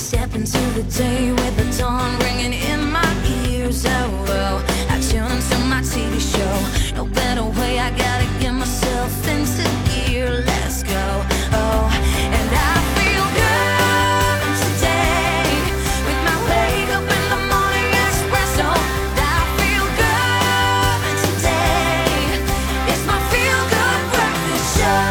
step into the day with the dawn ringing in my ears. Oh, well, I tune into my TV show. No better way, I gotta get myself into gear. Let's go. Oh, and I feel good today with my wake up in the morning espresso. I feel good today. It's my feel good breakfast show.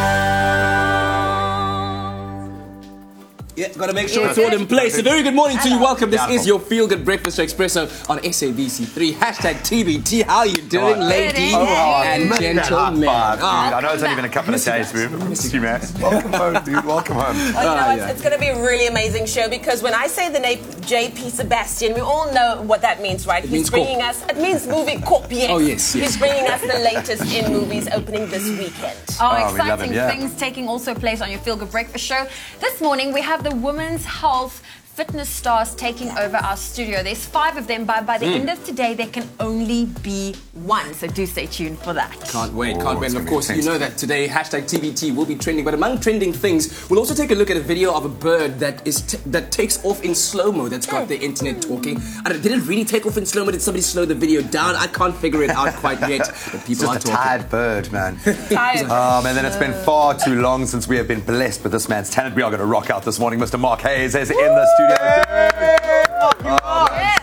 Yeah, gotta make sure it's all in place. A very good morning to you. Welcome. This is your Feel Good Breakfast Show Espresso on SABC3. Hashtag TBT. How are you doing, ladies and gentlemen? I know it's only been a couple of days, man. Welcome home, dude. Welcome home. It's going to be a really amazing show because when I say the name JP Sebastian, we all know what that means, right? He's bringing us, it means movie corp, yes. Oh, yes. He's bringing us the latest in movies opening this weekend. Exciting things taking also place on your Feel Good Breakfast Show. This morning we have the Women's Health Fitness stars taking over our studio. There's 5 of them, but by the end of today, there can only be 1. So do stay tuned for that. Can't wait. And of course, you know that today, hashtag TBT will be trending. But among trending things, we'll also take a look at a video of a bird that that takes off in slow-mo that's got the internet talking. Did it really take off in slow-mo? Did somebody slow the video down? I can't figure it out quite yet. But people it's just a tired bird, man. Tired. And then it's been far too long since we have been blessed with this man's talent. We are going to rock out this morning. Mr. Mark Hayes is in the studio.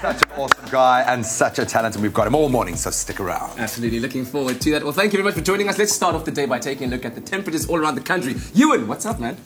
Such an awesome guy and such a talent, and we've got him all morning, so stick around. Absolutely, looking forward to that. Well, thank you very much for joining us. Let's start off the day by taking a look at the temperatures all around the country. Ewan, what's up, man?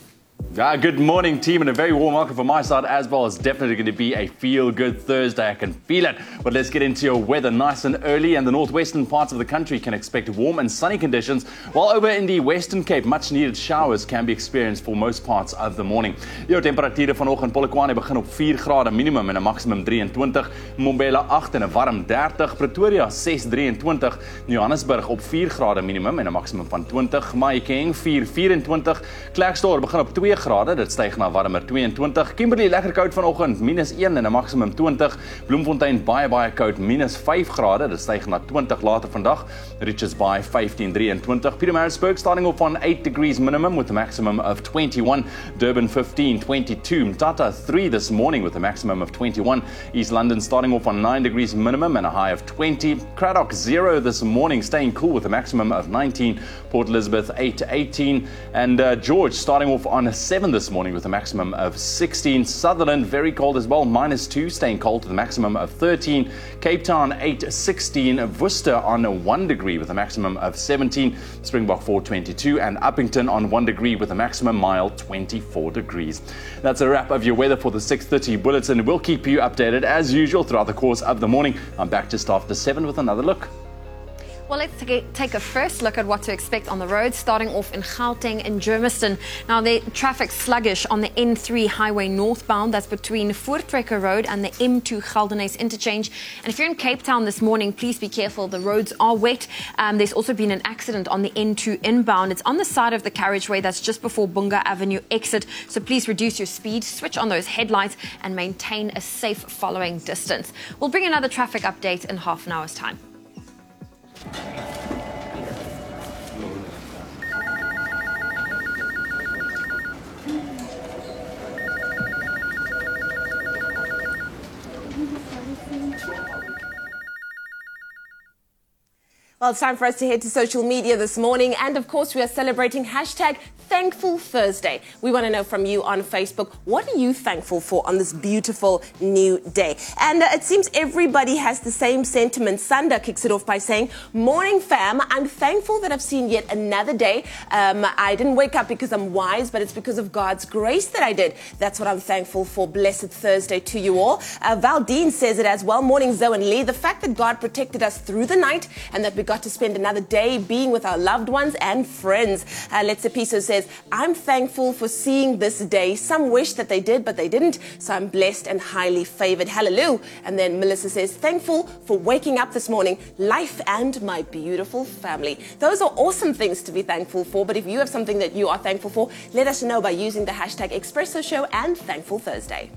Good morning, team, and a very warm welcome from my side as well. It's definitely going to be a feel-good Thursday. I can feel it. But let's get into your weather nice and early, and the northwestern parts of the country can expect warm and sunny conditions, while over in the Western Cape, much-needed showers can be experienced for most parts of the morning. Jou temperature vanoggend Polokwane begin op 4 grade minimum en 'n maximum 23, Mbombela 8 en 'n warm 30, Pretoria 6:23, Johannesburg op 4 grade minimum en 'n maximum van 20, Mahikeng 4:24, Klerksdorp begin op 2 grade, dit styg na warmer 22, Kimberley lekker koud vanoggend -1 en 'n maximum 20, Bloemfontein baie koud -5 grade, dit styg na 20 later vandag, Richards Bay 15:23, Pietermaritzburg starting off on 8 degrees minimum with a maximum of 21, Durban 15:22, Mthatha 3 this morning with a maximum of 21, East London starting off on 9 degrees minimum and a high of 20, Cradock 0 this morning staying cool with a maximum of 19, Port Elizabeth 8-18, and George starting off on 7 this morning with a maximum of 16. Sutherland very cold as well, -2, staying cold with a maximum of 13. Cape Town 8-16. Worcester on 1 degree with a maximum of 17. Springbok 4:22, and Uppington on 1 degree with a maximum mild 24 degrees. That's a wrap of your weather for the 6:30 bulletin. We'll keep you updated as usual throughout the course of the morning. I'm back just after 7 with another look. Well, let's take a first look at what to expect on the road, starting off in Gauteng and Germiston. Now, the traffic sluggish on the N3 highway northbound. That's between Voortrekker Road and the M2 Geldenhuys interchange. And if you're in Cape Town this morning, please be careful. The roads are wet. There's also been an accident on the N2 inbound. It's on the side of the carriageway that's just before Bunga Avenue exit. So please reduce your speed, switch on those headlights, and maintain a safe following distance. We'll bring another traffic update in half an hour's time. Well, it's time for us to head to social media this morning. And of course, we are celebrating hashtag Thankful Thursday. We want to know from you on Facebook, what are you thankful for on this beautiful new day? And it seems everybody has the same sentiment. Sanda kicks it off by saying, morning fam, I'm thankful that I've seen yet another day. I didn't wake up because I'm wise, but it's because of God's grace that I did. That's what I'm thankful for. Blessed Thursday to you all. Valdine says it as well. Morning Zoe and Lee. The fact that God protected us through the night and that we got to spend another day being with our loved ones and friends. Let's Piso says, I'm thankful for seeing this day. Some wish that they did, but they didn't. So I'm blessed and highly favored. Hallelujah. And then Melissa says, thankful for waking up this morning, life and my beautiful family. Those are awesome things to be thankful for. But if you have something that you are thankful for, let us know by using the hashtag Expresso Show and Thankful Thursday.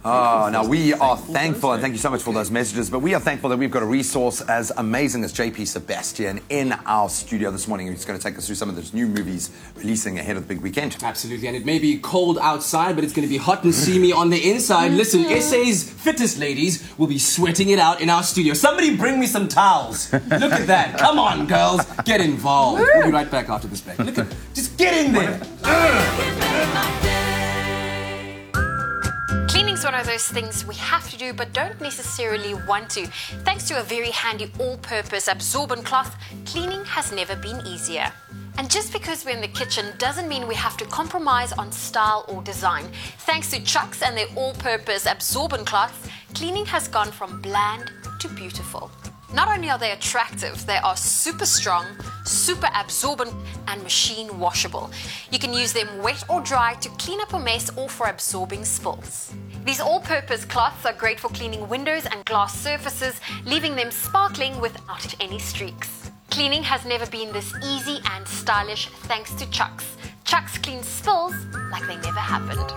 Oh, now we are thankful, and thank you so much for those messages, but we are thankful that we've got a resource as amazing as JP Sebastian in our studio this morning. He's going to take us through some of those new movies releasing ahead of the big weekend. Absolutely, and it may be cold outside, but it's going to be hot and steamy on the inside. Listen, SA's fittest ladies will be sweating it out in our studio. Somebody bring me some towels. Look at that. Come on, girls. Get involved. We'll be right back after this break. Look at, just get in there. Cleaning's one of those things we have to do but don't necessarily want to. Thanks to a very handy all-purpose absorbent cloth, cleaning has never been easier. And just because we're in the kitchen doesn't mean we have to compromise on style or design. Thanks to Chucks and their all-purpose absorbent cloths, cleaning has gone from bland to beautiful. Not only are they attractive, they are super strong, super absorbent, and machine washable. You can use them wet or dry to clean up a mess or for absorbing spills. These all-purpose cloths are great for cleaning windows and glass surfaces, leaving them sparkling without any streaks. Cleaning has never been this easy and stylish thanks to Chucks. Chucks clean spills like they never happened.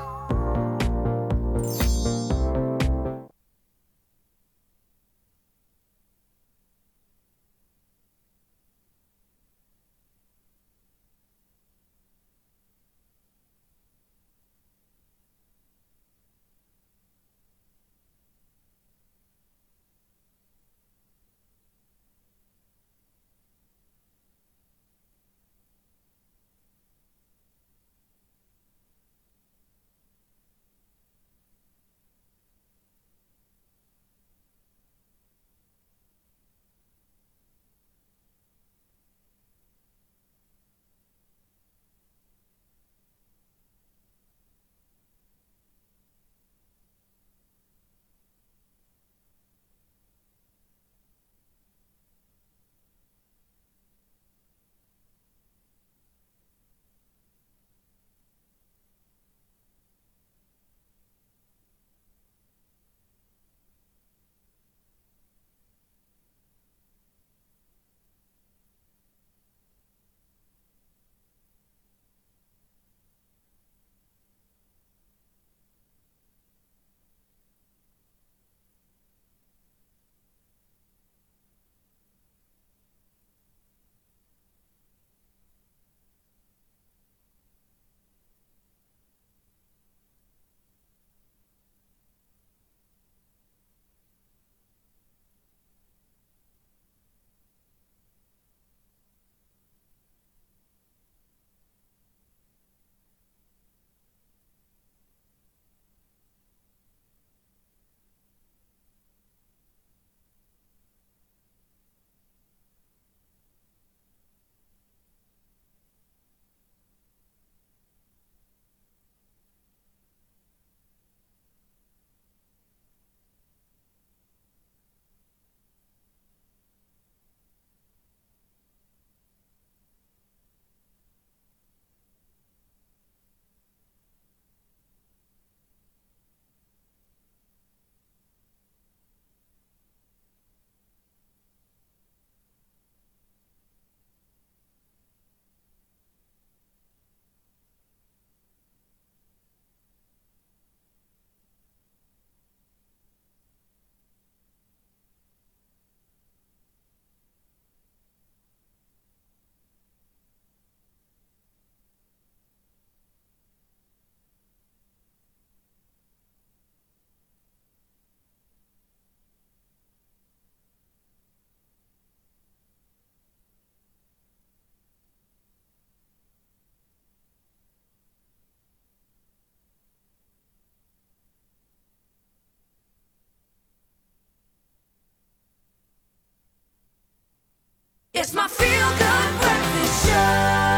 It's my Feel Good Breakfast Show.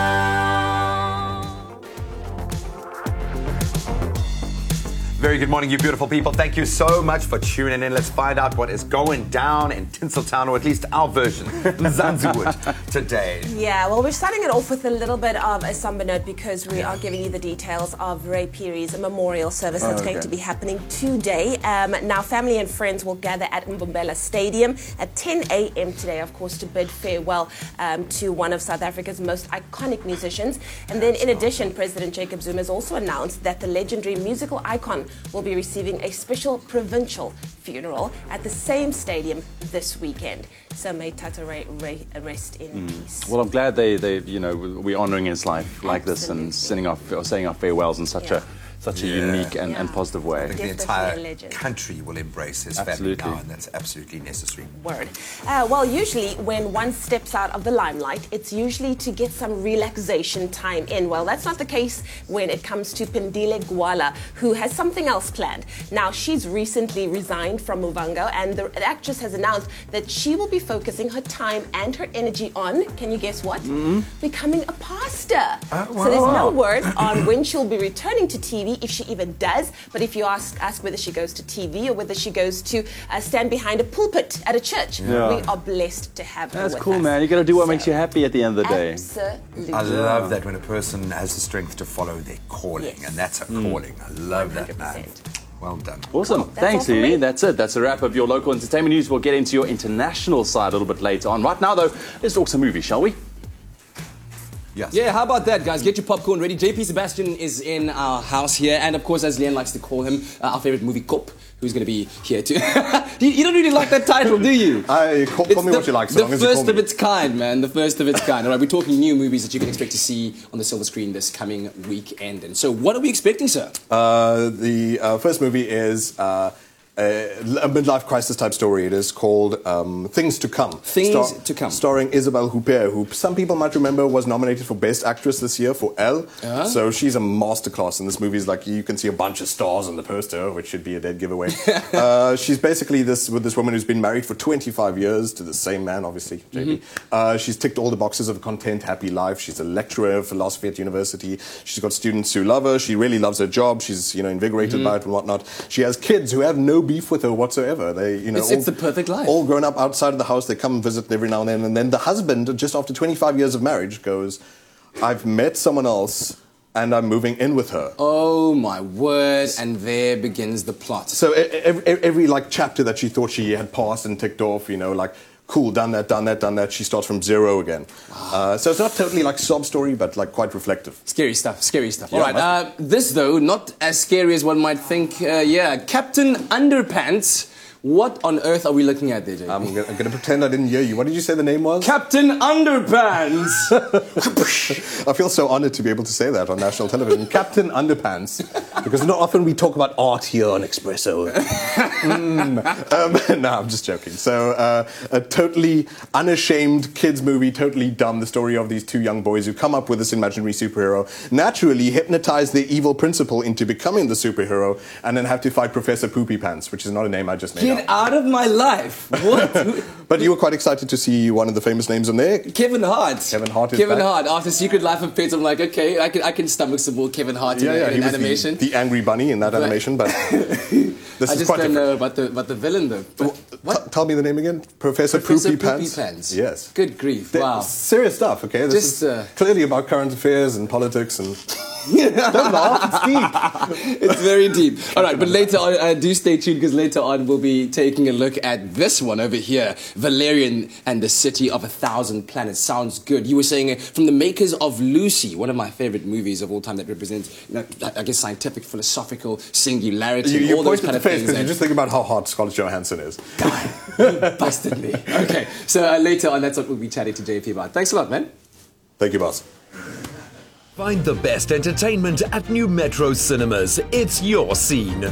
Very good morning, you beautiful people. Thank you so much for tuning in. Let's find out what is going down in Tinseltown, or at least our version, Mzansiwood, today. Yeah, well, we're starting it off with a little bit of a somber note because we are giving you the details of Ray Phiri's memorial service that's going to be happening today. Now, family and friends will gather at Mbombela Stadium at 10 a.m. today, of course, to bid farewell to one of South Africa's most iconic musicians. And then, in addition, President Jacob Zuma has also announced that the legendary musical icon will be receiving a special provincial funeral at the same stadium this weekend. So may Tata Ray rest in peace. Well, I'm glad they we're honouring his life like this and saying our farewells in such a unique and positive way. I think the entire country will embrace his family now, and that's absolutely necessary. Word. Well, usually when one steps out of the limelight, it's usually to get some relaxation time in. Well, that's not the case when it comes to Pendile Gwala, who has something else planned. Now, she's recently resigned from Muvhango, and the actress has announced that she will be focusing her time and her energy on, can you guess what? Becoming a pastor. So there's no word on when she'll be returning to TV, if she even does. But if you ask whether she goes to TV or whether she goes to stand behind a pulpit at a church, we are blessed to have her with us. That's cool, man. You got to do what makes you happy at the end of the day. Absolutely. I love that when a person has the strength to follow their calling, and that's a calling. I love that, man. Well done. Awesome. Thanks, Lily. That's it. That's a wrap of your local entertainment news. We'll get into your international side a little bit later on. Right now, though, let's talk some movies, shall we? Yes. Yeah, how about that, guys? Get your popcorn ready. JP Sebastian is in our house here, and of course, as Leon likes to call him, our favorite movie cop, who's going to be here too. You don't really like that title, do you? Call me what you like. The first of its kind, man. The first of its kind. All right, we're talking new movies that you can expect to see on the silver screen this coming weekend. And so, what are we expecting, sir? The first movie is a midlife crisis type story. It is called Things to Come. Things to Come. Starring Isabelle Huppert, who some people might remember was nominated for Best Actress this year for Elle. So she's a masterclass in this movie. Is like you can see a bunch of stars on the poster, which should be a dead giveaway. She's basically this woman who's been married for 25 years to the same man, obviously, JP. She's ticked all the boxes of a content, happy life. She's a lecturer of philosophy at university. She's got students who love her. She really loves her job. She's invigorated by it and whatnot. She has kids who have no beef with her whatsoever. They, it's the perfect life. All grown up outside of the house. They come and visit every now and then the husband, just after 25 years of marriage, goes, "I've met someone else, and I'm moving in with her." Oh my word! And there begins the plot. So every chapter that she thought she had passed and ticked off, cool, done that. She starts from zero again. So it's not totally like sob story, but quite reflective. Scary stuff. Yeah, All right. This though, not as scary as one might think. Captain Underpants. What on earth are we looking at there, JP? I'm going to pretend I didn't hear you. What did you say the name was? Captain Underpants. I feel so honoured to be able to say that on national television. Captain Underpants. Because not often we talk about art here on Expresso. No, I'm just joking. So, a totally unashamed kids movie, totally dumb. The story of these two young boys who come up with this imaginary superhero, naturally hypnotize their evil principal into becoming the superhero, and then have to fight Professor Poopy Pants, which is not a name I just made. Get out of my life. What? But you were quite excited to see one of the famous names on there. Kevin Hart. Kevin Hart is Kevin back. Hart. After Secret Life of Pets, I'm like, okay, I can stomach some more Kevin Hart in He was animation. The angry bunny in that animation, but this I is just quite don't different. know about the villain though. Tell me the name again. Professor Poopy Pants. Yes. Good grief. Wow. Serious stuff. Okay. This is clearly about current affairs and politics and. Don't laugh, it's deep. It's very deep. All right, but later on, do stay tuned because later on we'll be taking a look at this one over here, Valerian and the City of 1,000 Planets. Sounds good. You were saying from the makers of Lucy, one of my favorite movies of all time that represents, I guess, scientific, philosophical singularity, You all those point kind at of the face things. because you just think about how hot Scarlett Johansson is. You busted me. Okay, so later on, that's what we'll be chatting to JP about. Thanks a lot, man. Thank you, boss. Find the best entertainment at New Metro Cinemas. It's your scene.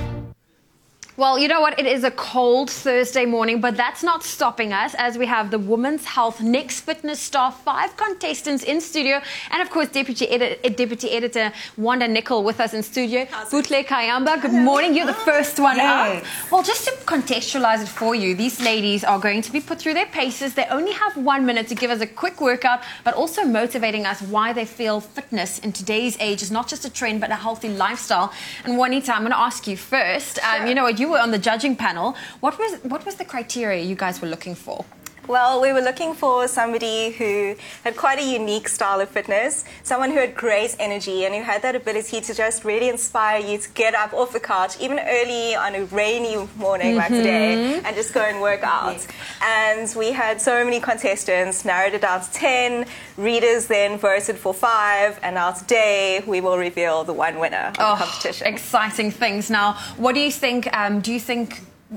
Well, you know what? It is a cold Thursday morning, but that's not stopping us as we have the Women's Health Next Fitness Star 5 contestants in studio. And, of course, Deputy Editor Wanda Nicol with us in studio. Butle Kayamba, good morning. You're the first one up. Well, just to contextualize it for you, these ladies are going to be put through their paces. They only have 1 minute to give us a quick workout, but also motivating us why they feel fitness in today's age is not just a trend, but a healthy lifestyle. And Juanita, I'm going to ask you first. You know what? You were on the judging panel. What was the criteria you guys were looking for? Well, we were looking for somebody who had quite a unique style of fitness, someone who had great energy and who had that ability to just really inspire you to get up off the couch, even early on a rainy morning like today, and just go and work out. Yes. And we had so many contestants, narrowed it down to 10. Readers then voted for 5, and now today we will reveal the one winner of the competition. Exciting things. Now, what do you think?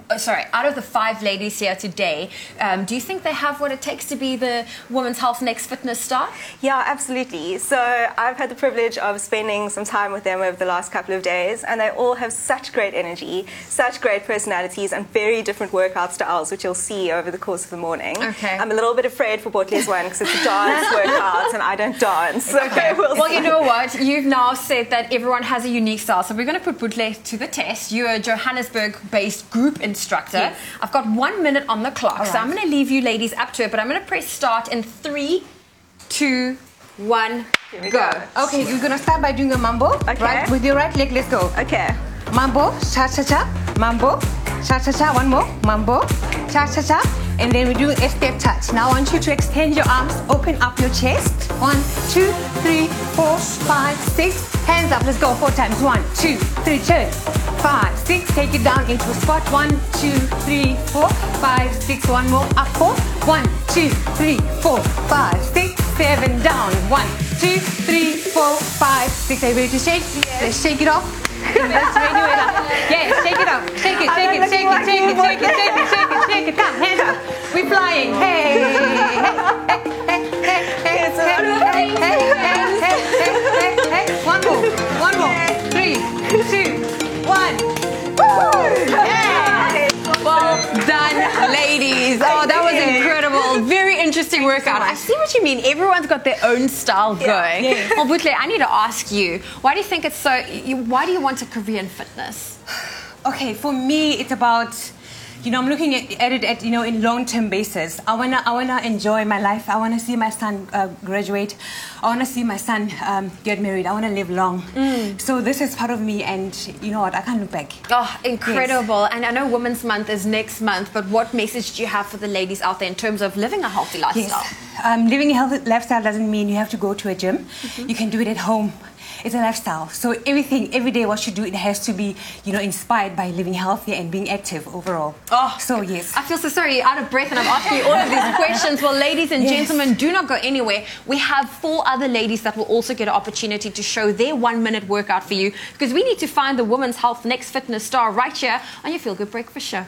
Out of the 5 ladies here today, do you think they have what it takes to be the Women's Health Next Fitness Star? Yeah, absolutely. So I've had the privilege of spending some time with them over the last couple of days, and they all have such great energy, such great personalities, and very different workout styles, which you'll see over the course of the morning. Okay. I'm a little bit afraid for Botle's one because it's a dance workout, and I don't dance. So okay. Well, you know what? You've now said that everyone has a unique style, so we're going to put Botle to the test. You're a Johannesburg-based group instructor. Yes. I've got 1 minute on the clock, so I'm going to leave you ladies up to it, but I'm going to press start in 3, 2, 1, go. Okay, you're going to start by doing a mambo. Okay. Right, with your right leg, let's go. Okay. Mambo, cha-cha-cha, mambo, cha-cha-cha, one more, mambo, cha-cha-cha, and then we do a step touch. Now I want you to extend your arms, open up your chest. 1, 2, 3, 4, 5, 6. Hands up, let's go 4 times. 1, 2, 3, turn. 5, 6, take it down into a spot. 1, 2, 3, 4, 5, 6. One more, up 4. 1, 2, 3, 4, 5, 6, 7, down. 1, 2, 3, 4, 5, 6. Are you ready to shake? Yes. Let's shake it off. Let's radio it up. Yes, shake it up. Shake it, shake it, shake it, shake it, shake it, shake it, shake it, shake it. Come, hands up. We're flying. Hey, hey, hey, hey, hey, hey, hey, hey, hey, hey. One more, 3, 2, 1. Yeah. Well done, ladies. Oh, that was incredible. Very interesting workout. I see what you mean. Everyone's got their own style going. Yeah. Well, Botle, I need to ask you, why do you think it's so... why do you want a career in fitness? Okay, for me, it's about... I'm looking at it in long-term basis. I wanna enjoy my life. I wanna see my son graduate. I wanna see my son get married. I wanna live long. So this is part of me, and you know what? I can't look back. Oh, incredible! Yes. And I know Women's Month is next month, but what message do you have for the ladies out there in terms of living a healthy lifestyle? Yes. Living a healthy lifestyle doesn't mean you have to go to a gym. You can do it at home. It's a lifestyle. So everything, every day, what you do, it has to be, inspired by living healthy and being active overall. Oh, so yes. I feel so sorry, you're out of breath, and I'm asking you all of these questions. Well, ladies and gentlemen, do not go anywhere. We have 4 other ladies that will also get an opportunity to show their 1 minute workout for you, because we need to find the Women's Health Next Fitness Star right here on your Feel Good Breakfast Show.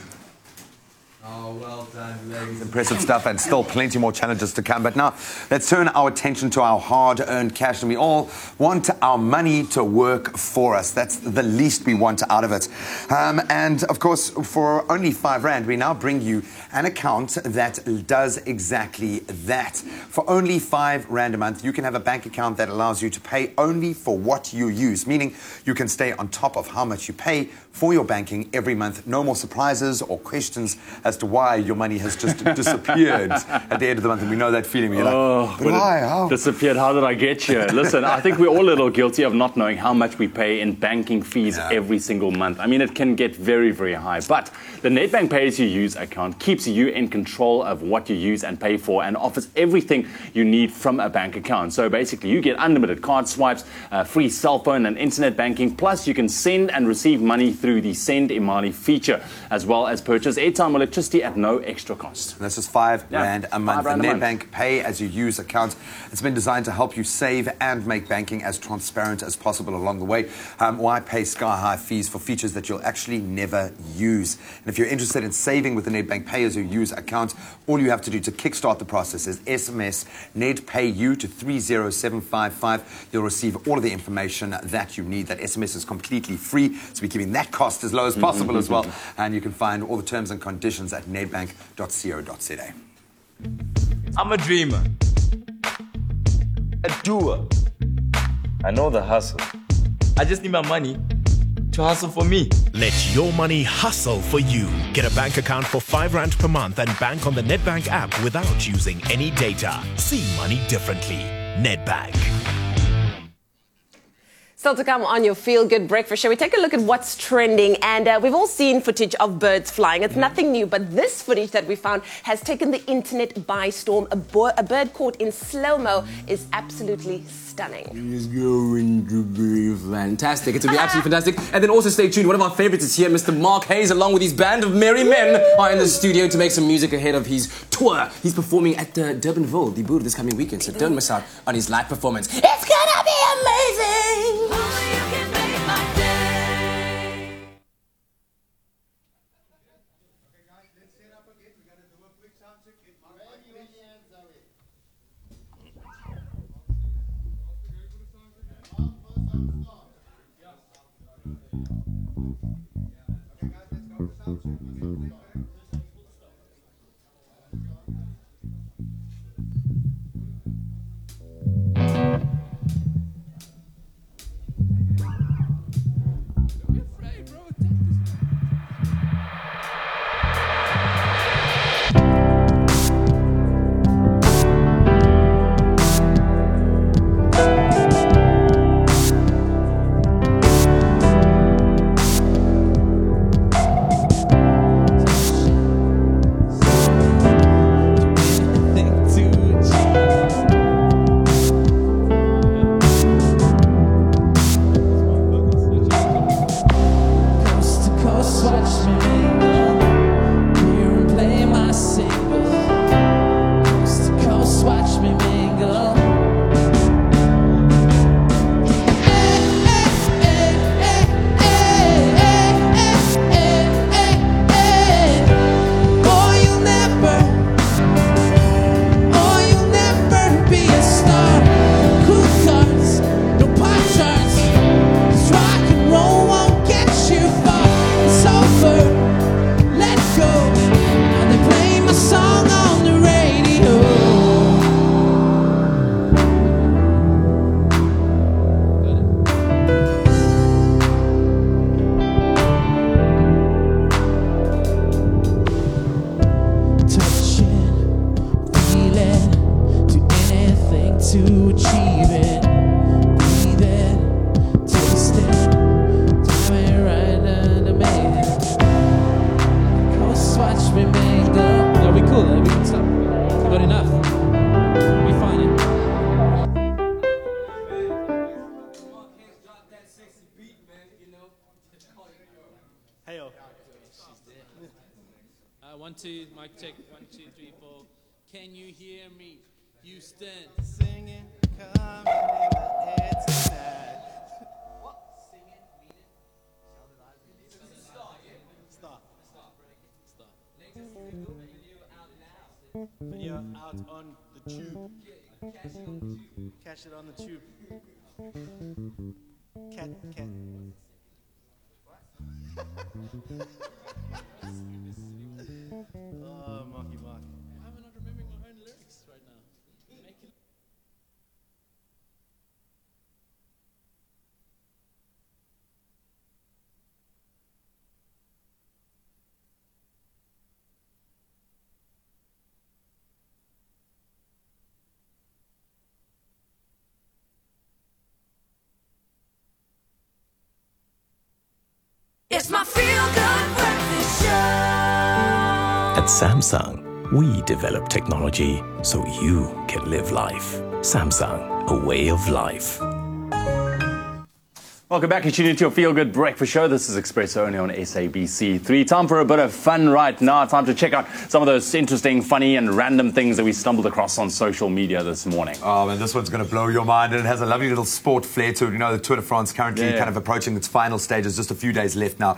Oh, well done, ladies. Impressive stuff, and still plenty more challenges to come. But now, let's turn our attention to our hard-earned cash, and we all want our money to work for us. That's the least we want out of it. And, of course, for only R5, we now bring you an account that does exactly that. For only R5 a month, you can have a bank account that allows you to pay only for what you use, meaning you can stay on top of how much you pay for your banking every month. No more surprises or questions as to why your money has just disappeared at the end of the month. And we know that feeling. You're like, but why? How? Disappeared? How did I get here? Listen, I think we're all a little guilty of not knowing how much we pay in banking fees every single month. I mean, it can get very, very high. But the Nedbank Pay As You Use account keeps you in control of what you use and pay for, and offers everything you need from a bank account. So basically, you get unlimited card swipes, free cell phone and internet banking, plus you can send and receive money through the Send Imali feature, as well as purchase airtime or electricity at no extra cost. This is R5 a month. The Nedbank Pay As You Use account. It's been designed to help you save and make banking as transparent as possible along the way. Why pay sky-high fees for features that you'll actually never use? And if you're interested in saving with the Nedbank Pay As You Use account, all you have to do to kickstart the process is SMS NEDPAYU to 30755. You'll receive all of the information that you need. That SMS is completely free, so we're keeping that cost as low as possible as well. And you can find all the terms and conditions at nedbank.co.za. I'm a dreamer, a doer. I know the hustle. I just need my money to hustle for me. Let your money hustle for you. Get a bank account for R5 per month and bank on the Nedbank app without using any data. See money differently. Nedbank. Still to come on your Feel Good Breakfast Show, we take a look at what's trending, and we've all seen footage of birds flying. It's nothing new, but this footage that we found has taken the internet by storm. A bird caught in slow-mo is absolutely stunning. It's going to be fantastic. It's going to be absolutely fantastic. And then also stay tuned. One of our favorites is here. Mr. Mark Hayes, along with his band of merry men, are in the studio to make some music ahead of his tour. He's performing at the Durbanville, the Boer, this coming weekend. So don't miss out on his live performance. It's gonna be amazing. Mic check, 1, 2, 3, 4. Can you hear me? Houston. Singing, coming in the air tonight. What? Singing, mean it? Start. When you're out on the tube. Cash it on the tube. Cat. Oh, Marky Mark. Why am I not remembering my own lyrics right now? It's my Feel Good Breakfast Show. At Samsung, we develop technology so you can live life. Samsung, a way of life. Welcome back. You're tuning into your Feel Good Breakfast Show. This is Expresso only on SABC3. Time for a bit of fun right now. Time to check out some of those interesting, funny and random things that we stumbled across on social media this morning. Oh, man, this one's going to blow your mind, and it has a lovely little sport flair to it. You know, the Tour de France currently kind of approaching its final stages, just a few days left now.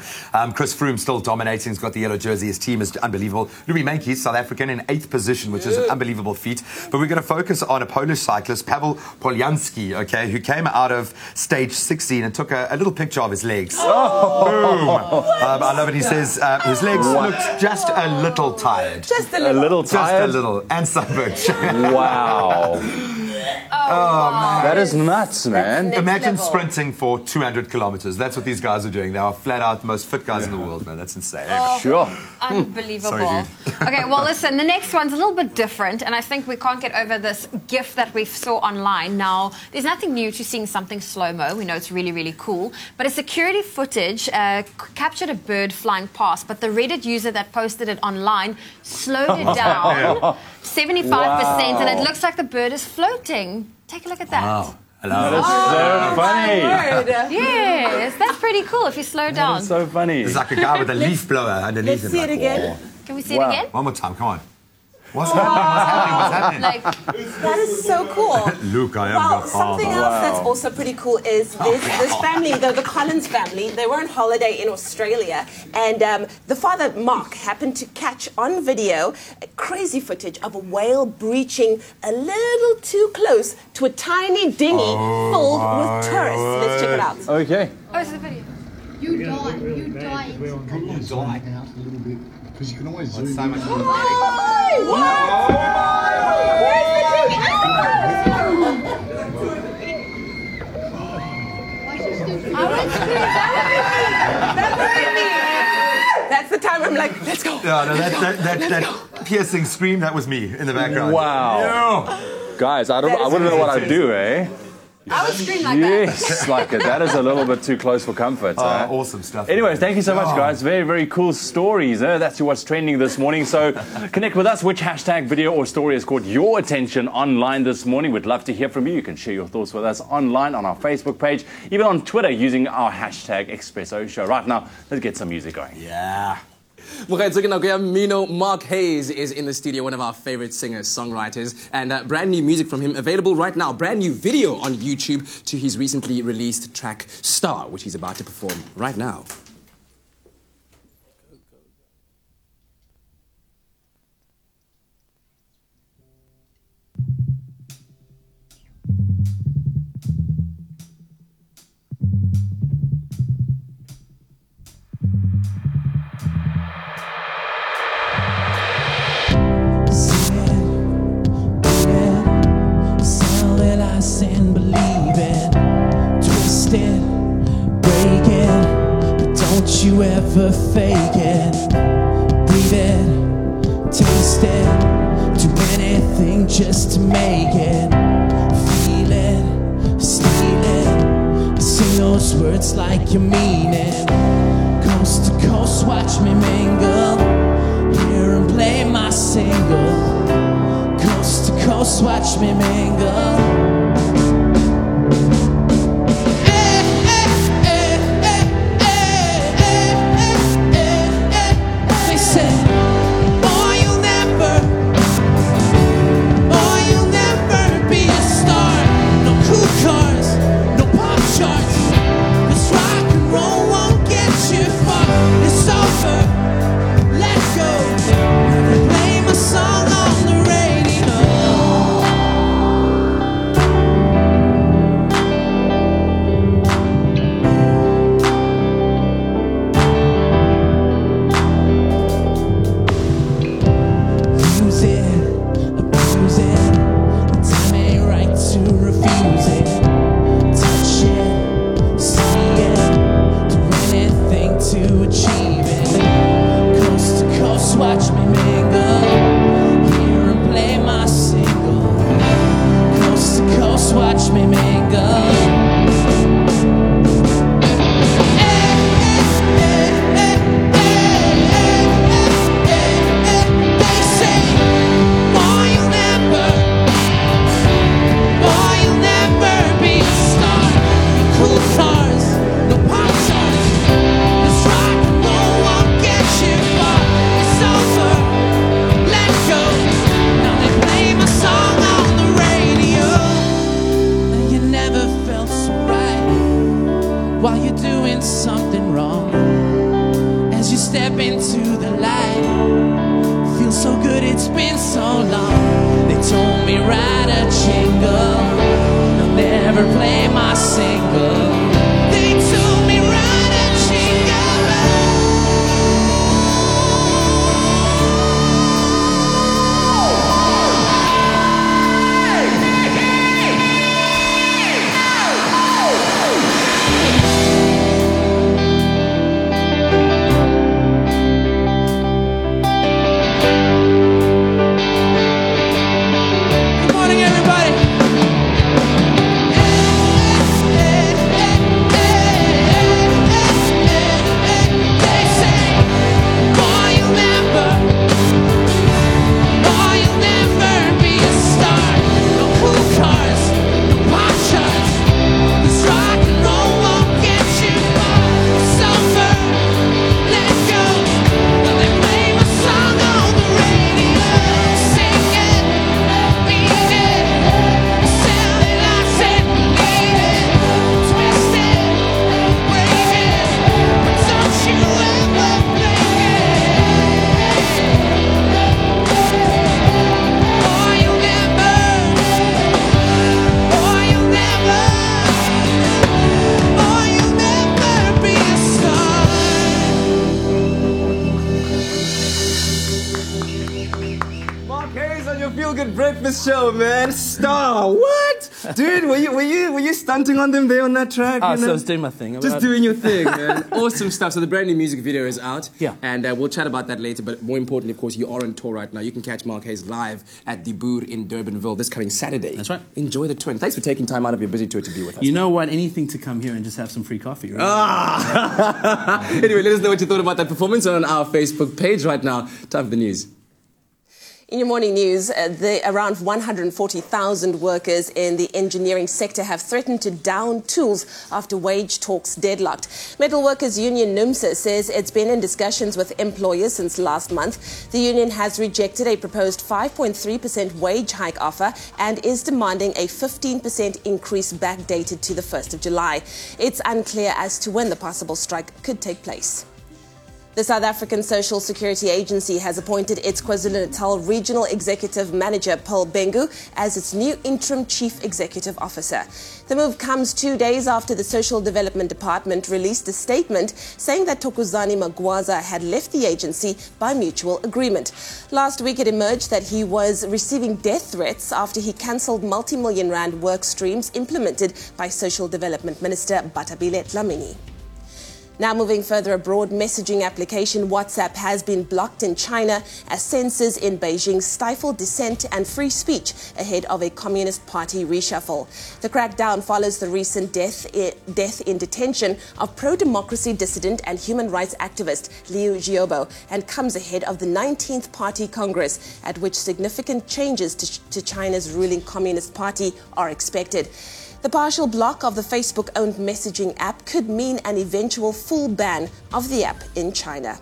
Chris Froome still dominating. He's got the yellow jersey. His team is unbelievable. Louis Meintjes, South African, in 8th position, which is an unbelievable feat. But we're going to focus on a Polish cyclist, Paweł Polianski, okay, who came out of stage 16 and took a little picture of his legs. Boom! I love it. He says his legs looked just a little tired. Just a little. A little tired? Just a little. And sunburned. Wow. man. That is nuts, man. Imagine level. sprinting for 200 kilometers. That's what these guys are doing. They are flat out the most fit guys in the world, man. That's insane. Sure. Unbelievable. Sorry, Okay, well, listen, the next one's a little bit different, and I think we can't get over this GIF that we saw online. Now, there's nothing new to seeing something slow-mo. We know it's really, really cool. But a security footage captured a bird flying past, but the Reddit user that posted it online slowed it down 75%, and it looks like the bird is floating. Take a look at that. Wow. Hello. That is so funny. Yes, that's pretty cool if you slow down. That's so funny. There's like a guy with a leaf blower underneath Let's him. see it like, again. whoa. Can we see it again? One more time, come on. What's happening? Like, That is so cool. Luke, I am Well, your something father. else that's also pretty cool is this family, the Collins family. They were on holiday in Australia, and the father, Mark, happened to catch on video crazy footage of a whale breaching a little too close to a tiny dinghy filled with tourists. Let's check it out. Okay. oh, it's the video. You die. You die. You die. Out a little bit because you can always zoom. So much That's the time I'm like, let's go. Yeah, no, that piercing scream, that was me in the background. Wow. Guys, I wouldn't know what I'd do, eh? I would scream like Yes, like it. That is a little bit too close for comfort. eh? Awesome stuff. Anyways, thank you so much, guys. Very, very cool stories. That's what's trending this morning. So connect with us. Which hashtag, video, or story has caught your attention online this morning? We'd love to hear from you. You can share your thoughts with us online on our Facebook page, even on Twitter using our hashtag Expresso Show. Right now, let's get some music going. Yeah. Mino Mark Hayes is in the studio, one of our favorite singers, songwriters, and brand new music from him available right now. Brand new video on YouTube to his recently released track Star, which he's about to perform right now. And believe it, twisted, breaking, but don't you ever fake it. Breathe it, taste it, do anything just to make it. Feel it, steal it, sing those words like you mean it. Coast to coast, watch me mingle, hear and play my single. Coast to coast, watch me mingle. Feel Good Breakfast Show, man. Star, what? Dude, were you stunting on them there on that track? So I was doing my thing. Just doing your thing, man. Awesome stuff. So the brand new music video is out. Yeah. And we'll chat about that later. But more importantly, of course, you are on tour right now. You can catch Mark Hayes live at the Boer in Durbanville this coming Saturday. That's right. Enjoy the tour. And thanks for taking time out of your busy tour to be with us. You know what? Anything to come here and just have some free coffee, right? Anyway, let us know what you thought about that performance on our Facebook page right now. Time for the news. In your morning news, around 140,000 workers in the engineering sector have threatened to down tools after wage talks deadlocked. Metal Workers Union NUMSA says it's been in discussions with employers since last month. The union has rejected a proposed 5.3% wage hike offer and is demanding a 15% increase backdated to the 1st of July. It's unclear as to when the possible strike could take place. The South African Social Security Agency has appointed its KwaZulu-Natal Regional Executive Manager, Paul Bengu, as its new interim Chief Executive Officer. The move comes 2 days after the Social Development Department released a statement saying that Thokozani Magwaza had left the agency by mutual agreement. Last week it emerged that he was receiving death threats after he cancelled multi-million rand work streams implemented by Social Development Minister Batabile Dlamini. Now moving further abroad, messaging application WhatsApp has been blocked in China as censors in Beijing stifle dissent and free speech ahead of a Communist Party reshuffle. The crackdown follows the recent death in detention of pro-democracy dissident and human rights activist Liu Xiaobo and comes ahead of the 19th Party Congress, at which significant changes to China's ruling Communist Party are expected. The partial block of the Facebook-owned messaging app could mean an eventual full ban of the app in China.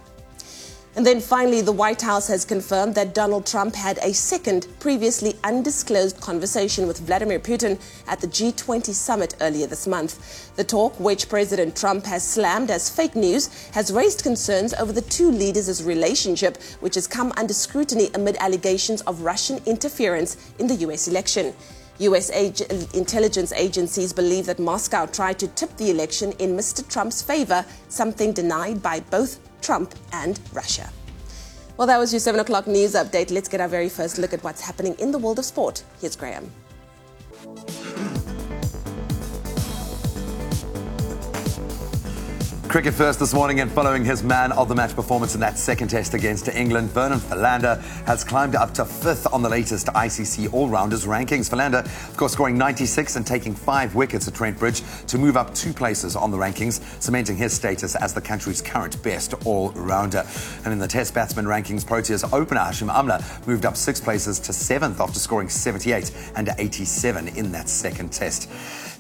And then finally, the White House has confirmed that Donald Trump had a second, previously undisclosed conversation with Vladimir Putin at the G20 summit earlier this month. The talk, which President Trump has slammed as fake news, has raised concerns over the two leaders' relationship, which has come under scrutiny amid allegations of Russian interference in the U.S. election. U.S. intelligence agencies believe that Moscow tried to tip the election in Mr. Trump's favor, something denied by both Trump and Russia. Well, that was your 7 o'clock news update. Let's get our very first look at what's happening in the world of sport. Here's Graham. Cricket first this morning, and following his man-of-the-match performance in that second test against England, Vernon Philander has climbed up to 5th on the latest ICC All-Rounders rankings. Philander, of course, scoring 96 and taking 5 wickets at Trent Bridge to move up 2 places on the rankings, cementing his status as the country's current best all-rounder. And in the test batsman rankings, Proteas opener Hashim Amla moved up 6 places to 7th after scoring 78 and 87 in that second test.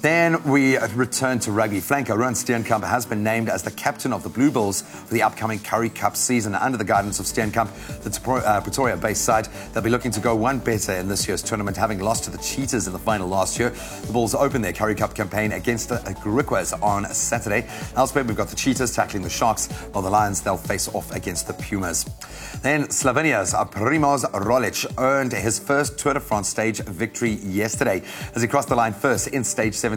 Then we return to rugby. Flanker Rowan Steenkamp has been named as the captain of the Blue Bulls for the upcoming Currie Cup season. Under the guidance of Steenkamp, the Pretoria-based side, they'll be looking to go one better in this year's tournament, having lost to the Cheetahs in the final last year. The Bulls open their Currie Cup campaign against the Griquas on Saturday. Elsewhere, we've got the Cheetahs tackling the Sharks, while the Lions, they'll face off against the Pumas. Then Slovenia's Primož Roglic earned his first Tour de France stage victory yesterday as he crossed the line first in stage 17.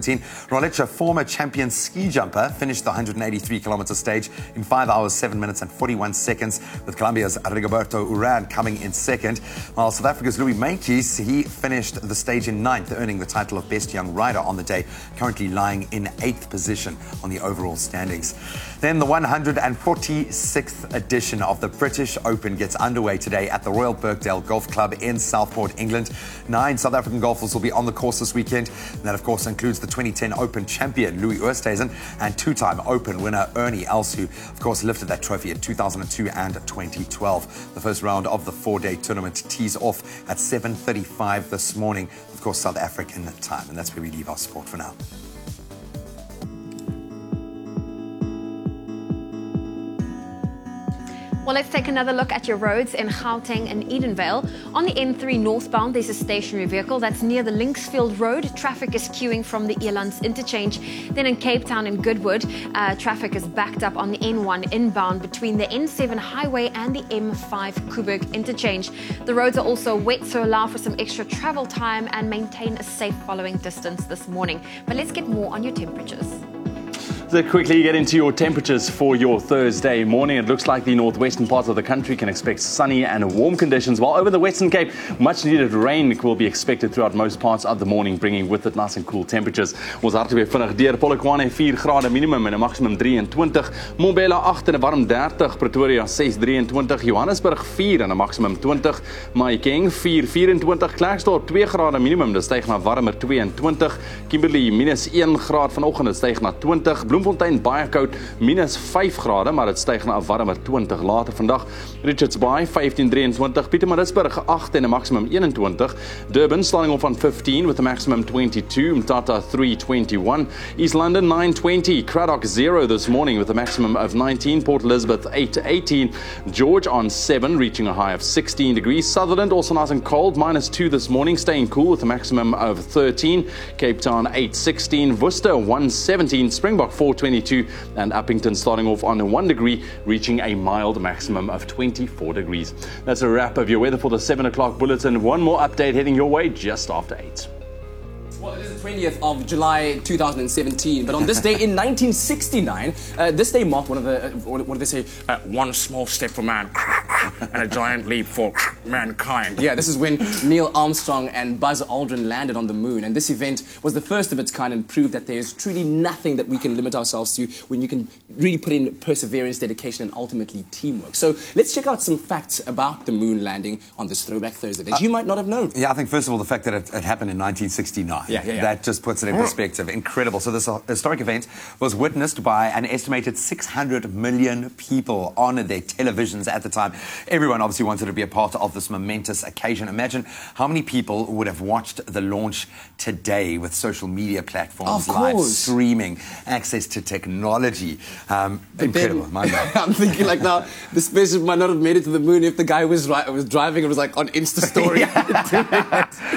Roglic, a former champion ski jumper, finished the 183-kilometer stage in 5 hours, 7 minutes and 41 seconds, with Colombia's Rigoberto Urán coming in second, while South Africa's Louis Meintjes, he finished the stage in 9th, earning the title of Best Young Rider on the day, currently lying in 8th position on the overall standings. Then the 146th edition of the British Open gets underway today at the Royal Birkdale Golf Club in Southport, England. 9 South African golfers will be on the course this weekend. And that, of course, includes the 2010 Open champion Louis Oosthuizen and 2-time Open winner Ernie Els, who, of course, lifted that trophy in 2002 and 2012. The first round of the 4-day tournament tees off at 7:35 this morning, of course, South African time. And that's where we leave our sport for now. Well, let's take another look at your roads in Gauteng and Edenvale. On the N3 northbound, there's a stationary vehicle that's near the Linksfield Road. Traffic is queuing from the Elands interchange. Then in Cape Town and Goodwood, traffic is backed up on the N1 inbound between the N7 highway and the M5 Kuburg interchange. The roads are also wet, so allow for some extra travel time and maintain a safe following distance this morning. But let's get more on your temperatures. So quickly get into your temperatures for your Thursday morning. It looks like the northwestern parts of the country can expect sunny and warm conditions, while over the Western Cape, much needed rain will be expected throughout most parts of the morning, bringing with it nice and cool temperatures. Ons harte weer vinnig deur. Polokwane 4 grade minimum en 'n maksimum 23. Mbombela 8 en 'n warm 30. Pretoria 6:23. Johannesburg 4 en 'n maksimum 20. Mahikeng 4:24. Klerksdorp 2 grade minimum, dit styg na warmer 22. Kimberley -1 graad vanoggend, dit styg na 20. Bloemfontein baie koud, -5 grade, maar dit styg na 'n warmer 20 later vandag. Richards Bay 15:23, Pietermaritzburg 8 en 'n maksimum 21. Durban starting off on 15 with a maximum 22. Mthatha 3:21. East London 9:20. Cradock 0 this morning with a maximum of 19. Port Elizabeth 8:18. George on 7, reaching a high of 16 degrees. Sutherland also nice and cold, -2 this morning, staying cool with a maximum of 13. Cape Town 8:16. Worcester 1:17. Springbok 4:22, and Uppington starting off on 1 degree, reaching a mild maximum of 24 degrees. That's a wrap of your weather for the 7 o'clock bulletin. One more update heading your way just after 8. Well, it is the 20th of July 2017, but on this day in 1969, this day marked one of the, what do they say, one small step for man and a giant leap for mankind. Yeah, this is when Neil Armstrong and Buzz Aldrin landed on the moon, and this event was the first of its kind and proved that there's truly nothing that we can limit ourselves to when you can really put in perseverance, dedication, and ultimately teamwork. So let's check out some facts about the moon landing on this Throwback Thursday that you might not have known. Yeah, I think first of all, the fact that it happened in 1969. Yeah. That just puts it in perspective. Incredible. So this historic event was witnessed by an estimated 600 million people on their televisions at the time. Everyone obviously wanted to be a part of this momentous occasion. Imagine how many people would have watched the launch today with social media platforms, live streaming, access to technology. Incredible. I'm thinking like now, the spaceship might not have made it to the moon if the guy was driving and was like on Insta story.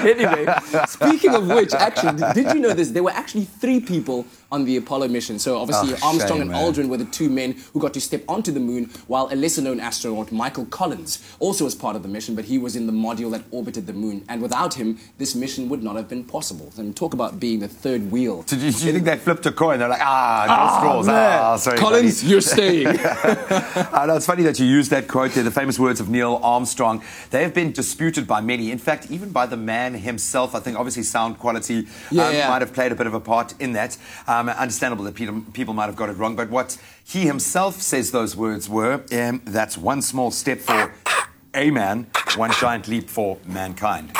Anyway, speaking of which, actually, did you know this? There were actually 3 people on the Apollo mission. So obviously Armstrong and Aldrin were the 2 men who got to step onto the moon, while a lesser-known astronaut, Michael Collins, also was part of the mission, but he was in the module that orbited the moon. And without him, this mission would not have been possible. And talk about being the third wheel. Do you think they flipped a coin? They're like, draw straws. Sorry, Collins, buddy. you're staying. I know, it's funny that you used that quote there, the famous words of Neil Armstrong. They have been disputed by many. In fact, even by the man himself. I think obviously sound quality might have played a bit of a part in that. Understandable that people might have got it wrong, but what he himself says those words were, that's one small step for a man, one giant leap for mankind.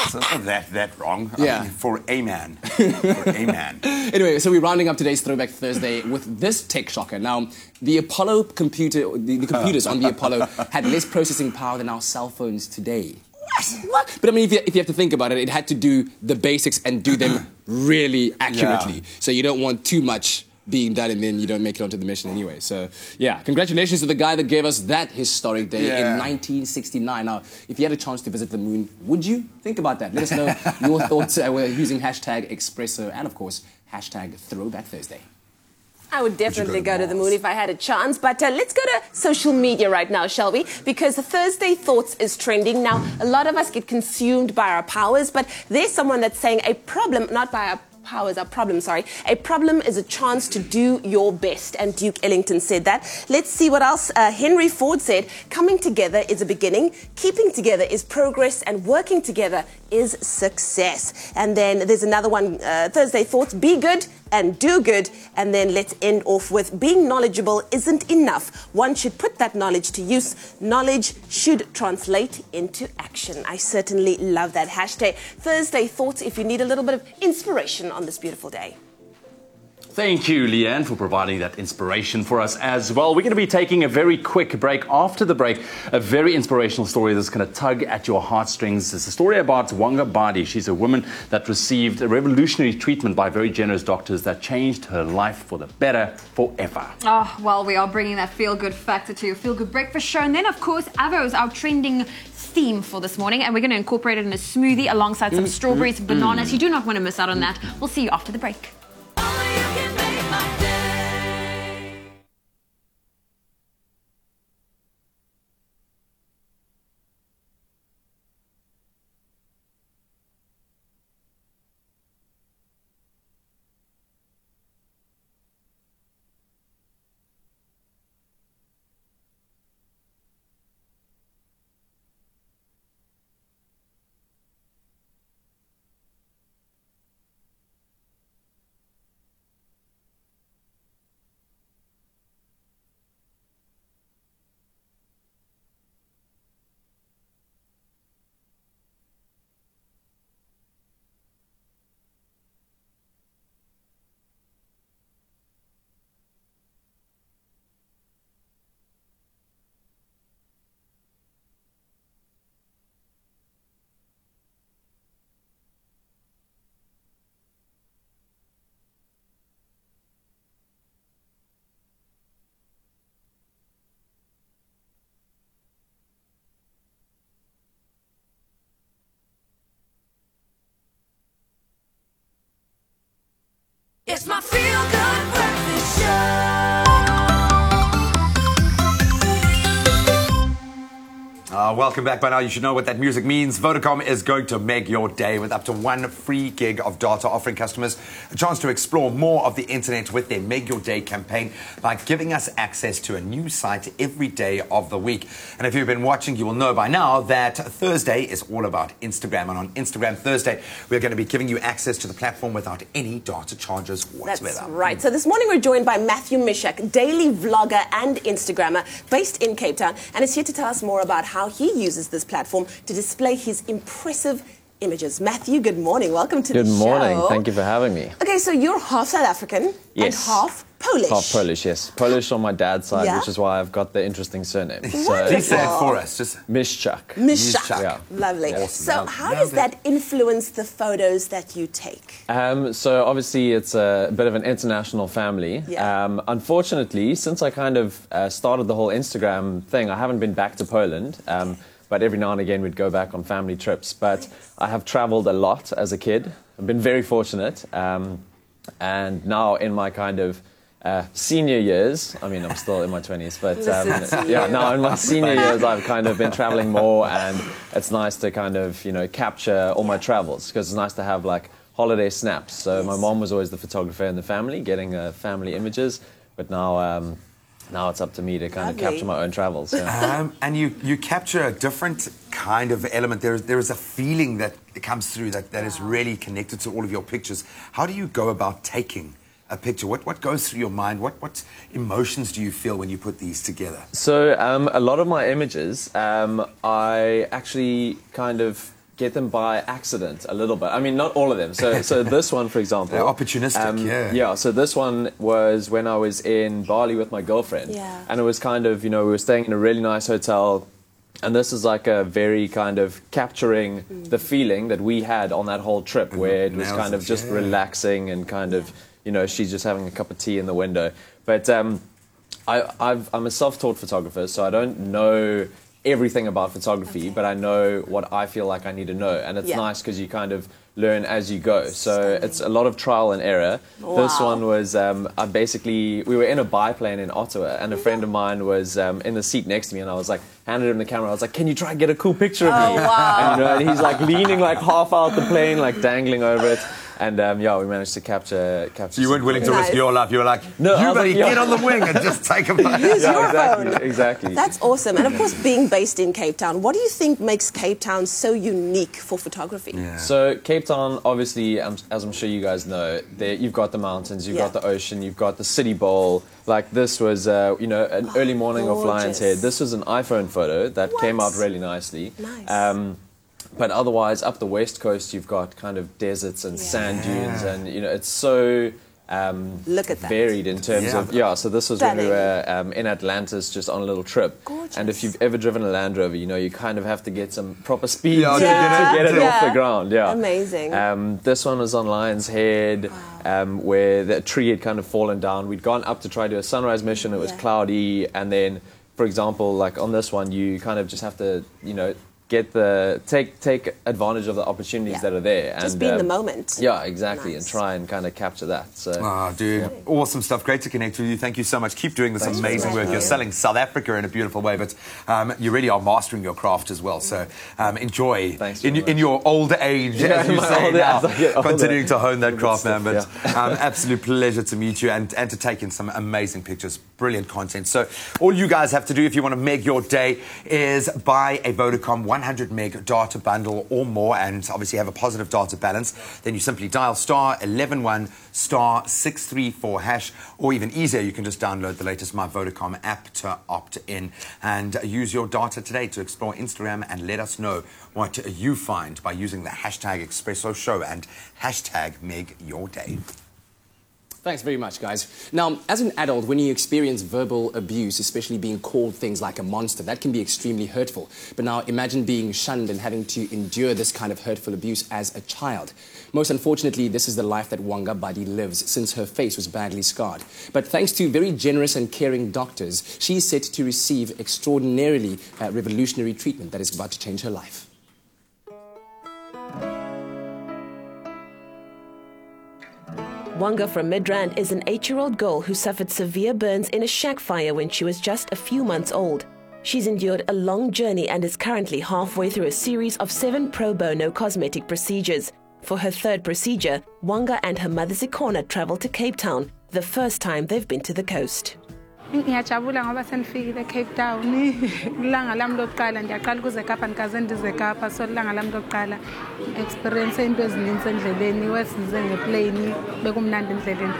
So not that wrong. I mean, for a man. For a man. Anyway, so we're rounding up today's Throwback Thursday with this tech shocker. Now, the Apollo computer, the computers on the Apollo had less processing power than our cell phones today. What? But I mean, if you have to think about it, it had to do the basics and do them really accurately. So you don't want too much being done and then you don't make it onto the mission anyway. So, yeah, congratulations to the guy that gave us that historic day in 1969. Now, if you had a chance to visit the moon, would you? Think about that. Let us know your thoughts. We're using hashtag Expresso and, of course, hashtag Throwback Thursday. I would definitely go to the moon if I had a chance. But let's go to social media right now, shall we? Because the Thursday Thoughts is trending. Now, a lot of us get consumed by our powers, but there's someone that's saying a problem, not by our powers, our problem, sorry. A problem is a chance to do your best. And Duke Ellington said that. Let's see what else Henry Ford said. Coming together is a beginning. Keeping together is progress. And working together is success. And then there's another one, Thursday Thoughts. Be good and do good. And then let's end off with being knowledgeable isn't enough. One should put that knowledge to use. Knowledge should translate into action. I certainly love that. Hashtag Thursday Thoughts if you need a little bit of inspiration on this beautiful day. Thank you, Leanne, for providing that inspiration for us as well. We're going to be taking a very quick break. After the break, a very inspirational story that's going to tug at your heartstrings. It's a story about Wanga Badi. She's a woman that received a revolutionary treatment by very generous doctors that changed her life for the better forever. Oh, well, we are bringing that feel-good factor to your feel-good breakfast show. And then, of course, Avo's our trending theme for this morning. And we're going to incorporate it in a smoothie alongside some strawberries, bananas. You do not want to miss out on that. We'll see you after the break. It's my feel-good breakfast show. Welcome back. By now, you should know what that music means. Vodacom is going to make your day with up to 1 free gig of data, offering customers a chance to explore more of the internet with their Make Your Day campaign by giving us access to a new site every day of the week. And if you've been watching, you will know by now that Thursday is all about Instagram. And on Instagram Thursday, we're going to be giving you access to the platform without any data charges whatsoever. That's right. So this morning we're joined by Matthew Mishak, daily vlogger and Instagrammer based in Cape Town, and is here to tell us more about how he uses this platform to display his impressive images. Matthew, good morning. Welcome to the show. Good morning. Thank you for having me. Okay, so you're half South African and half Polish. Half Polish, yes. Polish on my dad's side, Yeah? which is why I've got the interesting surname. Please say it for us. Just Mishak. Mishak. Yeah. Lovely. Yeah. So how does that influence the photos that you take? So obviously it's a bit of an international family. Yeah. Unfortunately, since I kind of started the whole Instagram thing, I haven't been back to Poland. But every now and again we'd go back on family trips. But I have traveled a lot as a kid. I've been very fortunate. And now in my kind of senior years, I mean, I'm still in my 20s, but yeah, now in my senior years, I've kind of been traveling more, and it's nice to kind of, you know, capture all my travels, because it's nice to have like holiday snaps. So my mom was always the photographer in the family, getting family images, but now now it's up to me to kind of capture my own travels. Yeah. And you capture a different kind of element. There is a feeling that comes through that is really connected to all of your pictures. How do you go about taking a picture? What goes through your mind? What emotions do you feel when you put these together? So a lot of my images, I actually kind of get them by accident a little bit. I mean, not all of them. So this one, for example. They're opportunistic, yeah. Yeah, so this one was when I was in Bali with my girlfriend. Yeah. And it was kind of, you know, we were staying in a really nice hotel. And this is like a very kind of capturing the feeling that we had on that whole trip, where it was kind of just relaxing and kind of, you know, she's just having a cup of tea in the window. But I'm a self-taught photographer, so I don't know everything about photography, but I know what I feel like I need to know. And it's nice because you kind of learn as you go. So it's a lot of trial and error. Wow. This one was, we were in a biplane in Ottawa, and a friend of mine was in the seat next to me, and I was like, handed him the camera. I was like, can you try and get a cool picture of me? Wow. And, you know, and he's like leaning like half out the plane, like dangling over it. And yeah, we managed to capture. So you weren't willing to risk your life. You were like, no, you buddy, get on the wing and just take a photo. Use your phone. Exactly. That's awesome. And of course, being based in Cape Town, what do you think makes Cape Town so unique for photography? Yeah. So Cape Town, obviously, as I'm sure you guys know, you've got the mountains, you've got the ocean, you've got the City Bowl. Like this was, you know, an early morning of Lion's Head. This was an iPhone photo that came out really nicely. Nice. But otherwise, up the west coast, you've got kind of deserts and sand dunes, and you know, it's so look at that. varied in terms of So this was when we were in Atlantis, just on a little trip. Gorgeous. And if you've ever driven a Land Rover, you know you kind of have to get some proper speed Yeah, to get it off the ground. Yeah, amazing. This one was on Lion's Head, where the tree had kind of fallen down. We'd gone up to try to do a sunrise mission. It was cloudy, and then, for example, like on this one, you kind of just have to, you know, take advantage of the opportunities that are there. Just and, be in the moment. Yeah, exactly, and try and kind of capture that. So, dude, awesome stuff. Great to connect with you. Thank you so much. Keep doing this amazing work. You're selling South Africa in a beautiful way, but you really are mastering your craft as well. So enjoy in your old age, as you say now, continuing to hone that craft, man. But absolute pleasure to meet you and to take in some amazing pictures. Brilliant content. So all you guys have to do if you want to make your day is buy a Vodacom 100 meg data bundle or more, and obviously have a positive data balance. Then you simply dial *111 *634 hash, or even easier, you can just download the latest My Vodacom app to opt in and use your data today to explore Instagram and let us know what you find by using the hashtag Expresso Show and hashtag Meg Your Day. Thanks very much, guys. Now, as an adult, when you experience verbal abuse, especially being called things like a monster, that can be extremely hurtful. But now imagine being shunned and having to endure this kind of hurtful abuse as a child. Most unfortunately, this is the life that Wanga Buddy lives, since her face was badly scarred. But thanks to very generous and caring doctors, she's set to receive extraordinarily revolutionary treatment that is about to change her life. Wanga from Midrand is an 8-year-old girl who suffered severe burns in a shack fire when she was just a few months old. She's endured a long journey and is currently halfway through a series of 7 pro bono cosmetic procedures. For her 3rd procedure, Wanga and her mother Zikhona traveled to Cape Town, the first time they've been to the coast. Ngiyajabula ngoba senifikile Cape Town. Ilanga lami lokuqala ngiyaqala ukuze eKapa nikaze ndize eKapa so ilanga lami lokuqala experience into ezininzi endleleni wesize ngeplane bekumnandi endleleni.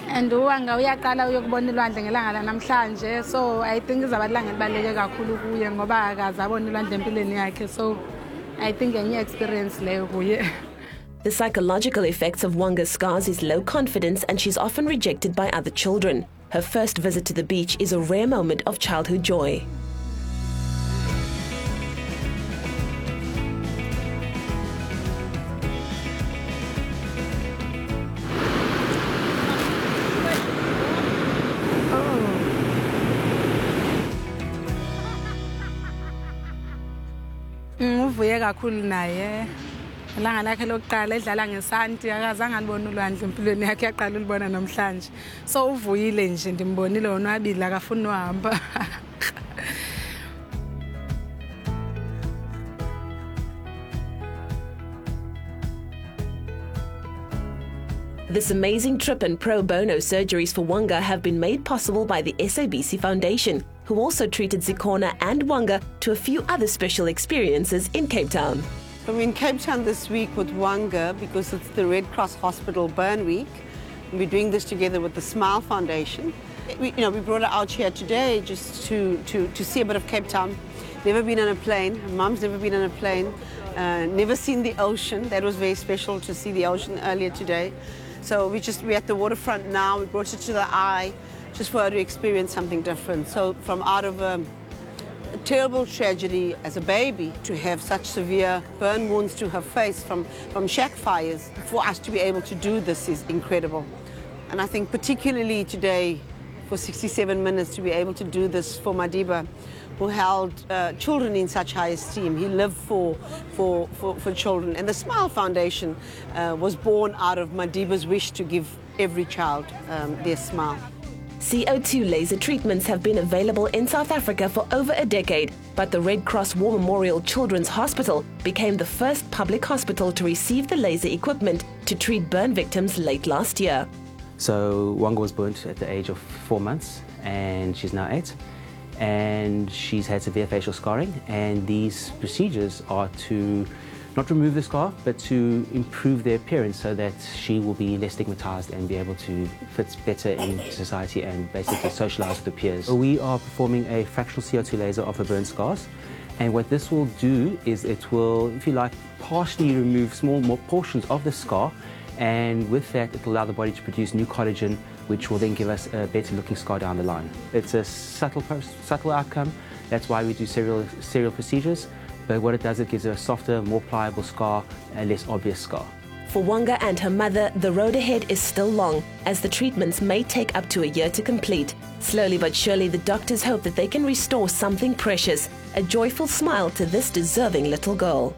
And uwanga uyaqala uyokubona ilwandle ngelanga lanamhlanje so I think izaba ilanga elibaleke kakhulu kuye ngoba akaze abona ilwandle empilweni yakhe so I think enye experience leyo kuye. The psychological effects of Wanga's scars is low confidence and she's often rejected by other children. Her first visit to the beach is a rare moment of childhood joy. Uvuye kakhulu naye. Ilanga lakhe lokuqala edlala ngesanti akazange alibone ulwandle empilweni yakhe yaqala ulibona namhlanje. So uvuyile nje ndimbonile onwabile akafuni uhamba. This amazing trip and pro bono surgeries for Wanga have been made possible by the SABC Foundation, who also treated Zikhona and Wanga to a few other special experiences in Cape Town. I'm in Cape Town this week with Wanga because it's the Red Cross Hospital Burn Week. We're doing this together with the Smile Foundation. We brought her out here today just to see a bit of Cape Town. Never been on a plane. Mum's never been on a plane. Never seen the ocean. That was very special to see the ocean earlier today. So we're at the waterfront now. We brought her to the eye just for her to experience something different. So from out of a terrible tragedy as a baby to have such severe burn wounds to her face from shack fires, for us to be able to do this is incredible. And I think particularly today, for 67 minutes, to be able to do this for Madiba, who held children in such high esteem. He lived for children. And the Smile Foundation was born out of Madiba's wish to give every child their smile. CO2 laser treatments have been available in South Africa for over a decade, but the Red Cross War Memorial Children's Hospital became the first public hospital to receive the laser equipment to treat burn victims late last year. So Wanga was burnt at the age of 4 months and she's now 8. And she's had severe facial scarring, and these procedures are to not remove the scar, but to improve their appearance so that she will be less stigmatized and be able to fit better in society and basically socialize with her peers. We are performing a fractional CO2 laser of her burn scars, and what this will do is it will, if you like, partially remove small portions of the scar, and with that it will allow the body to produce new collagen, which will then give us a better looking scar down the line. It's a subtle outcome. That's why we do serial procedures. But what it does, it gives her a softer, more pliable scar, a less obvious scar. For Wanga and her mother, the road ahead is still long, as the treatments may take up to a year to complete. Slowly but surely, the doctors hope that they can restore something precious, a joyful smile to this deserving little girl.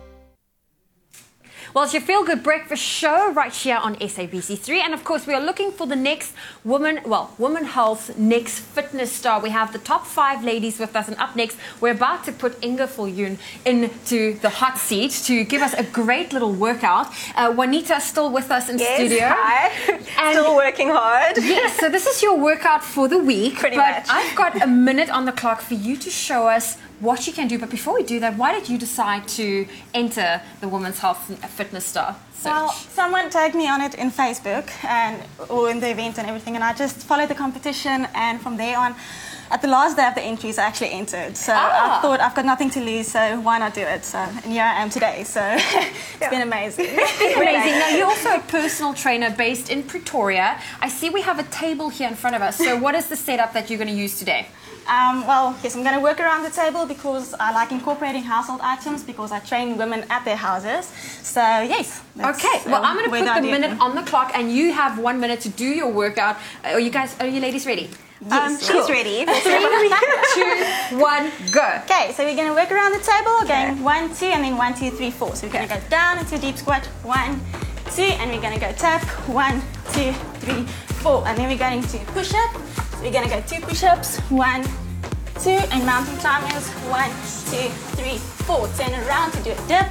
Well, it's your Feel Good Breakfast show right here on SABC3. And of course, we are looking for the next Women Health next fitness star. We have the top 5 ladies with us. And up next, we're about to put Inga Viljoen into the hot seat to give us a great little workout. Juanita is still with us in studio. Hi. Still working hard. Yes, so this is your workout for the week. Pretty much. I've got a minute on the clock for you to show us what you can do. But before we do that, why did you decide to enter the Women's Health Fitness Star search? Well, someone tagged me on it in Facebook or in the event and everything, and I just followed the competition, and from there on, at the last day of the entries, I actually entered. So I thought I've got nothing to lose, so why not do it? So, and here I am today. So it's been amazing. Amazing. Now, you're also a personal trainer based in Pretoria. I see we have a table here in front of us. So what is the setup that you're going to use today? Well, yes, I'm going to work around the table because I like incorporating household items because I train women at their houses. So, yes. Okay, well, I'm going to put the minute on the clock and you have 1 minute to do your workout. Are you ladies ready? Yes, she's ready. 3, 2, 1, go. Okay, so we're going to work around the table, going 1, 2, and then 1, 2, 3, 4. So we're going to go down into a deep squat, 1, 2, and we're gonna go tap. 1, 2, 3, 4, and then we're going to push up. So we're gonna go 2 push-ups. 1, 2, and mountain climbers. 1, 2, 3, 4. Turn around to do a dip.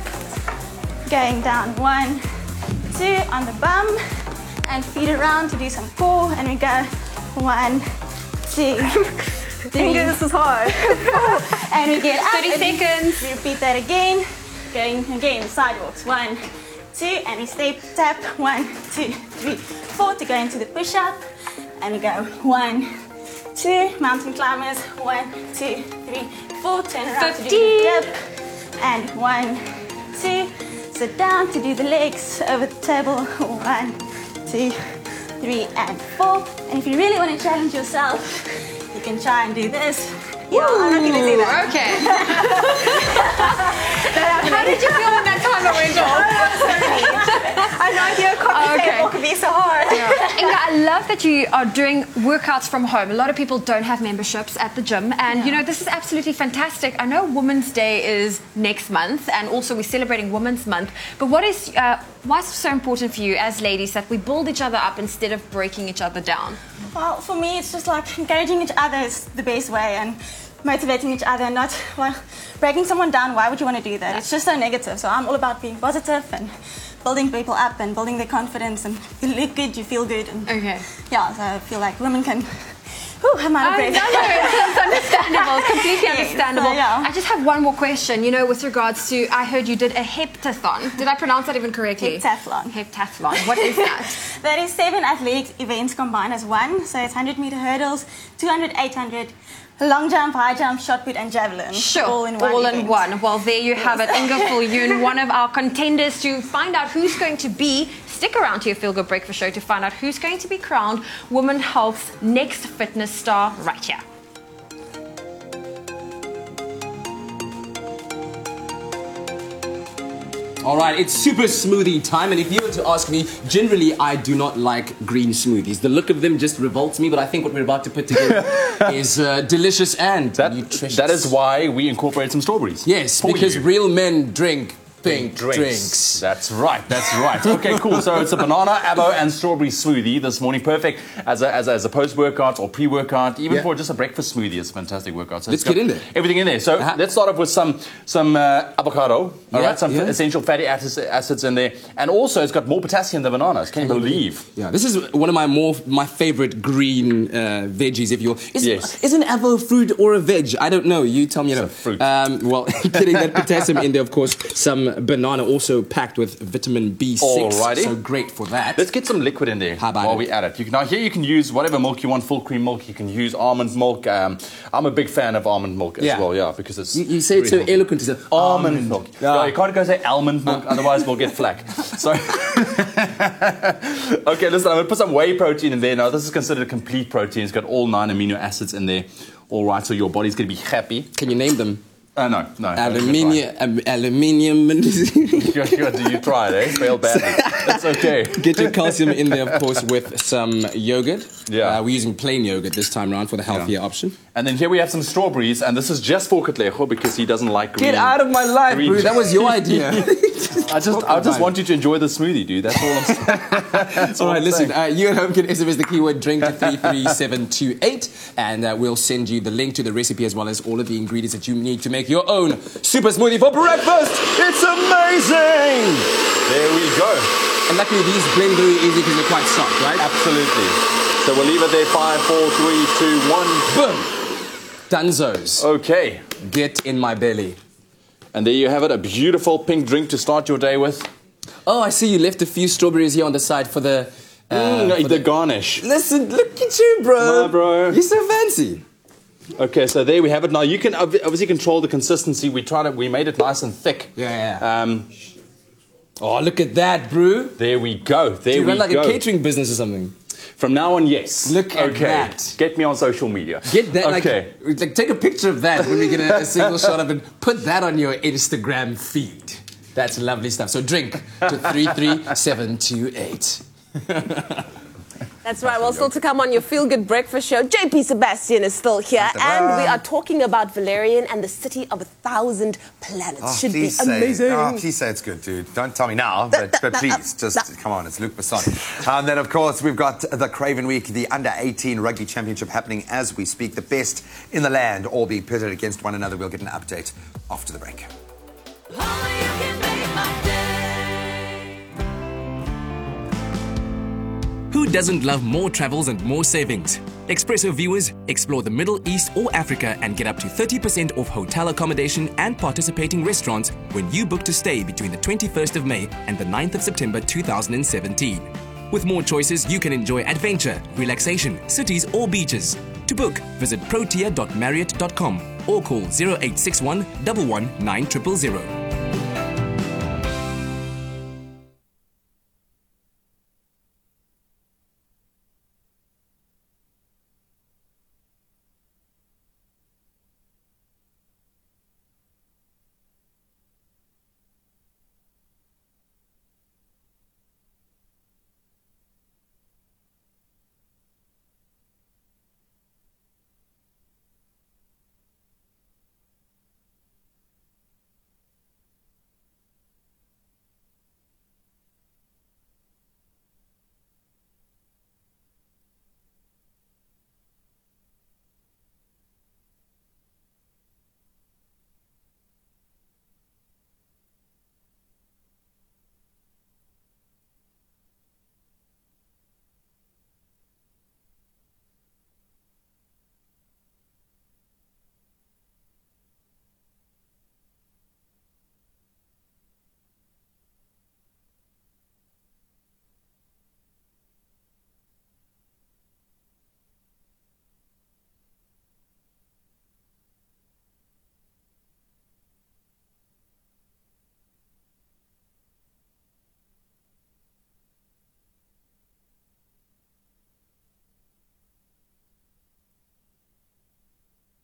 Going down. 1, 2 on the bum, and feet around to do some core. And we go 1, 2, 3. This is hard. 4, and we get up. 30 seconds. We repeat that again. Going again, sidewalks. 1, 2, and we stay tap. 1, 2, 3, 4 to go into the push-up. And we go 1, 2, mountain climbers. 1, 2, 3, 4. Turn around 50. to do the dip. And 1, 2. Sit down to do the legs over the table. 1, 2, 3, and 4. And if you really want to challenge yourself, you can try and do this. Yeah, I'm not going to do that. Okay. How did you feel when that timer went off? I know your coffee table could be so hard. Inga, I love that you are doing workouts from home. A lot of people don't have memberships at the gym, and you know, this is absolutely fantastic. I know Women's Day is next month, and also we're celebrating Women's Month. But why is it so important for you as ladies that we build each other up instead of breaking each other down? Well, for me, it's just like encouraging each other is the best way, and motivating each other, not breaking someone down. Why would you want to do that? It's just so negative. So I'm all about being positive and building people up and building their confidence, and you look good, you feel good. And yeah, so I feel like women can. I'm out of breath. No, it's understandable. It's completely understandable. So, yeah. I just have one more question. You know, with regards to, I heard you did a heptathon. Did I pronounce that even correctly? Heptathlon. Heptathlon. What is that? That is 7 athletic events combined as one. So it's 100-meter hurdles, 200, 800, long jump, high jump, shot put, and javelin. Sure. All in one. Well, there you have it. Inga Viljoen, one of our contenders to find out who's going to be. Stick around to your Feel Good Breakfast show to find out who's going to be crowned Women Health's next fitness star right here. All right, it's super smoothie time, and if you were to ask me, generally I do not like green smoothies. The look of them just revolts me, but I think what we're about to put together is delicious and nutritious. That is why we incorporate some strawberries. Yes, because real men drink pink drinks. That's right. Okay, cool. So it's a banana, avo, and strawberry smoothie this morning. Perfect as a post-workout or pre-workout, even for just a breakfast smoothie. It's a fantastic workout. So let's get in there. Everything in there. So let's start off with some avocado. All right, some essential fatty acids in there, and also it's got more potassium than bananas. Can you believe? Yeah, this is one of my favorite green veggies. If you're is an avo fruit or a veg? I don't know. You tell me. It's a fruit. Well, getting that potassium in there, of course. Some banana also packed with vitamin B6. Alrighty. So great for that. Let's get some liquid in there while we add it. Now here you can use whatever milk you want, full cream milk. You can use almond milk. I'm a big fan of almond milk as well, because it's... You say it so eloquent. It's almond milk. Yeah, you can't go say almond milk, otherwise we'll get flack. So, okay, listen, I'm going to put some whey protein in there. Now this is considered a complete protein. It's got all 9 amino acids in there. All right, so your body's going to be happy. Can you name them? No. Aluminium. Do you try it, eh? Fail badly. That's okay. Get your calcium in there, of course, with some yogurt. Yeah. We're using plain yogurt this time around for the healthier option. And then here we have some strawberries, and this is just for Katlejo because he doesn't like green. Get out of my life, bro. That was your idea. I just want you to enjoy the smoothie, dude. That's all I'm saying. All right, listen. You at home can SMS the keyword drink to 33728, and we'll send you the link to the recipe as well as all of the ingredients that you need to make your own super smoothie for breakfast. It's amazing. There we go. And luckily these blend very easy because they're quite soft, right? Absolutely. So we'll leave it there. 5, 4, 3, 2, 1. Boom. Dunzos. Okay. Get in my belly. And there you have it, a beautiful pink drink to start your day with. Oh, I see you left a few strawberries here on the side for the... the garnish. Listen, look at you, bro. My bro. You're so fancy. Okay, so there we have it. Now you can obviously control the consistency. We made it nice and thick. Yeah. Oh, look at that, bro. There we go. Do you run like a catering business or something? From now on, yes. Look at that. Get me on social media. Get that. Okay. Like take a picture of that when we get a single shot of it. Put that on your Instagram feed. That's lovely stuff. So drink to 33728. That's right. Well, still to come on your Feel Good Breakfast show, JP Sebastian is still here. And we are talking about Valerian and the city of 1,000 planets. Should be amazing. Please say it's good, dude. Don't tell me now, but please, just come on, it's Luc Besson. And then, of course, we've got the Craven Week, the Under-18 Rugby Championship happening as we speak. The best in the land all being pitted against one another. We'll get an update after the break. Who doesn't love more travels and more savings? Expresso viewers, explore the Middle East or Africa and get up to 30% off hotel accommodation and participating restaurants when you book to stay between the 21st of May and the 9th of September 2017. With more choices, you can enjoy adventure, relaxation, cities or beaches. To book, visit protea.marriott.com or call 0861 119 900.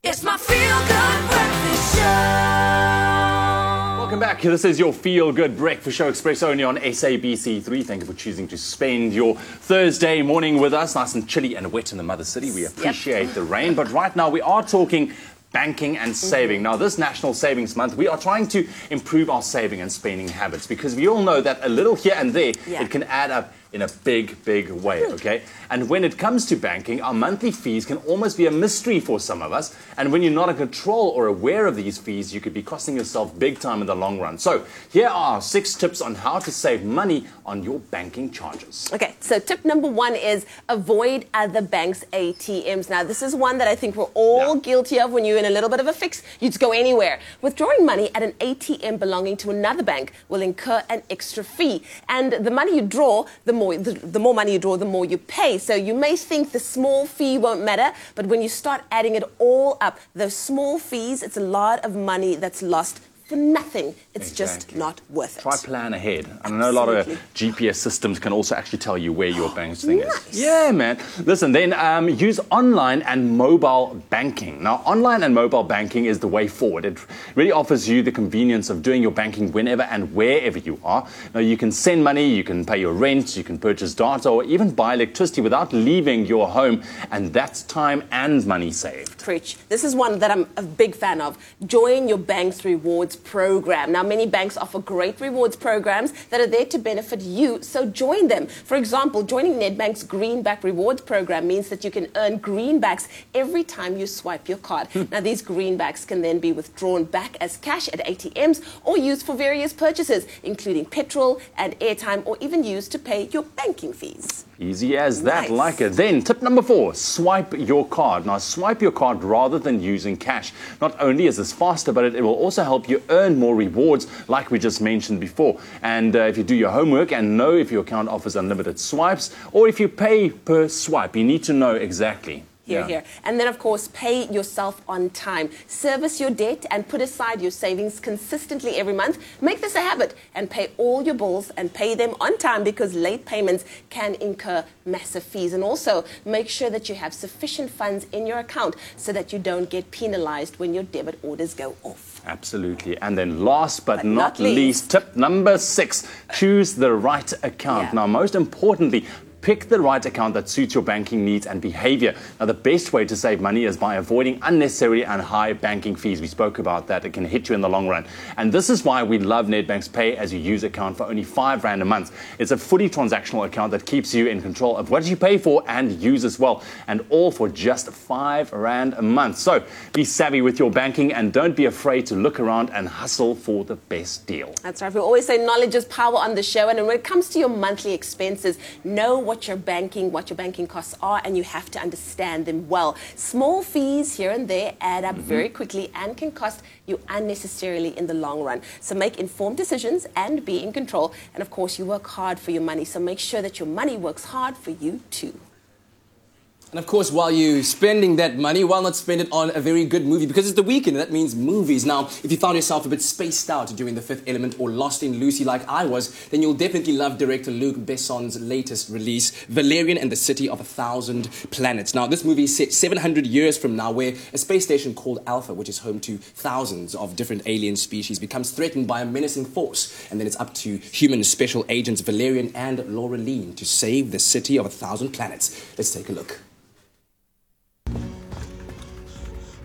It's my Feel Good Breakfast Show. Welcome back. This is your Feel Good Breakfast Show, Express only on SABC3. Thank you for choosing to spend your Thursday morning with us. Nice and chilly and wet in the mother city. We appreciate the rain. But right now we are talking banking and saving. Now, this National Savings Month, we are trying to improve our saving and spending habits because we all know that a little here and there, it can add up in a big, big way, okay? And when it comes to banking, our monthly fees can almost be a mystery for some of us. And when you're not in control or aware of these fees, you could be costing yourself big time in the long run. So here are 6 tips on how to save money on your banking charges. Okay, so tip number 1 is avoid other banks' ATMs. Now, this is one that I think we're all guilty of. When you're in a little bit of a fix, you just go anywhere. Withdrawing money at an ATM belonging to another bank will incur an extra fee. And the money you draw, the more money you draw, the more you pay. So you may think the small fee won't matter, but when you start adding it all up, those small fees, it's a lot of money that's lost for nothing. It's just not worth it. Try plan ahead. I know a lot of GPS systems can also actually tell you where your bank's thing is. Yeah, man. Listen, then use online and mobile banking. Now, online and mobile banking is the way forward. It really offers you the convenience of doing your banking whenever and wherever you are. Now, you can send money, you can pay your rent, you can purchase data, or even buy electricity without leaving your home, and that's time and money saved. Preach. This is one that I'm a big fan of. Join your bank's rewards program. Now, many banks offer great rewards programs that are there to benefit you, so join them. For example, joining Nedbank's Greenback Rewards program means that you can earn greenbacks every time you swipe your card. Now, these greenbacks can then be withdrawn back as cash at ATMs or used for various purchases, including petrol and airtime, or even used to pay your banking fees. Easy as that, like it. Then, tip number 4, swipe your card. Now, swipe your card rather than using cash. Not only is this faster, but it will also help you earn more rewards, like we just mentioned before. And if you do your homework and know if your account offers unlimited swipes, or if you pay per swipe, you need to know exactly. Here. And then, of course, pay yourself on time. Service your debt and put aside your savings consistently every month. Make this a habit and pay all your bills and pay them on time, because late payments can incur massive fees. And also, make sure that you have sufficient funds in your account so that you don't get penalized when your debit orders go off. Absolutely. And then last but not least, tip number 6, choose the right account. Now, most importantly, Pick the right account that suits your banking needs and behavior. Now, the best way to save money is by avoiding unnecessary and high banking fees. We spoke about that. It can hit you in the long run. And this is why we love Nedbank's Pay As You Use account for only R5 a month. It's a fully transactional account that keeps you in control of what you pay for and use as well. And all for just R5 a month. So be savvy with your banking and don't be afraid to look around and hustle for the best deal. That's right. We always say knowledge is power on the show. And when it comes to your monthly expenses, know what your banking costs are, and you have to understand them well. Small fees here and there add up very quickly and can cost you unnecessarily in the long run. So make informed decisions and be in control. And of course, you work hard for your money. So make sure that your money works hard for you too. And of course, while you're spending that money, why not spend it on a very good movie? Because it's the weekend, that means movies. Now, if you found yourself a bit spaced out during The Fifth Element or lost in Lucy like I was, then you'll definitely love director Luc Besson's latest release, Valerian and the City of 1,000 Planets. Now, this movie is set 700 years from now, where a space station called Alpha, which is home to thousands of different alien species, becomes threatened by a menacing force. And then it's up to human special agents Valerian and Laureline to save the City of 1,000 Planets. Let's take a look.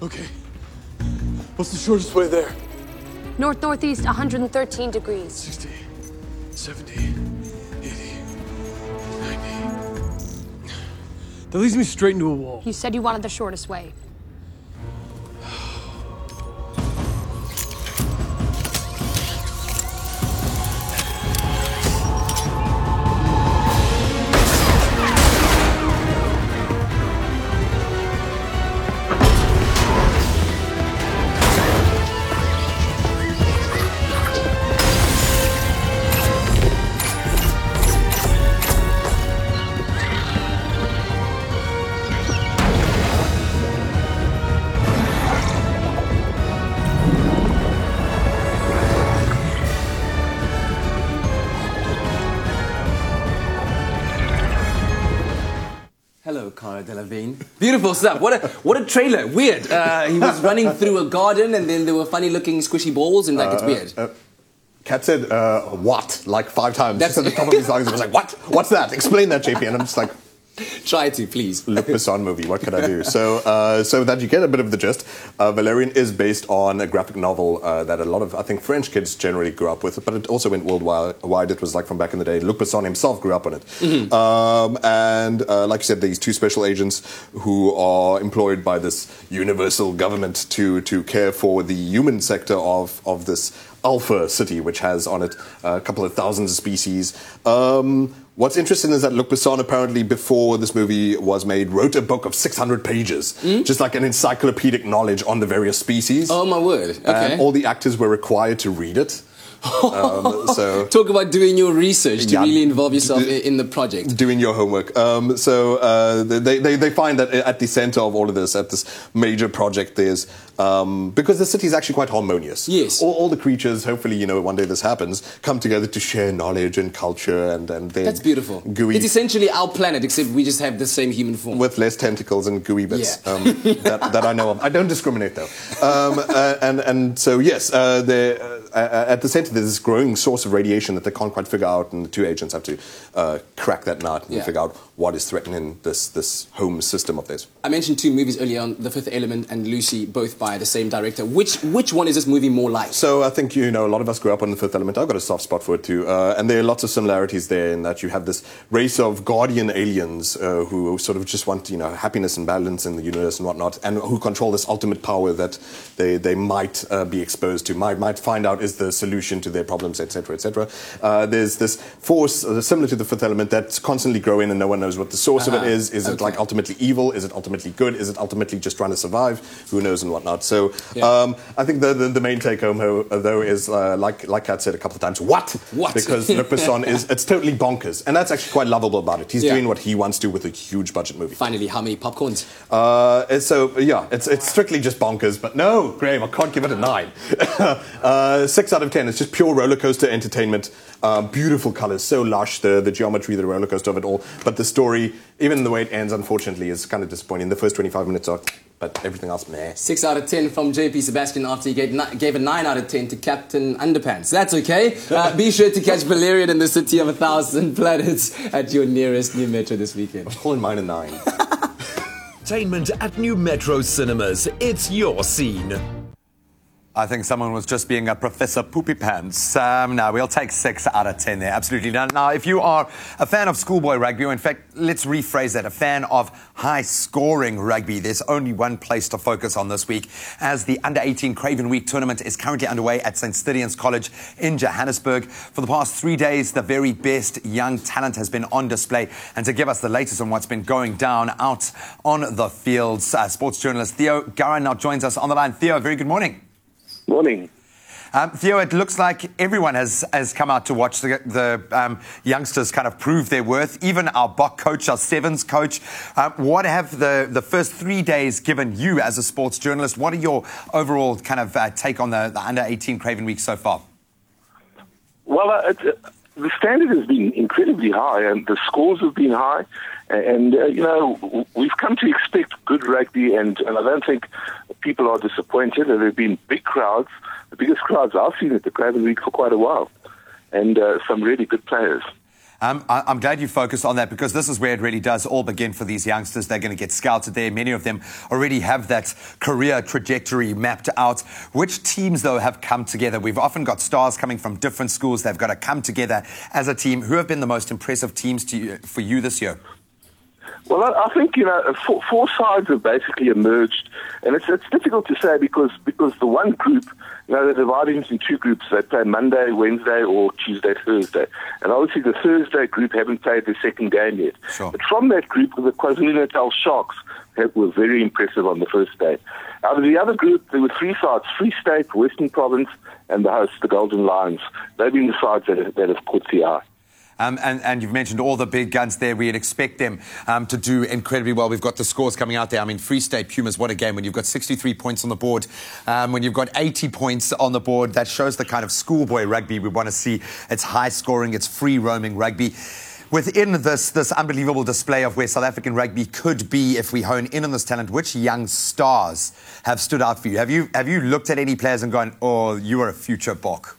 Okay. What's the shortest way there? North-northeast, 113 degrees. 60, 70, 80, 90. That leads me straight into a wall. You said you wanted the shortest way. Hello, Cara Delevingne. Beautiful stuff. What a trailer. Weird. He was running through a garden and then there were funny-looking squishy balls and it's weird. Kat said, what? Like 5 times. That's at the top of his lungs. He was like, what? What's that? Explain that, JP. And I'm just like... Try to, please. Luc Besson movie. What can I do? So that you get a bit of the gist. Valerian is based on a graphic novel that a lot of, I think, French kids generally grew up with, but it also went worldwide. It was like from back in the day. Luc Besson himself grew up on it. And like you said, these 2 special agents who are employed by this universal government to care for the human sector of this Alpha city, which has on it a couple of thousands of species. What's interesting is that Luc Besson, apparently, before this movie was made, wrote a book of 600 pages, just like an encyclopedic knowledge on the various species. Oh, my word. Okay. And all the actors were required to read it. So talk about doing your research to really involve yourself in the project. Doing your homework. They find that at the center of all of this, at this major project, there's because the city is actually quite harmonious. Yes. All the creatures, hopefully, one day this happens, come together to share knowledge and culture, and that's beautiful. Gooey. It's essentially our planet, except we just have the same human form with less tentacles and gooey bits. Yeah. that I know of. I don't discriminate though. And so yes, at the center there's this growing source of radiation that they can't quite figure out, and the 2 agents have to crack that nut and figure out what is threatening this home system of theirs. I mentioned 2 movies earlier on, The Fifth Element and Lucy, both by the same director. Which one is this movie more like? So I think, a lot of us grew up on The Fifth Element. I've got a soft spot for it too. And there are lots of similarities there in that you have this race of guardian aliens who sort of just want, happiness and balance in the universe and whatnot, and who control this ultimate power that they might be exposed to, might find out is the solution to their problems, etc., etc. There's this force similar to The Fifth Element that's constantly growing and no one knows what the source of it is. Is it like ultimately evil? Is it ultimately good? Is it ultimately just trying to survive? Who knows and whatnot. So I think the main take home though is like Kat said a couple of times, what? Because Luc Besson it's totally bonkers, and that's actually quite lovable about it. He's doing what he wants to with a huge budget movie. Finally, how many popcorns? It's strictly just bonkers, but no, Graham, I can't give it a 9. 6 out of 10. It's just pure roller coaster entertainment. Beautiful colors, so lush, the geometry, the roller coaster of it all. But the story. Even the way it ends, unfortunately, is kind of disappointing. The first 25 minutes are, but everything else, meh. 6 out of 10 from JP Sebastian after he gave a 9 out of 10 to Captain Underpants. That's okay. Be sure to catch Valerian in the City of 1,000 Planets at your nearest new Metro this weekend. I'm calling mine a 9. Entertainment at new Metro cinemas. It's your scene. I think someone was just being a Professor Poopy Pants. No, we'll take 6 out of 10 there. Absolutely none. Now, if you are a fan of schoolboy rugby, or in fact, let's rephrase that, a fan of high-scoring rugby, there's only one place to focus on this week, as the Under-18 Craven Week tournament is currently underway at St. Stithians College in Johannesburg. For the past 3 days, the very best young talent has been on display. And to give us the latest on what's been going down out on the fields, sports journalist Theo Garan now joins us on the line. Theo, very good morning. Morning. Theo, it looks like everyone has come out to watch the youngsters kind of prove their worth. Even our Bok coach, our Sevens coach. What have the first 3 days given you as a sports journalist? What are your overall kind of take on the Under-18 Craven Week so far? Well, the standard has been incredibly high, and the scores have been high. And, we've come to expect good rugby, and I don't think people are disappointed. There have been big crowds, the biggest crowds I've seen at the Craven Week for quite a while, and some really good players. I'm glad you focused on that, because this is where it really does all begin for these youngsters. They're going to get scouted there. Many of them already have that career trajectory mapped out. Which teams, though, have come together? We've often got stars coming from different schools. They've got to come together as a team. Who have been the most impressive teams for you this year? Well, I think, four sides have basically emerged, and it's difficult to say because the one group, they're divided into two groups. They play Monday, Wednesday, or Tuesday, Thursday. And obviously the Thursday group haven't played their second game yet. Sure. But from that group, the KwaZulu-Natal Sharks were very impressive on the first day. Out of the other group, there were three sides: Free State, Western Province, and the host, the Golden Lions. They've been the sides that have caught the eye. And you've mentioned all the big guns there. We'd expect them to do incredibly well. We've got the scores coming out there. I mean, Free State Pumas, what a game. When you've got 63 points on the board, when you've got 80 points on the board, that shows the kind of schoolboy rugby we want to see. It's high scoring, it's free roaming rugby. Within this unbelievable display of where South African rugby could be if we hone in on this talent, which young stars have stood out for you? Have you looked at any players and gone, oh, you are a future Bok?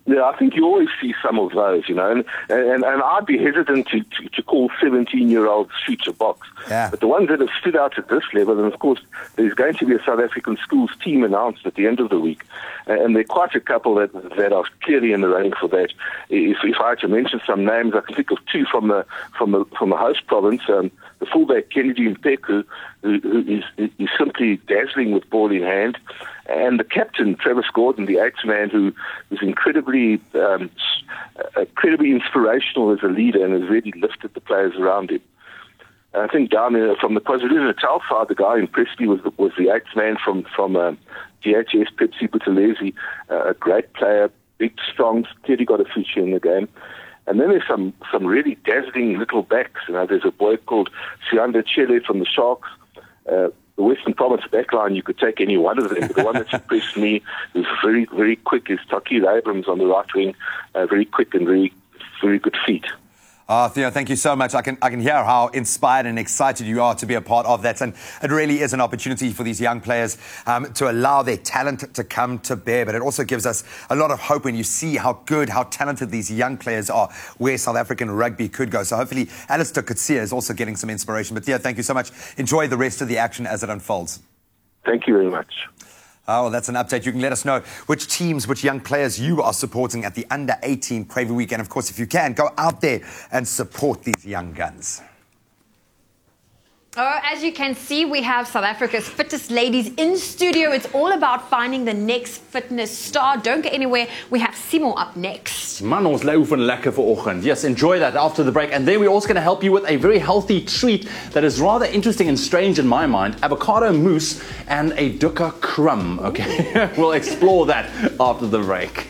Yeah, I think you always see some of those, and I'd be hesitant to call 17-year-olds future Boks. Yeah. But the ones that have stood out at this level, and of course there's going to be a South African schools team announced at the end of the week, and there are quite a couple that are clearly in the running for that. If I had to mention some names, I can think of two from the host province. The fullback Kennedy Mpeku, who is simply dazzling with ball in hand, and the captain Travis Gordon, the eighth man, who is incredibly inspirational as a leader and has really lifted the players around him. I think down there from the KwaZulu-Natal side, the guy who impressed me was the eighth man from DHS, Pepsi Buthelezi, a great player, big, strong, clearly got a future in the game. And then there's some really dazzling little backs. There's a boy called Sianda Chele from the Sharks. The Western Province backline, you could take any one of them. But the one that's impressed me, who's very, very quick, is Takir Abrams on the right wing. Very quick and very, very good feet. Theo, thank you so much. I can hear how inspired and excited you are to be a part of that. And it really is an opportunity for these young players to allow their talent to come to bear. But it also gives us a lot of hope when you see how good, how talented these young players are, where South African rugby could go. So hopefully Alistair Coetzee is also getting some inspiration. But Theo, thank you so much. Enjoy the rest of the action as it unfolds. Thank you very much. Oh, well, that's an update. You can let us know which teams, which young players you are supporting at the Under-18 Craven Week. And, of course, if you can, go out there and support these young guns. Oh, as you can see, we have South Africa's fittest ladies in studio. It's all about finding the next fitness star. Don't go anywhere. We have Simo up next. Man, ons lê oefen lekker vanoggend. Yes, enjoy that after the break. And then we're also going to help you with a very healthy treat that is rather interesting and strange in my mind. Avocado mousse and a dukkha crumb. Okay, we'll explore that after the break.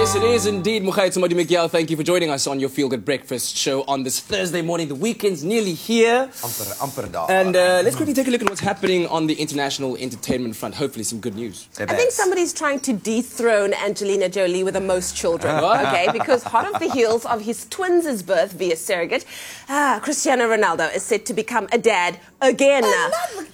Yes, it is indeed. Mukhaitsu Madimekiao, thank you for joining us on your Feel Good Breakfast show on this Thursday morning. The weekend's nearly here. And let's quickly take a look at what's happening on the international entertainment front. Hopefully some good news. I think somebody's trying to dethrone Angelina Jolie with the most children, okay? Because hot off the heels of his twins' birth via surrogate, Cristiano Ronaldo is set to become a dad again.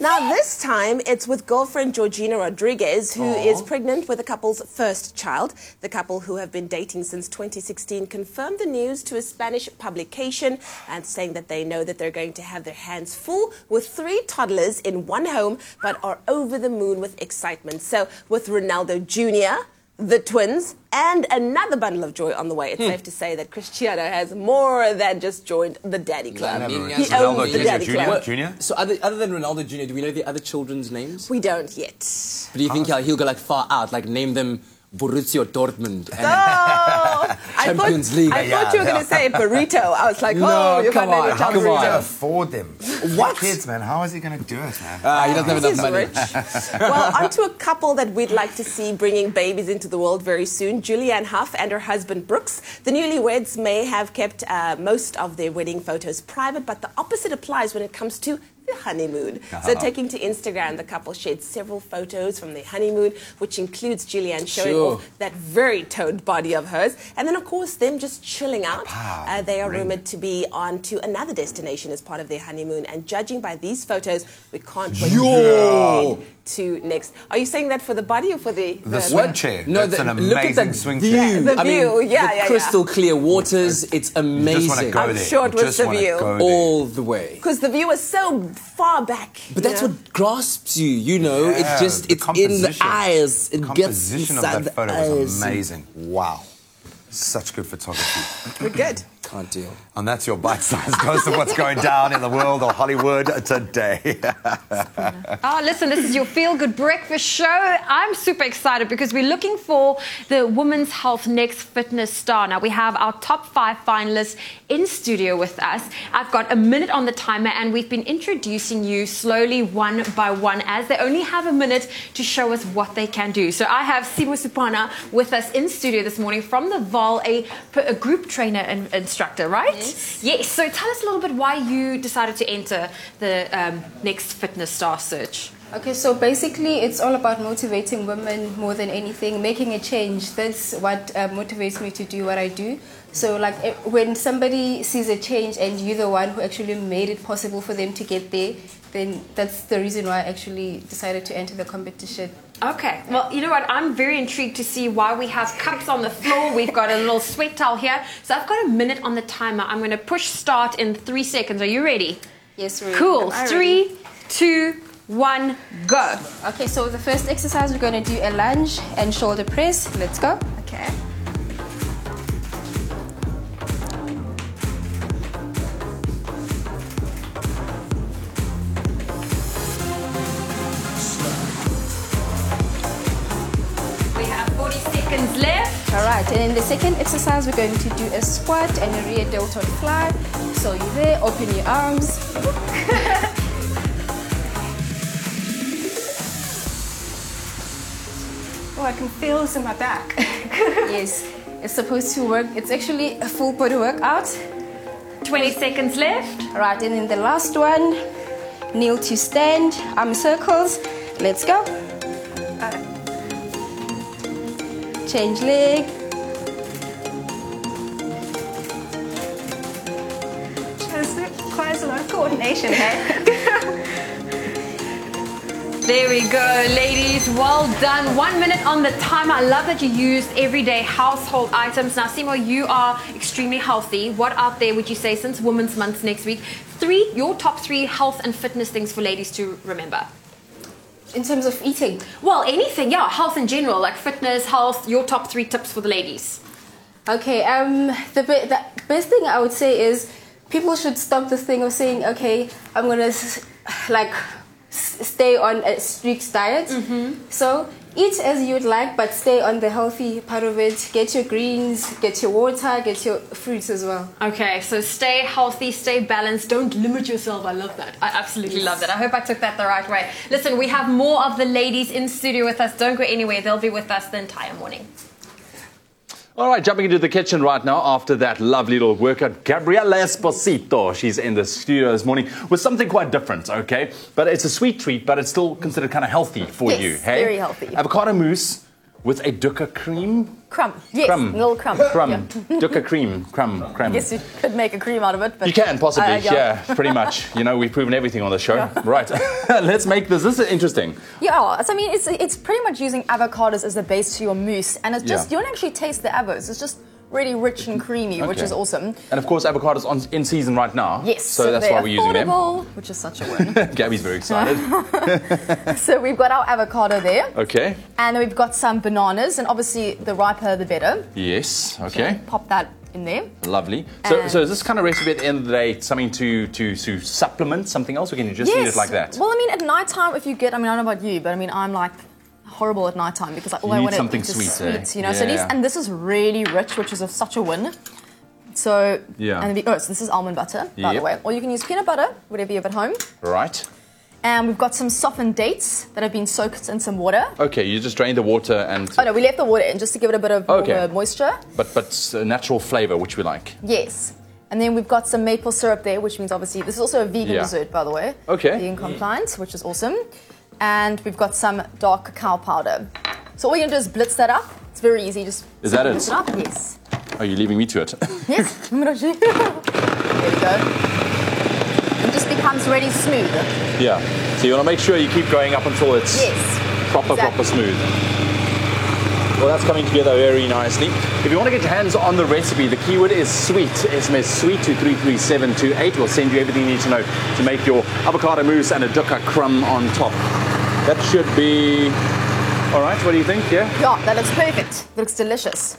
Now, this time it's with girlfriend Georgina Rodriguez, who is pregnant with the couple's first child. The couple, who have been dating since 2016, confirmed the news to a Spanish publication and saying that they know that they're going to have their hands full with 3 toddlers in one home, but are over the moon with excitement. So with Ronaldo Jr., the twins, and another bundle of joy on the way, it's safe to say that Cristiano has more than just joined the daddy club. He owns the daddy club. Junior? So other than Ronaldo Jr., do we know the other children's names? We don't yet. But do you think he'll go like far out, like name them Borussia Dortmund and Champions League? I thought you were going to say burrito. I was like, you're going to name it How can we burrito. afford them? What? Kids, man, how is he going to do it, man? He doesn't have enough money. Rich. Well, onto a couple that we'd like to see bringing babies into the world very soon. Julianne Hough and her husband Brooks. The newlyweds may have kept most of their wedding photos private, but the opposite applies when it comes to the honeymoon. So taking to Instagram, the couple shared several photos from their honeymoon, which includes Julianne showing off that very toned body of hers. And then, of course, them just chilling out. They are rumored to be on to another destination as part of their honeymoon. And judging by these photos, we can't wait to next. Are you saying that for the body or for the swing chair? No, that's an look at amazing that swing view. chair. The view, the crystal clear waters. It's amazing. You just want to go I'm there. sure it was the view. All the way. Because the view is so far back. But that's what grasps you, you know. Yeah, it's in the eyes. It The gets composition of inside that the photo eyes. was amazing. Wow. Such good photography. We're good. Can't deal. And that's your bite-sized dose of what's going down in the world of Hollywood today. Listen, this is your Feel Good Breakfast show. I'm super excited because we're looking for the Women's Health Next Fitness Star. Now, we have our top 5 finalists in studio with us. I've got a minute on the timer, and we've been introducing you slowly one by one as they only have a minute to show us what they can do. So I have Sibo Supana with us in studio this morning from the VAL, a group trainer and instructor, right? Yes. So tell us a little bit why you decided to enter the Next Fitness Star search. Okay, so basically it's all about motivating women more than anything, making a change. That's what motivates me to do what I do. So like when somebody sees a change and you're the one who actually made it possible for them to get there, then that's the reason why I actually decided to enter the competition. Okay, well, you know what? I'm very intrigued to see why we have cups on the floor. We've got a little sweat towel here. So I've got a minute on the timer. I'm going to push start in 3 seconds. Are you ready? Yes, ready. Cool. 3, 2, 1, go. Okay, so the first exercise, we're going to do a lunge and shoulder press. Let's go. Okay. We have 40 seconds left. All right, and in the second exercise, we're going to do a squat and a rear deltoid fly. So you're there, open your arms. Oh, I can feel this in my back. Yes, it's supposed to work. It's actually a full body workout. 20 seconds left. All right, and then the last one, kneel to stand, arm circles. Let's go. Change leg. This requires a lot of coordination, hey? There we go, ladies. Well done. 1 minute on the timer. I love that you used everyday household items. Now, Simo, you are extremely healthy. What out there would you say, since Women's Month next week, your top 3 health and fitness things for ladies to remember? In terms of eating? Well, anything, yeah. Health in general, like fitness, health, your top 3 tips for the ladies. Okay, the best thing I would say is people should stop this thing of saying, okay, I'm going to stay on a strict diet. So eat as you'd like, but stay on the healthy part of it. Get your greens, get your water, get your fruits as well. Okay, so stay healthy, stay balanced. Don't limit yourself. I love that. I absolutely love that. I hope I took that the right way. Listen, we have more of the ladies in studio with us. Don't go anywhere. They'll be with us the entire morning. All right, jumping into the kitchen right now after that lovely little workout. Gabriela Esposito, she's in the studio this morning with something quite different, okay? But it's a sweet treat, but it's still considered kind of healthy for you, hey? Very healthy. Avocado mousse with a dukkha cream. Crumb. Yes, crumb. little crumb. Crumb. Yeah. Dukkha cream. Crumb. I guess you could make a cream out of it. But, you can, possibly, yeah, pretty much. You know, we've proven everything on the show. Yeah. Right, let's make this. This is interesting. Yeah, so I mean, it's pretty much using avocados as the base to your mousse. And it's just, you don't actually taste the avos. It's just really rich and creamy, which is awesome. And of course, avocados in season right now. Yes. So that's why we're using them. Which is such a win. Gabby's very excited. So we've got our avocado there. Okay. And then we've got some bananas, and obviously the riper the better. Yes, okay. So pop that in there. Lovely. So is this kind of recipe at the end of the day something to supplement something else, or can you just eat it like that? Well, I mean, at night time, if you get, I mean, I don't know about you, but I mean, I'm like horrible at night time because all I want to eat is sweet, you know. Yeah. So this is really rich, which is such a win. So so this is almond butter, by the way, or you can use peanut butter, whatever you have at home. Right. And we've got some softened dates that have been soaked in some water. Okay, you just drain the water and. Oh no, we left the water in just to give it a bit of more moisture. But natural flavour, which we like. Yes. And then we've got some maple syrup there, which means obviously this is also a vegan dessert, by the way. Okay. Vegan compliant, which is awesome. And we've got some dark cacao powder. So all we're going to do is blitz that up. It's very easy. Just is that blitz it up. Yes. Are you leaving me to it? Yes. There we go. It just becomes really smooth. Yeah. So you want to make sure you keep going up until it's proper smooth. Well, that's coming together very nicely. If you want to get your hands on the recipe, the keyword is sweet. SMS sweet to 33728. We'll send you everything you need to know to make your avocado mousse and a dukkha crumb on top. That should be all right. What do you think? Yeah? Yeah, that looks perfect. That looks delicious.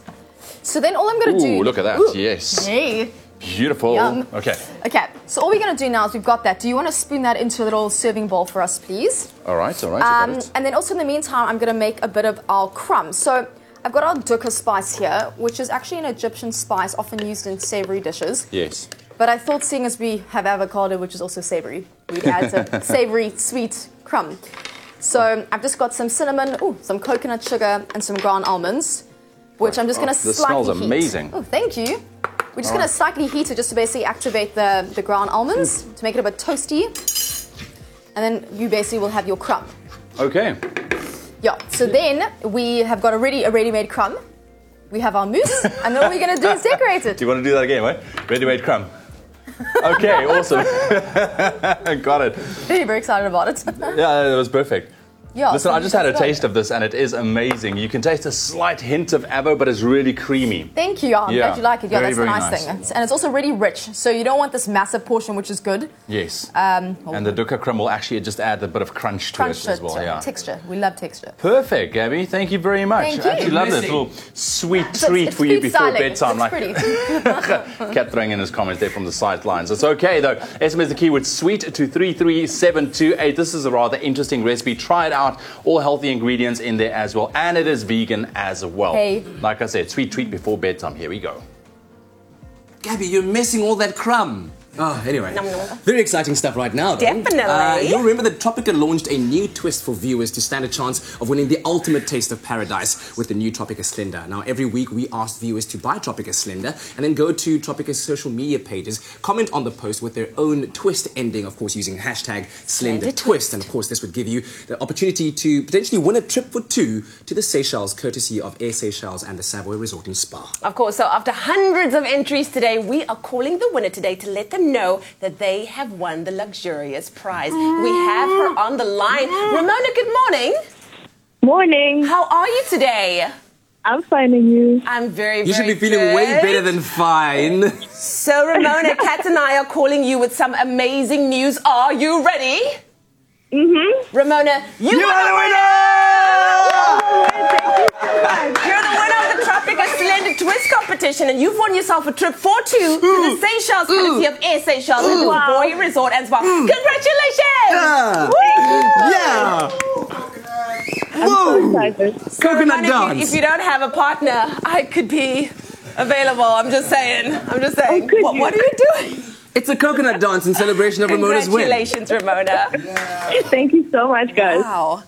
So then all I'm going to do... Ooh, look at that. Yes. Hey. Beautiful. Yum. Okay. Okay, so all we're going to do now is we've got that. Do you want to spoon that into a little serving bowl for us, please? All right. And then also in the meantime, I'm going to make a bit of our crumb. So I've got our dukkha spice here, which is actually an Egyptian spice often used in savory dishes. Yes. But I thought seeing as we have avocado, which is also savory, we'd add a savory, sweet crumb. So I've just got some cinnamon, some coconut sugar, and some ground almonds, which I'm just going to slightly heat. This smells amazing. Oh, thank you. We're just going to slightly heat it just to basically activate the ground almonds to make it a bit toasty. And then you basically will have your crumb. Okay. Yeah, so then we have got a ready-made crumb. We have our mousse, and then all we're going to do is decorate it. Do you want to do that again, right? Ready-made crumb. Okay, awesome. Got it. Very, very excited about it. Yeah, that was perfect. Yeah, listen, I just had a taste of this and it is amazing. You can taste a slight hint of avo, but it's really creamy. Thank you. I'm glad you like it. Yeah, very, that's the nice thing. And it's also really rich, so you don't want this massive portion, which is good. Yes. And the dukkha crumb will actually just add a bit of crunch to it as well. Yeah. Texture. We love texture. Perfect, Gabby. Thank you very much. Thank you. I actually love this little sweet treat for you before bedtime. It's pretty. Cat throwing in his comments there from the sidelines. It's okay though. SMS the keyword sweet to 33728. This is a rather interesting recipe. Try it out. All healthy ingredients in there as well, and it is vegan as well. Hey. Like I said, sweet treat before bedtime. Here we go. Gabby, you're missing all that crumb. Oh, anyway. Very exciting stuff right now, though. Definitely. You'll remember that Tropica launched a new twist for viewers to stand a chance of winning the ultimate taste of paradise with the new Tropica Slender. Now, every week we ask viewers to buy Tropica Slender and then go to Tropica's social media pages, comment on the post with their own twist ending, of course, using hashtag #SlenderTwist. And of course, this would give you the opportunity to potentially win a trip for two to the Seychelles, courtesy of Air Seychelles and the Savoy Resort and Spa. Of course, so after hundreds of entries today, we are calling the winner today to let them know that they have won the luxurious prize. We have her on the line. Ramona, good morning. Morning. How are you today? I'm fine, and you? I'm very, You should be feeling way better than fine. So, Ramona, Kat and I are calling you with some amazing news. Are you ready? Mm-hmm. Ramona, you are the winner! You're the winner of the Tropica Slender Twist competition, and you've won yourself a trip for two to the Seychelles, courtesy of Air Seychelles and the Savoy Resort and Spa. Congratulations! Yeah! Whoa! So Coconut dance. If you don't have a partner, I could be available. I'm just saying. What are you doing? It's a coconut dance in celebration of Ramona's win. Congratulations, Ramona. Thank you so much, guys. Wow.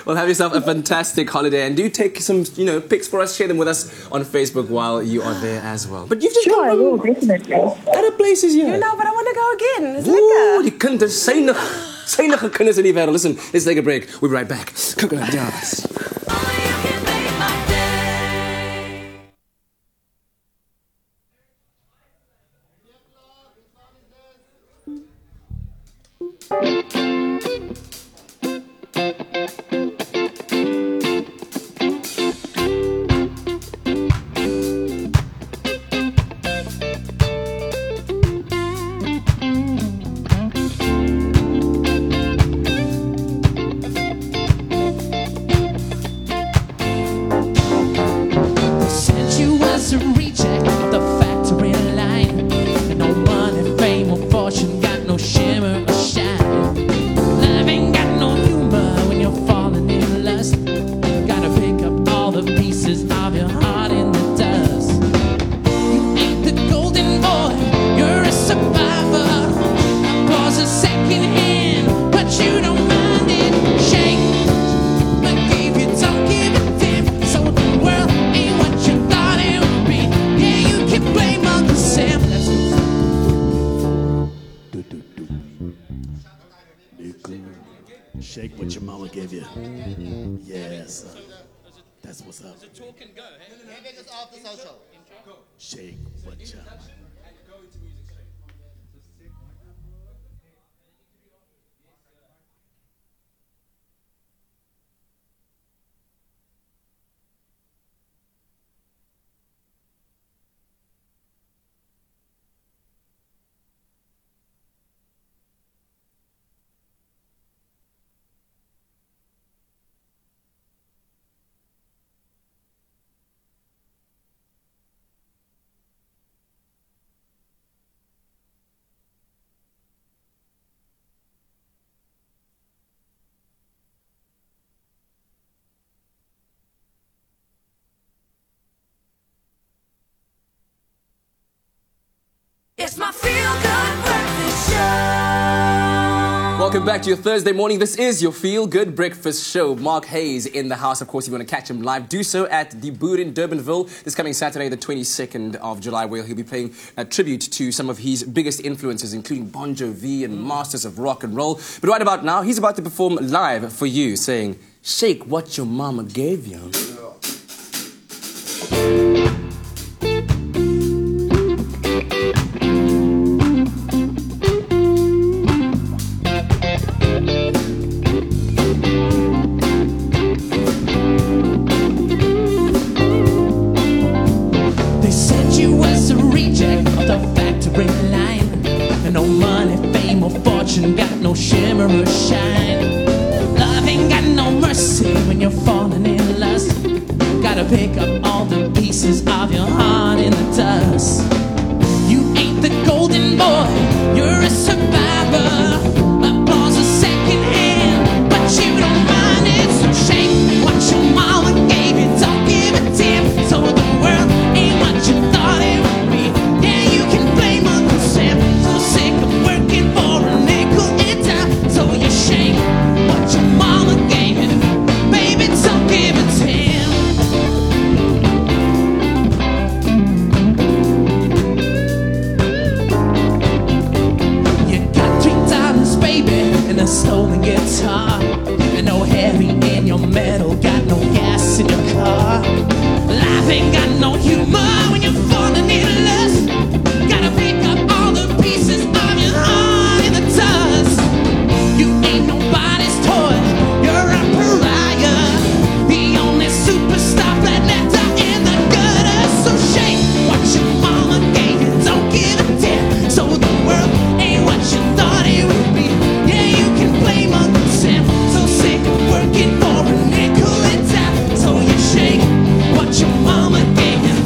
Well, have yourself a fantastic holiday, and do take some, pics for us. Share them with us on Facebook while you are there as well. But you've just Sure, I will, definitely. Other places here. But I want to go again. It's Ooh, die kinders, synige kinders in die wêreld. Listen, let's take a break. We'll be right back. Coconut Jazz. Shake what your mama gave you. Yes. That's what's up. Maybe just off the social. Shake what your mama. It's my Feel Good Breakfast Show. Welcome back to your Thursday morning. This is your Feel Good Breakfast Show. Mark Hayes in the house. Of course, if you want to catch him live, do so at the Boot in Durbanville this coming Saturday, the 22nd of July, where he'll be paying a tribute to some of his biggest influences, including Bon Jovi and masters of rock and roll. But right about now, he's about to perform live for you, saying, "Shake what your mama gave you." No money, fame, or fortune, got no shimmer or shine. Love ain't got no mercy when you're falling in lust. Gotta pick up all the pieces of your heart in the dust. You ain't the golden boy, you're a survivor. Applause is second hand, but you don't mind it. So shake what your mama gave you, don't give a damn. So the world ain't what you thought it would be. Yeah, you can blame Uncle Sam. Sick of working for a nickel in time, so you shake what your mama gave you. Baby, don't give it to him. You got $3, baby, and a stolen guitar, and no heavy in your metal, got no gas in your car. Life ain't got no humor when you're falling in lust. Gotta pick up all the pieces of your heart in the dust. You ain't nobody's toy, you're a pariah. The only superstar that left out in the gutter. So shake what your mama gave you, don't give a damn. So the world ain't what you thought it would be. Yeah, you can blame Uncle Sam. So sick of working for a nickel and dime. So you shake what your mama gave you.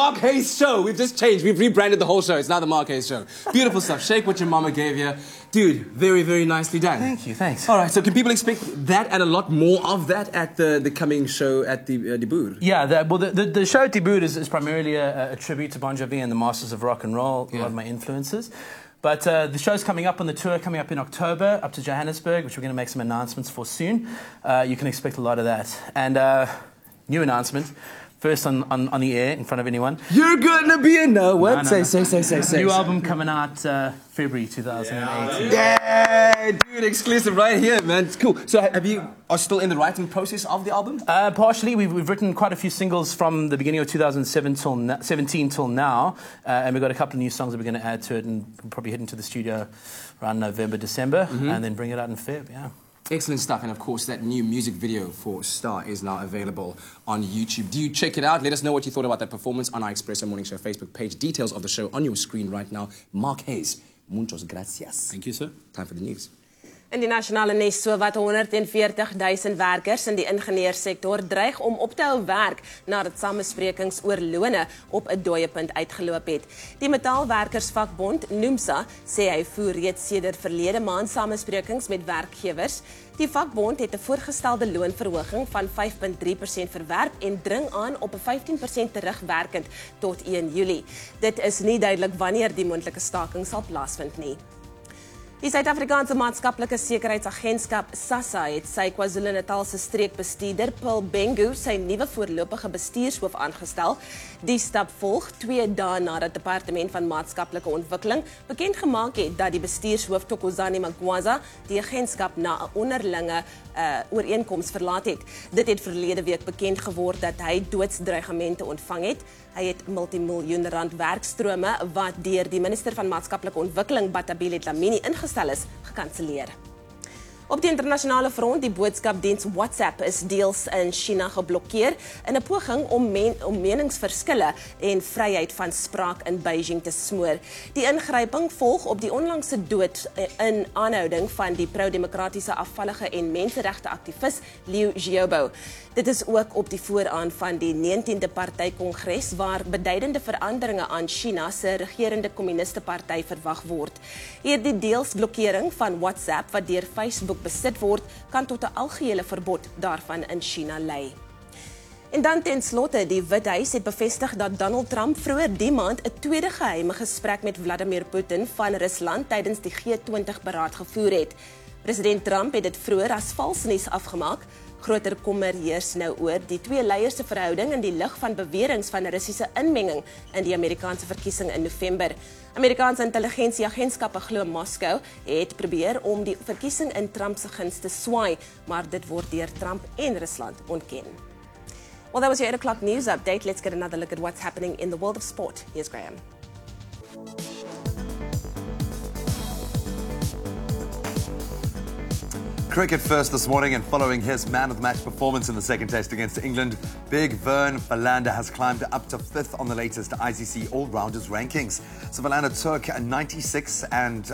Mark Hayes Show. We've just changed. We've rebranded the whole show. It's now the Mark Hayes Show. Beautiful stuff. Shake what your mama gave you. Dude, very, very nicely done. Thank you, thanks. All right, so can people expect that and a lot more of that at the coming show at the Boer? Yeah, the show at the Boer is primarily a tribute to Bon Jovi and the Masters of Rock and Roll, a lot of my influences. But the show's coming up on the tour, coming up in October, up to Johannesburg, which we're going to make some announcements for soon. You can expect a lot of that. And new announcement. First on the air in front of anyone. You're gonna be in no what? No. Say. New album coming out February 2018. Yeah, dude, exclusive right here, man. It's cool. So are still in the writing process of the album? Partially. We've written quite a few singles from the beginning of 2017 till now, and we've got a couple of new songs that we're going to add to it, and we'll probably head into the studio around November, December, and then bring it out in Feb. Yeah. Excellent stuff, and of course that new music video for Star is now available on YouTube. Do you check it out? Let us know what you thought about that performance on our Expresso Morning Show Facebook page. Details of the show on your screen right now. Mark Hayes, muchos gracias. Thank you, sir. Time for the news. In die nasionale nes sowat 140,000 werkers in die ingenieurssektor dreig om op te hou werk nadat samesprekings oor lone op 'n dooiepunt uitgeloop het. Die metaalwerkersvakbond NUMSA sê hy voer reeds sedert verlede maand samesprekings met werkgewers. Die vakbond het 'n voorgestelde loonverhoging van 5.3% verwerp en dring aan op 'n 15% terugwerkend tot 1 Julie. Dit is nie duidelik wanneer die moontlike staking sal plaasvind nie. Die Suid-Afrikaanse Maatskaplike Sekuriteitsagentskap SASSA het sy KwaZulu-Natalse streekbestuurder Paul Bengu sy nuwe voorlopige bestuurshoof aangestel. Die stap volg 2 dae nadat die Departement van Maatskaplike Ontwikkeling bekend gemaak het dat die bestuurshoof Thokozani Magwaza die agentskap na 'n onderlinge ooreenkoms verlaat het. Dit het verlede week bekend geword dat hy doodsdreigemente ontvang het. Hy het multimiljoen rand werkstrome wat deur die minister van Maatskaplike Ontwikkeling Batabile Dlamini ingestel is, gekanselleer. Op die internasionale front, die boodskapdiens WhatsApp is deels in China geblokkeer in 'n poging om meningsverskille en vryheid van spraak in Beijing te smoor. Die ingryping volg op die onlangse dood in aanhouding van die pro-demokratiese afvallige en menseregte aktivis Liu Xiaobo. Dit is ook op die vooraan van die 19de party-kongres waar beduidende veranderinge aan China se regerende kommuniste party verwag word. Hierdie deelsblokkering van WhatsApp wat deur Facebook besit word, kan tot 'n algehele verbod daarvan in China lei. En dan ten slotte, die Withuis het bevestig dat Donald Trump vroeër die maand 'n tweede geheime gesprek met Vladimir Putin van Rusland tydens die G20-beraad gevoer het. President Trump het dit vroeër as vals nuus afgemaak. Groter kommer heers nou oor die twee leiers se verhouding in die lig van beweringe van Russiese inmenging in die Amerikaanse verkiesing in November. Amerikaanse intelligensieagentskappe glo Moskou het probeer om die verkiesing in Trump se guns te swaai, maar dit word deur Trump en Rusland ontken. Well, that was your 8 o'clock news update. Let's get another look at what's happening in the world of sport. Here's Graham. Cricket first this morning, and following his man-of-the-match performance in the second test against England, Big Vern Philander has climbed up to 5th on the latest ICC All-Rounders rankings. So Philander took 96 and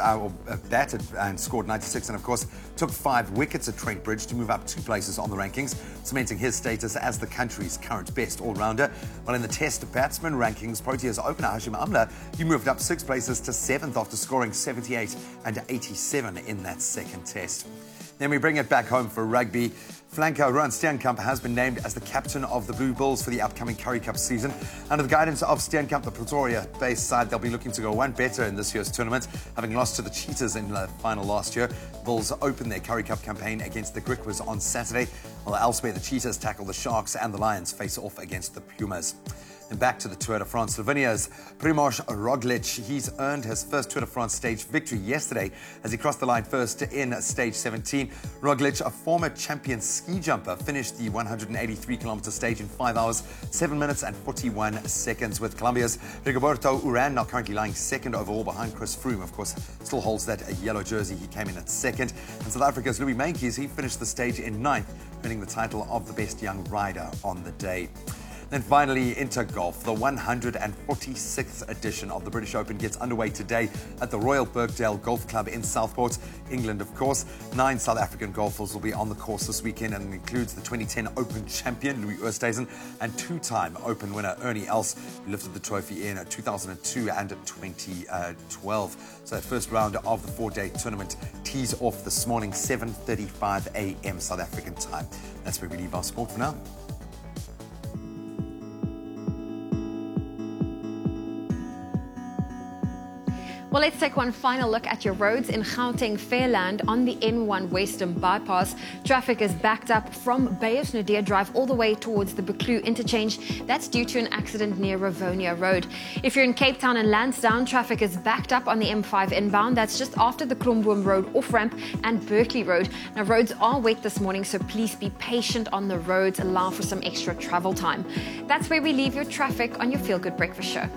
batted and scored 96, and of course took 5 wickets at Trent Bridge to move up 2 places on the rankings, cementing his status as the country's current best all-rounder. While in the Test batsman rankings, Proteas opener Hashim Amla, he moved up 6 places to 7th after scoring 78 and 87 in that second test. Then we bring it back home for rugby. Flanker Rowan Steenkamp has been named as the captain of the Blue Bulls for the upcoming Currie Cup season. Under the guidance of Steenkamp, the Pretoria-based side, they'll be looking to go one better in this year's tournament, having lost to the Cheetahs in the final last year. Bulls open their Currie Cup campaign against the Griquas on Saturday, while elsewhere the Cheetahs tackle the Sharks and the Lions face off against the Pumas. And back to the Tour de France. Slovenia's Primož Roglic, he's earned his first Tour de France stage victory yesterday as he crossed the line first in stage 17. Roglic, a former champion ski jumper, finished the 183-kilometer stage in 5 hours, 7 minutes and 41 seconds, with Colombia's Rigoberto Urán now currently lying second overall behind Chris Froome. Of course, still holds that yellow jersey. He came in at second. And South Africa's Louis Meintjes, he finished the stage in 9th, winning the title of the best young rider on the day. Then finally, into golf. The 146th edition of the British Open gets underway today at the Royal Birkdale Golf Club in Southport, England, of course. 9 South African golfers will be on the course this weekend, and it includes the 2010 Open champion Louis Oosthuizen and 2-time Open winner Ernie Els, who lifted the trophy in 2002 and 2012. So that first round of the 4-day tournament tees off this morning, 7:35 a.m. South African time. That's where we leave our sport for now. Well, let's take one final look at your roads in Gauteng Fairland on the N1 Western Bypass. Traffic is backed up from Beyers Nadir Drive all the way towards the Buccleuch interchange. That's due to an accident near Rivonia Road. If you're in Cape Town and Lansdowne, traffic is backed up on the M5 inbound. That's just after the Kromboom Road off-ramp and Berkeley Road. Now, roads are wet this morning, so please be patient on the roads. Allow for some extra travel time. That's where we leave your traffic on your Feel Good Breakfast Show.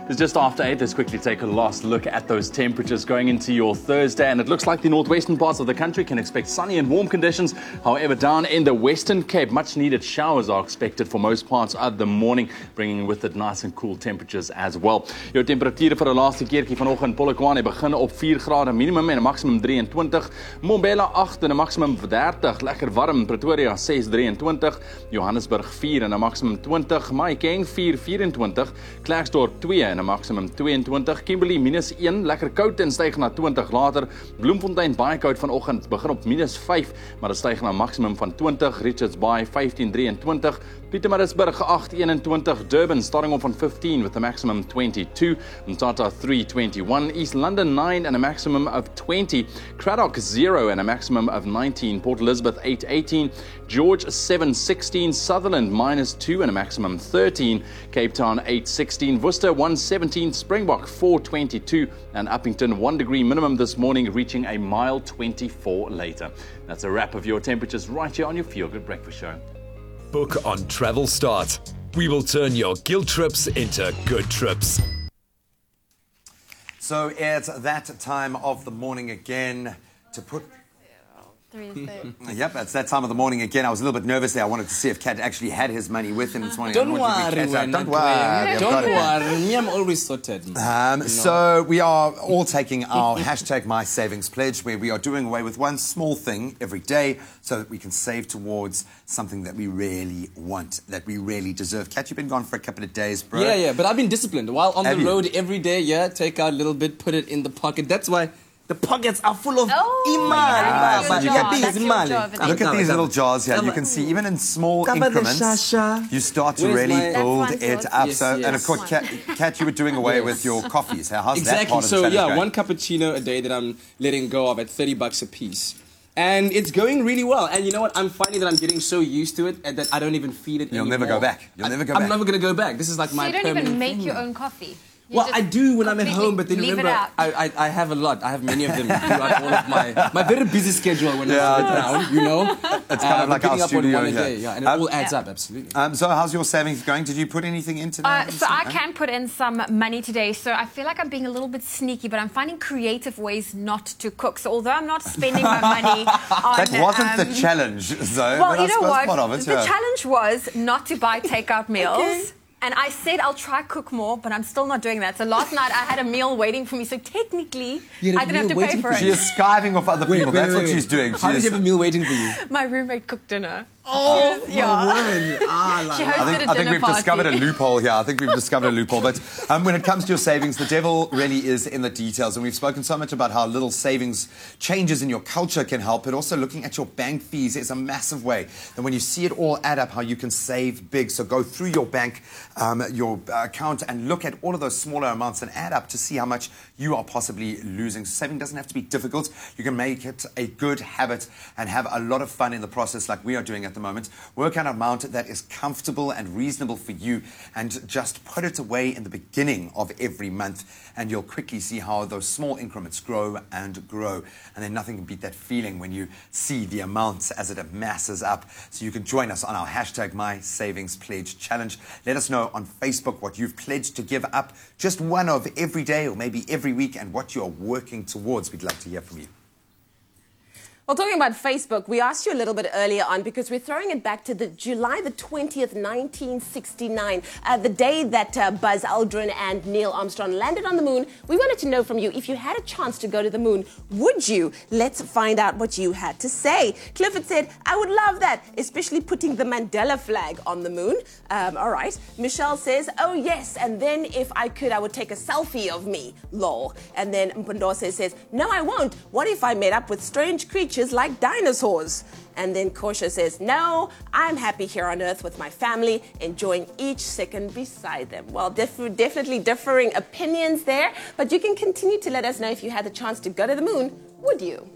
It's just after 8. Let's quickly take a last look at those temperatures going into your Thursday. And it looks like the northwestern parts of the country can expect sunny and warm conditions. However, down in the Western Cape, much needed showers are expected for most parts of the morning, bringing with it nice and cool temperatures as well. Jou temperature vir 'n laaste keertjie vanoggend Polokwane begin op 4 grade minimum en 'n maksimum 23. Mbombela 8 en 'n maksimum 30. Lekker warm. Pretoria 6:23. Johannesburg 4 en 'n maksimum 20. Mahikeng 4:24. Klerksdorp 2 en 'n maksimum 22. Kimberley -1, lekker koud en styg na 20 later. Bloemfontein baie koud vanoggend, begin op -5, maar dit styg na 'n maksimum van 20. Richards Bay 15:23. Pietermaritzburg 8:21. Durban starting off on 15 with a maximum 22. Mthatha 3:21. East London 9 and a maximum of 20. Cradock 0 and a maximum of 19. Port Elizabeth 8:18. George 7:16. Sutherland -2 and a maximum 13. Cape Town 8:16. Worcester 1:17. Springbok 4:22. And Uppington 1 degree minimum this morning, reaching a mild 24 later. That's a wrap of your temperatures right here on your Feel Good Breakfast Show. Book on Travel Start. We will turn your guilt trips into good trips. So it's that time of the morning again to put... Yep, it's that time of the morning again. I was a little bit nervous there. I wanted to see if Kat actually had his money with him this morning. Don't worry, Don't worry. Me, I'm always sorted. So we are all taking our hashtag My Savings Pledge, where we are doing away with one small thing every day so that we can save towards something that we really want, that we really deserve. Kat, you've been gone for a couple of days, bro. Yeah, but I've been disciplined. While on the road every day, take out a little bit, put it in the pocket. That's why the pockets are full of imali. Look at these little jars here. You can see even in small increments, you start to really build it up. And of course, Kat, you were doing away with your coffees. How's that part of the challenge going? One cappuccino a day that I'm letting go of at $30 a piece. And it's going really well. And you know what? I'm finding that I'm getting so used to it that I don't even feel it anymore. You'll never go back. I'm never going to go back. This is like my permanent thing. So you don't even make your own coffee? Well, I do when I'm at home, but then remember, I have a lot. I have many of them throughout all of my very busy schedule when I'm around, you know. It's kind of like our studio here. And it all adds up, absolutely. So how's your savings going? Did you put anything in today? So I can put in some money today. So I feel like I'm being a little bit sneaky, but I'm finding creative ways not to cook. So although I'm not spending my money on... That wasn't the challenge, though. Well, you know what? The challenge was not to buy takeout meals. Okay. And I said I'll try cook more, but I'm still not doing that. So last night I had a meal waiting for me. So technically, I didn't have to pay for it. She is skiving off other people. That's what she's doing. How did you have a meal waiting for you? My roommate cooked dinner. Oh, yeah. She hosted I think we've discovered a loophole here. But when it comes to your savings, the devil really is in the details. And we've spoken so much about how little savings changes in your culture can help. But also looking at your bank fees is a massive way. And when you see it all add up, how you can save big. So go through your bank, your account, and look at all of those smaller amounts and add up to see how much you are possibly losing. Saving doesn't have to be difficult. You can make it a good habit and have a lot of fun in the process like we are doing at the moment. Work out an amount that is comfortable and reasonable for you and just put it away in the beginning of every month, and you'll quickly see how those small increments grow and grow. And then nothing can beat that feeling when you see the amounts as it masses up. So you can join us on our hashtag My Savings Pledge Challenge. Let us know on Facebook what you've pledged to give up just one of every day or maybe every week and what you're working towards. We'd love to hear from you. Well, talking about Facebook, we asked you a little bit earlier on because we're throwing it back to the July the 20th, 1969, the day that Buzz Aldrin and Neil Armstrong landed on the moon. We wanted to know from you, if you had a chance to go to the moon, would you? Let's find out what you had to say. Clifford said, I would love that, especially putting the Mandela flag on the moon. All right. Michelle says, oh yes, and then if I could, I would take a selfie of me, lol. And then Mpondose says, no, I won't. What if I met up with strange creatures like dinosaurs? And then Korsha says, no, I'm happy here on Earth with my family, enjoying each second beside them. Well, definitely differing opinions there, but you can continue to let us know if you had the chance to go to the moon, would you?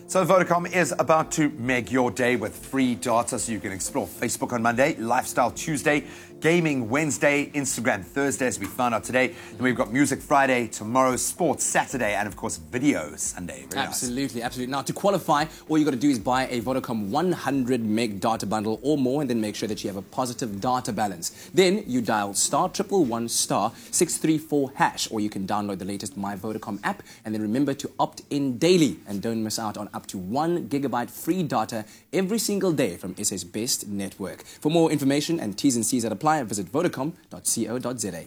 So Vodacom is about to make your day with free data, so you can explore Facebook on Monday, Lifestyle Tuesday, Gaming Wednesday, Instagram Thursday, as we found out today. Then we've got Music Friday, tomorrow Sports Saturday, and of course Video Sunday. Very absolutely, absolutely. Now to qualify, all you got to do is buy a Vodacom 100 meg data bundle or more, and then make sure that you have a positive data balance. Then you dial *111*634#, or you can download the latest My Vodacom app, and then remember to opt in daily and don't miss out on up to 1 gigabyte free data every single day from SA's best network. For more information and T's and C's that apply, visit vodacom.co.za.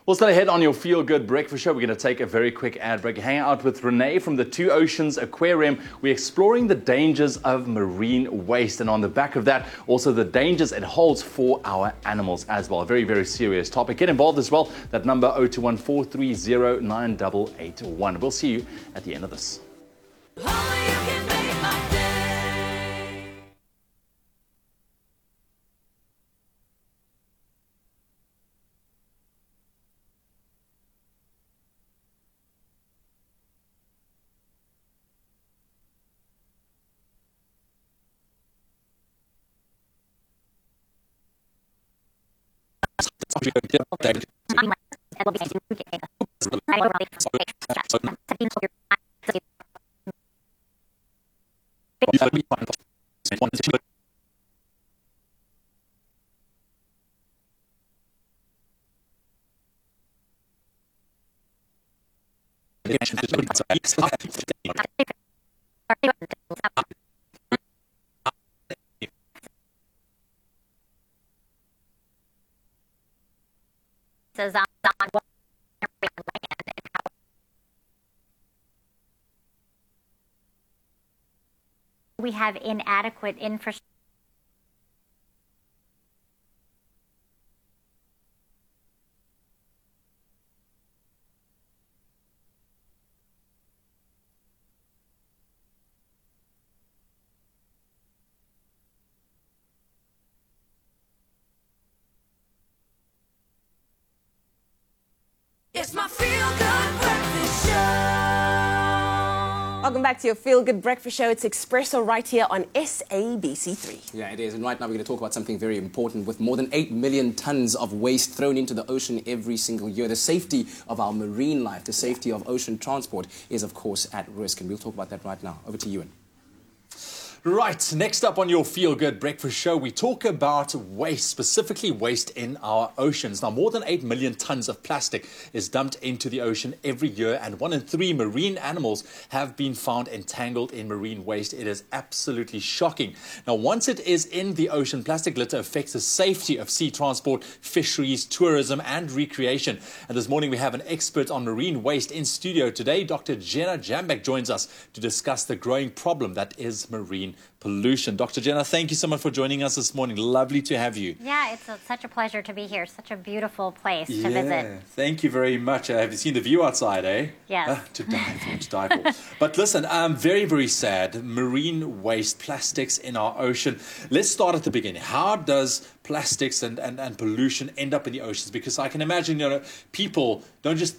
Well, still ahead on your Feel Good Breakfast Show, we're going to take a very quick ad break. Hang out with Renee from the Two Oceans Aquarium. We're exploring the dangers of marine waste, and on the back of that, also the dangers it holds for our animals as well. A very, very serious topic. Get involved as well. That number 0214309881. We'll see you at the end of this. We have inadequate infrastructure. It's my Feel Good Breakfast Show. Welcome back to your Feel Good Breakfast Show. It's Expresso right here on SABC3. Yeah, it is. And right now we're going to talk about something very important. With more than 8 million tons of waste thrown into the ocean every single year, the safety of our marine life, the safety of ocean transport is, of course, at risk. And we'll talk about that right now. Over to you, Ewan. Right, next up on your Feel Good Breakfast Show, we talk about waste, specifically waste in our oceans. Now, more than 8 million tons of plastic is dumped into the ocean every year, and 1 in 3 marine animals have been found entangled in marine waste. It is absolutely shocking. Now, once it is in the ocean, plastic litter affects the safety of sea transport, fisheries, tourism, and recreation. And this morning, we have an expert on marine waste in studio today. Dr. Jenna Jambek joins us to discuss the growing problem that is marine pollution. Dr. Jenna, thank you so much for joining us this morning. Lovely to have you. Yeah, it's such a pleasure to be here. Such a beautiful place to visit. Thank you very much. Have you seen the view outside, eh? Yes. To die for. But listen, very, very sad. Marine waste, plastics in our ocean. Let's start at the beginning. How does plastics and pollution end up in the oceans? Because I can imagine, people don't just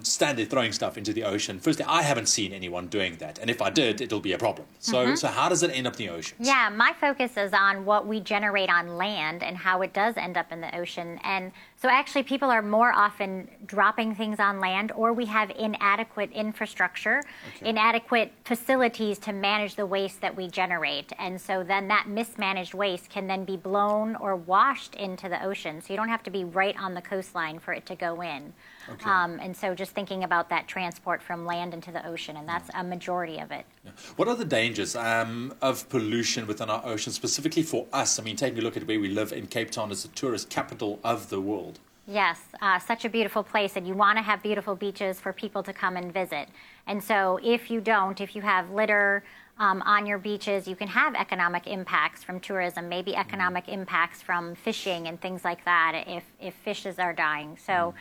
stand there throwing stuff into the ocean. Firstly, I haven't seen anyone doing that. And if I did, it'll be a problem. So how does it end up in the oceans? Yeah, my focus is on what we generate on land and how it does end up in the ocean. And So actually, people are more often dropping things on land, or we have inadequate infrastructure, inadequate facilities to manage the waste that we generate. And so then that mismanaged waste can then be blown or washed into the ocean. So you don't have to be right on the coastline for it to go in. And so just thinking about that transport from land into the ocean, and that's a majority of it. What are the dangers of pollution within our ocean, specifically for us? I mean, taking a look at where we live in Cape Town as the tourist capital of the world. Yes, such a beautiful place, and you want to have beautiful beaches for people to come and visit. And so if you have litter on your beaches, you can have economic impacts from tourism, maybe economic impacts from fishing and things like that if fishes are dying. So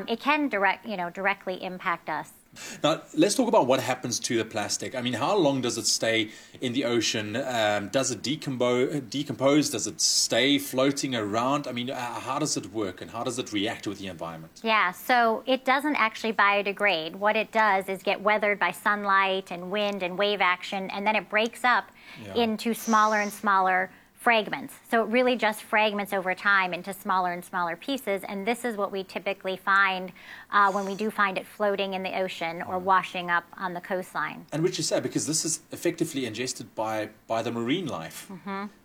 it can directly impact us. Now, let's talk about what happens to the plastic. I mean, how long does it stay in the ocean? Does it decompose? Does it stay floating around? I mean, how does it work and how does it react with the environment? Yeah, so it doesn't actually biodegrade. What it does is get weathered by sunlight and wind and wave action, and then it breaks up into smaller and smaller fragments. So it really just fragments over time into smaller and smaller pieces, and this is what we typically find when we do find it floating in the ocean or washing up on the coastline. And which is sad, because this is effectively ingested by the marine life,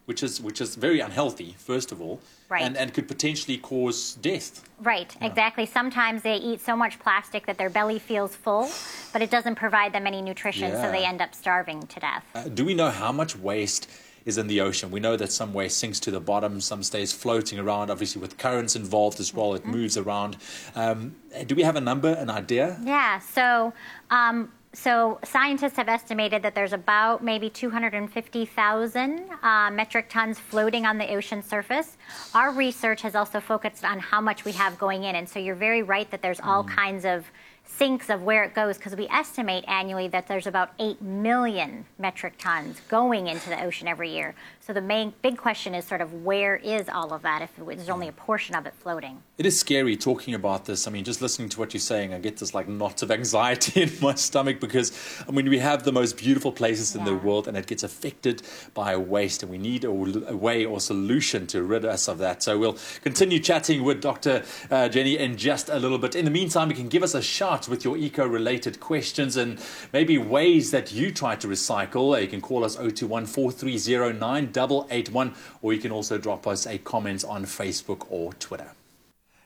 which is very unhealthy, first of all, and could potentially cause death. Right, exactly. Sometimes they eat so much plastic that their belly feels full, but it doesn't provide them any nutrition, so they end up starving to death. Do we know how much waste is in the ocean? We know that some waste sinks to the bottom, some stays floating around, obviously with currents involved as well, it moves around. Do we have a number, an idea? Yeah, so scientists have estimated that there's about maybe 250,000 metric tons floating on the ocean surface. Our research has also focused on how much we have going in, and so you're very right that there's all kinds of sinks of where it goes, because we estimate annually that there's about 8 million metric tons going into the ocean every year. So the big question is sort of where is all of that if there's only a portion of it floating? It is scary talking about this. I mean, just listening to what you're saying, I get this like knots of anxiety in my stomach, because I mean, we have the most beautiful places in the world and it gets affected by waste, and we need a way or solution to rid us of that. So we'll continue chatting with Dr. Jenny in just a little bit. In the meantime, you can give us a shout with your eco-related questions and maybe ways that you try to recycle. You can call us 021 430 9881, or you can also drop us a comment on Facebook or Twitter.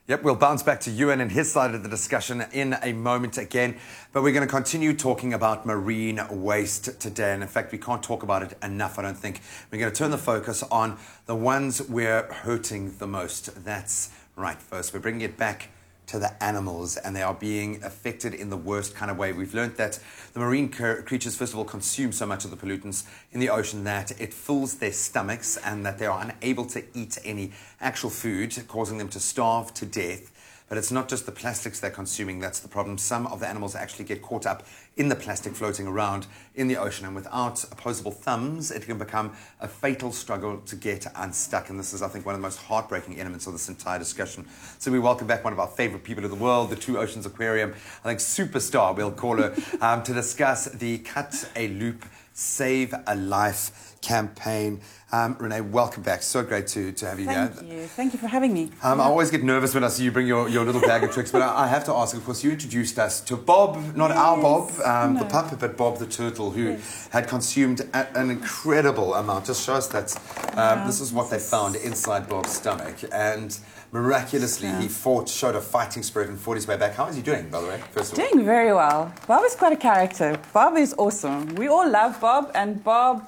Yep, we'll bounce back to Ewan and his side of the discussion in a moment again. But we're going to continue talking about marine waste today. And in fact, we can't talk about it enough, I don't think. We're going to turn the focus on the ones we're hurting the most. That's right, first. We're bringing it back to the animals, and they are being affected in the worst kind of way. We've learned that the marine creatures, first of all, consume so much of the pollutants in the ocean that it fills their stomachs and that they are unable to eat any actual food, causing them to starve to death. But it's not just the plastics they're consuming that's the problem. Some of the animals actually get caught up in the plastic floating around in the ocean, and without opposable thumbs, it can become a fatal struggle to get unstuck. And this is, I think, one of the most heartbreaking elements of this entire discussion. So we welcome back one of our favorite people in the world, the Two Oceans Aquarium, I think superstar, we'll call her, to discuss the Cut a Loop, Save a Life campaign. Renee, welcome back. So great to have you here. Thank you. Thank you for having me. I always get nervous when I see you bring your little bag of tricks, but I have to ask, of course, you introduced us to Bob, not our Bob, the pup, but Bob the turtle, who had consumed an incredible amount. Just show us that this is what they found inside Bob's stomach, and miraculously he showed a fighting spirit and fought his way back. How is he doing, by the way, first of all? Doing very well. Bob is quite a character. Bob is awesome. We all love Bob, and Bob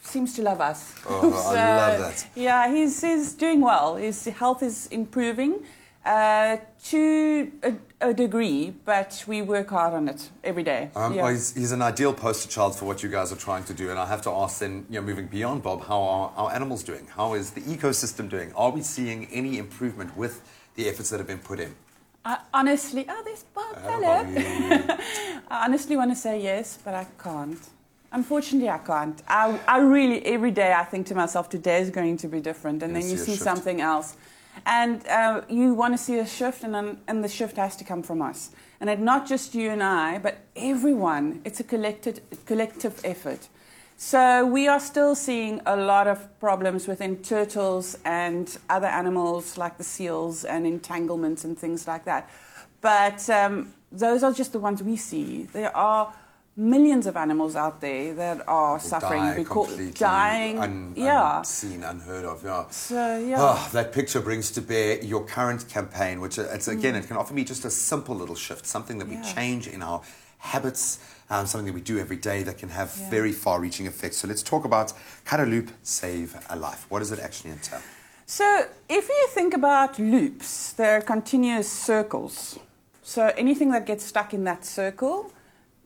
seems to love us. Oh, so, I love that. Yeah, he's doing well. His health is improving to a degree, but we work hard on it every day. Well, he's an ideal poster child for what you guys are trying to do, and I have to ask then, moving beyond Bob, how are our animals doing? How is the ecosystem doing? Are we seeing any improvement with the efforts that have been put in? Honestly, there's Bob. Hello. I honestly want to say yes, but I can't. Unfortunately, I can't. I really, every day I think to myself, today is going to be different, and then you see something else. And you want to see a shift, and the shift has to come from us. And not just you and I, but everyone. It's a collective effort. So we are still seeing a lot of problems within turtles and other animals like the seals and entanglements and things like that. But those are just the ones we see. There are millions of animals out there that are suffering because dying, unseen, unheard of. Yeah. So yeah. Oh, that picture brings to bear your current campaign, which it's again, it can often be just a simple little shift, something that we change in our habits, something that we do every day that can have very far-reaching effects. So let's talk about Cut a Loop, Save a Life. What does it actually entail? So if you think about loops, they're continuous circles. So anything that gets stuck in that circle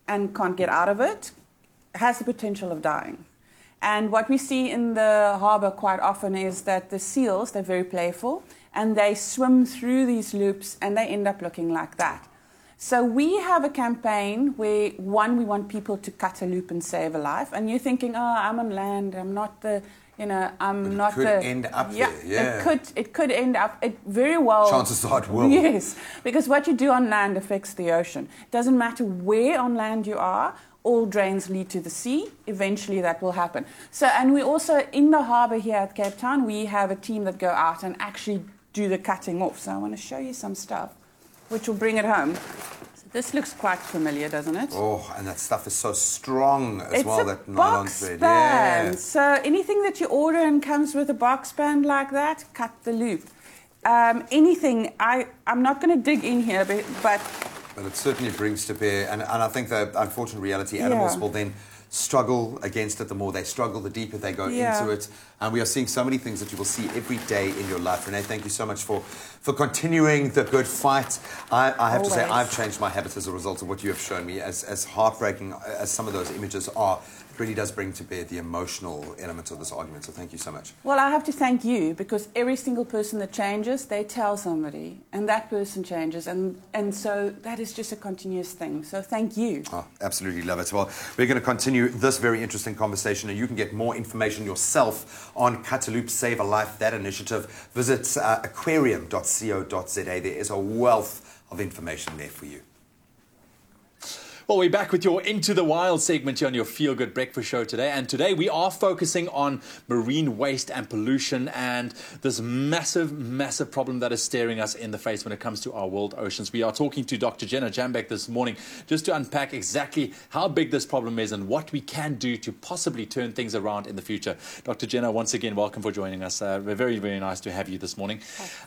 and can't get out of it has the potential of dying. And what we see in the harbour quite often is that the seals, they're very playful, and they swim through these loops and they end up looking like that. So we have a campaign where, one, we want people to cut a loop and save a life. And you're thinking, oh, I'm on land, I'm not the, I'm not the... It could end up there, yeah. It could end up, it very well... Chances are it will. Yes, because what you do on land affects the ocean. It doesn't matter where on land you are, all drains lead to the sea. Eventually that will happen. So, and we also, in the harbour here at Cape Town, we have a team that go out and actually do the cutting off. So I want to show you some stuff, which will bring it home. So this looks quite familiar, doesn't it? Oh, and that stuff is so strong as well, that nylon box thread. band. Yeah. So anything that you order and comes with a box band like that, cut the loop. Anything, I'm not going to dig in here, but it certainly brings to bear, and I think the unfortunate reality, animals will then struggle against it. The more they struggle, the deeper they go into it. And we are seeing so many things that you will see every day in your life. Renee, thank you so much for continuing the good fight. I have to say, I've changed my habits as a result of what you have shown me. As heartbreaking as some of those images are, it really does bring to bear the emotional element of this argument. So thank you so much. Well, I have to thank you, because every single person that changes, they tell somebody, and that person changes, and so that is just a continuous thing. So thank you. Oh, absolutely love it. Well, we're going to continue this very interesting conversation, and you can get more information yourself on Cut a Loop, Save a Life, that initiative. Visit aquarium.co.za. There is a wealth of information there for you. Well, we're back with your Into the Wild segment here on your Feel Good Breakfast Show today. And today we are focusing on marine waste and pollution and this massive, massive problem that is staring us in the face when it comes to our world oceans. We are talking to Dr. Jenna Jambek this morning just to unpack exactly how big this problem is and what we can do to possibly turn things around in the future. Dr. Jenna, once again, welcome for joining us. We're very, very nice to have you this morning.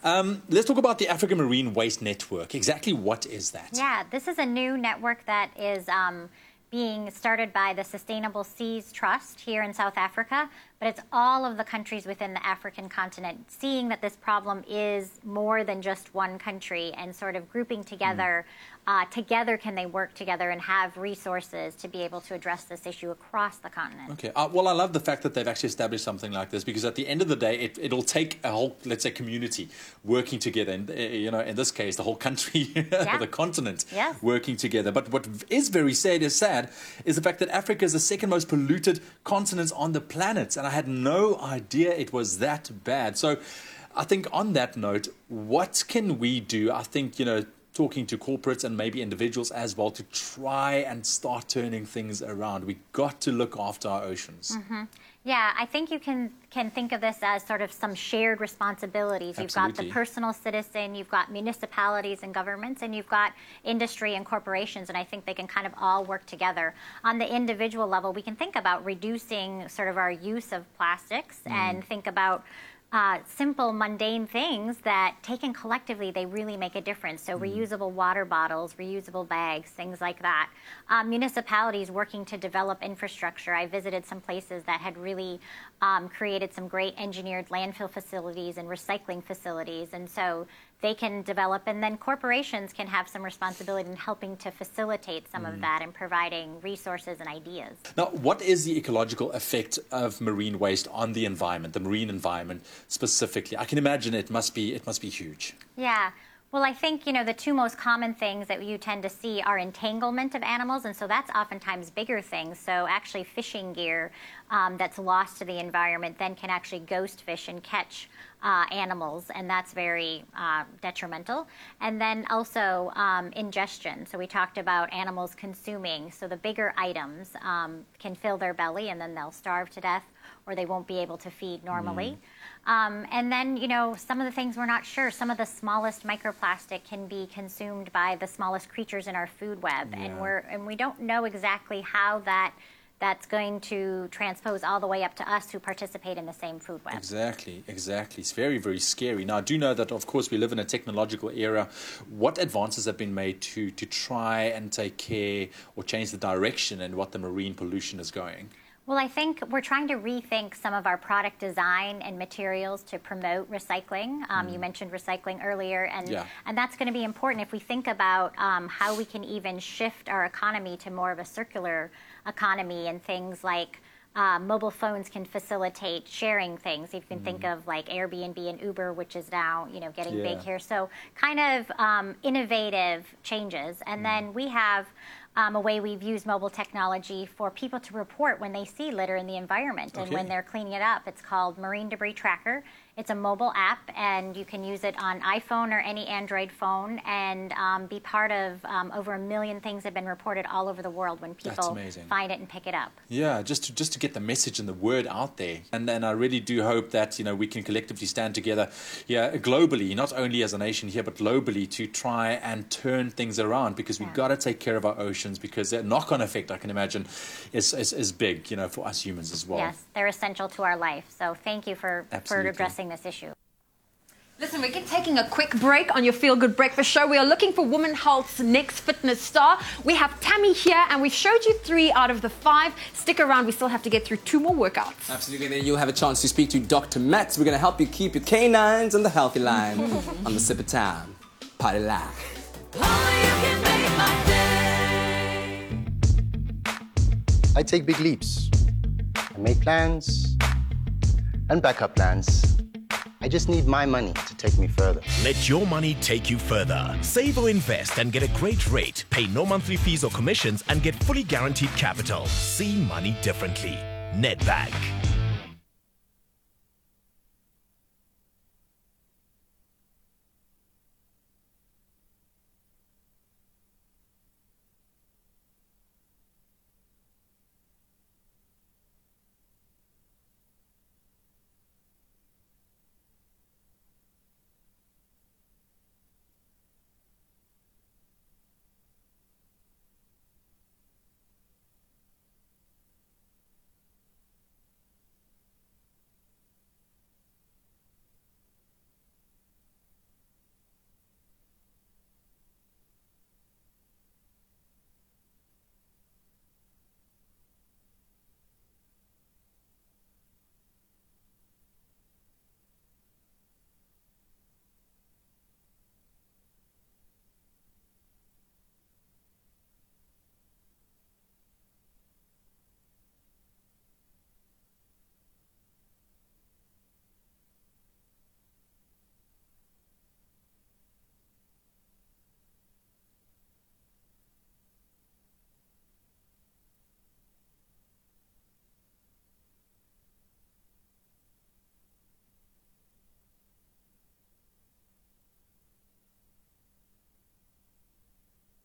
Let's talk about the African Marine Waste Network. Exactly what is that? Yeah, this is a new network that is being started by the Sustainable Seas Trust here in South Africa, but it's all of the countries within the African continent seeing that this problem is more than just one country and sort of grouping together. Together can they work together and have resources to be able to address this issue across the continent. Okay. Well, I love the fact that they've actually established something like this, because at the end of the day, it'll take a whole, let's say, community working together. And, in this case, the whole country, the continent, working together. But what is very sad is the fact that Africa is the second most polluted continent on the planet. And I had no idea it was that bad. So I think on that note, what can we do? I think, talking to corporates and maybe individuals as well to try and start turning things around. We got to look after our oceans. Mm-hmm. Yeah, I think you can think of this as sort of some shared responsibilities. You've got the personal citizen, you've got municipalities and governments, and you've got industry and corporations, and I think they can kind of all work together. On the individual level, we can think about reducing sort of our use of plastics and think about simple, mundane things that, taken collectively, they really make a difference. So reusable water bottles, reusable bags, things like that. Municipalities working to develop infrastructure. I visited some places that had really created some great engineered landfill facilities and recycling facilities. And so they can develop, and then corporations can have some responsibility in helping to facilitate some of that and providing resources and ideas. Now, what is the ecological effect of marine waste on the environment, the marine environment specifically? I can imagine it must be huge. Yeah. Well, I think, you know, the two most common things that you tend to see are entanglement of animals, and so that's oftentimes bigger things. So actually fishing gear that's lost to the environment then can actually ghost fish and catch animals, and that's very detrimental. And then also ingestion. So we talked about animals consuming. So the bigger items can fill their belly and then they'll starve to death, or they won't be able to feed normally. And then, you know, some of the things we're not sure. Some of the smallest microplastic can be consumed by the smallest creatures in our food web, and we don't know exactly how that's going to transpose all the way up to us who participate in the same food web. Exactly. It's very, very scary. Now, I do know that, of course, we live in a technological era. What advances have been made to try and take care or change the direction and what the marine pollution is going? Well, I think we're trying to rethink some of our product design and materials to promote recycling. You mentioned recycling earlier, and that's going to be important if we think about how we can even shift our economy to more of a circular economy, and things like mobile phones can facilitate sharing things. You can think of like Airbnb and Uber, which is now, you know, getting big here. So kind of innovative changes. And then we have a way we've used mobile technology for people to report when they see litter in the environment and when they're cleaning it up. It's called Marine Debris Tracker. It's a mobile app, and you can use it on iPhone or any Android phone, and be part of over 1 million things have been reported all over the world when people find it and pick it up. Yeah, just to get the message and the word out there. And I really do hope that, you know, we can collectively stand together globally, not only as a nation here, but globally, to try and turn things around, because we've got to take care of our oceans, because their knock-on effect, I can imagine, is big, you know, for us humans as well. Yes, they're essential to our life. So thank you for addressing this issue. Listen, we're taking a quick break on your Feel Good Breakfast show. We are looking for Women Health's next fitness star. We have Tammy here, and we've showed you 3 out of the 5. Stick around, we still have to get through 2 more workouts. Absolutely, then you'll have a chance to speak to Dr. Matt. We're going to help you keep your canines on the healthy line on the Sip of Time Party Live. I take big leaps. I make plans and backup plans. I just need my money to take me further. Let your money take you further. Save or invest and get a great rate. Pay no monthly fees or commissions and get fully guaranteed capital. See money differently. Nedbank.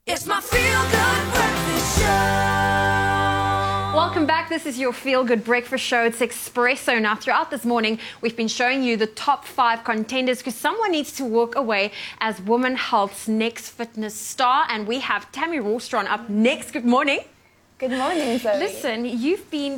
It's my Feel Good Breakfast Show. Welcome back. This is your Feel Good Breakfast Show. It's Espresso. Now, throughout this morning, we've been showing you the top 5 contenders, because someone needs to walk away as Women Health's next fitness star. And we have Tammy Rawstron up next. Good morning. Good morning, Zoe. Listen,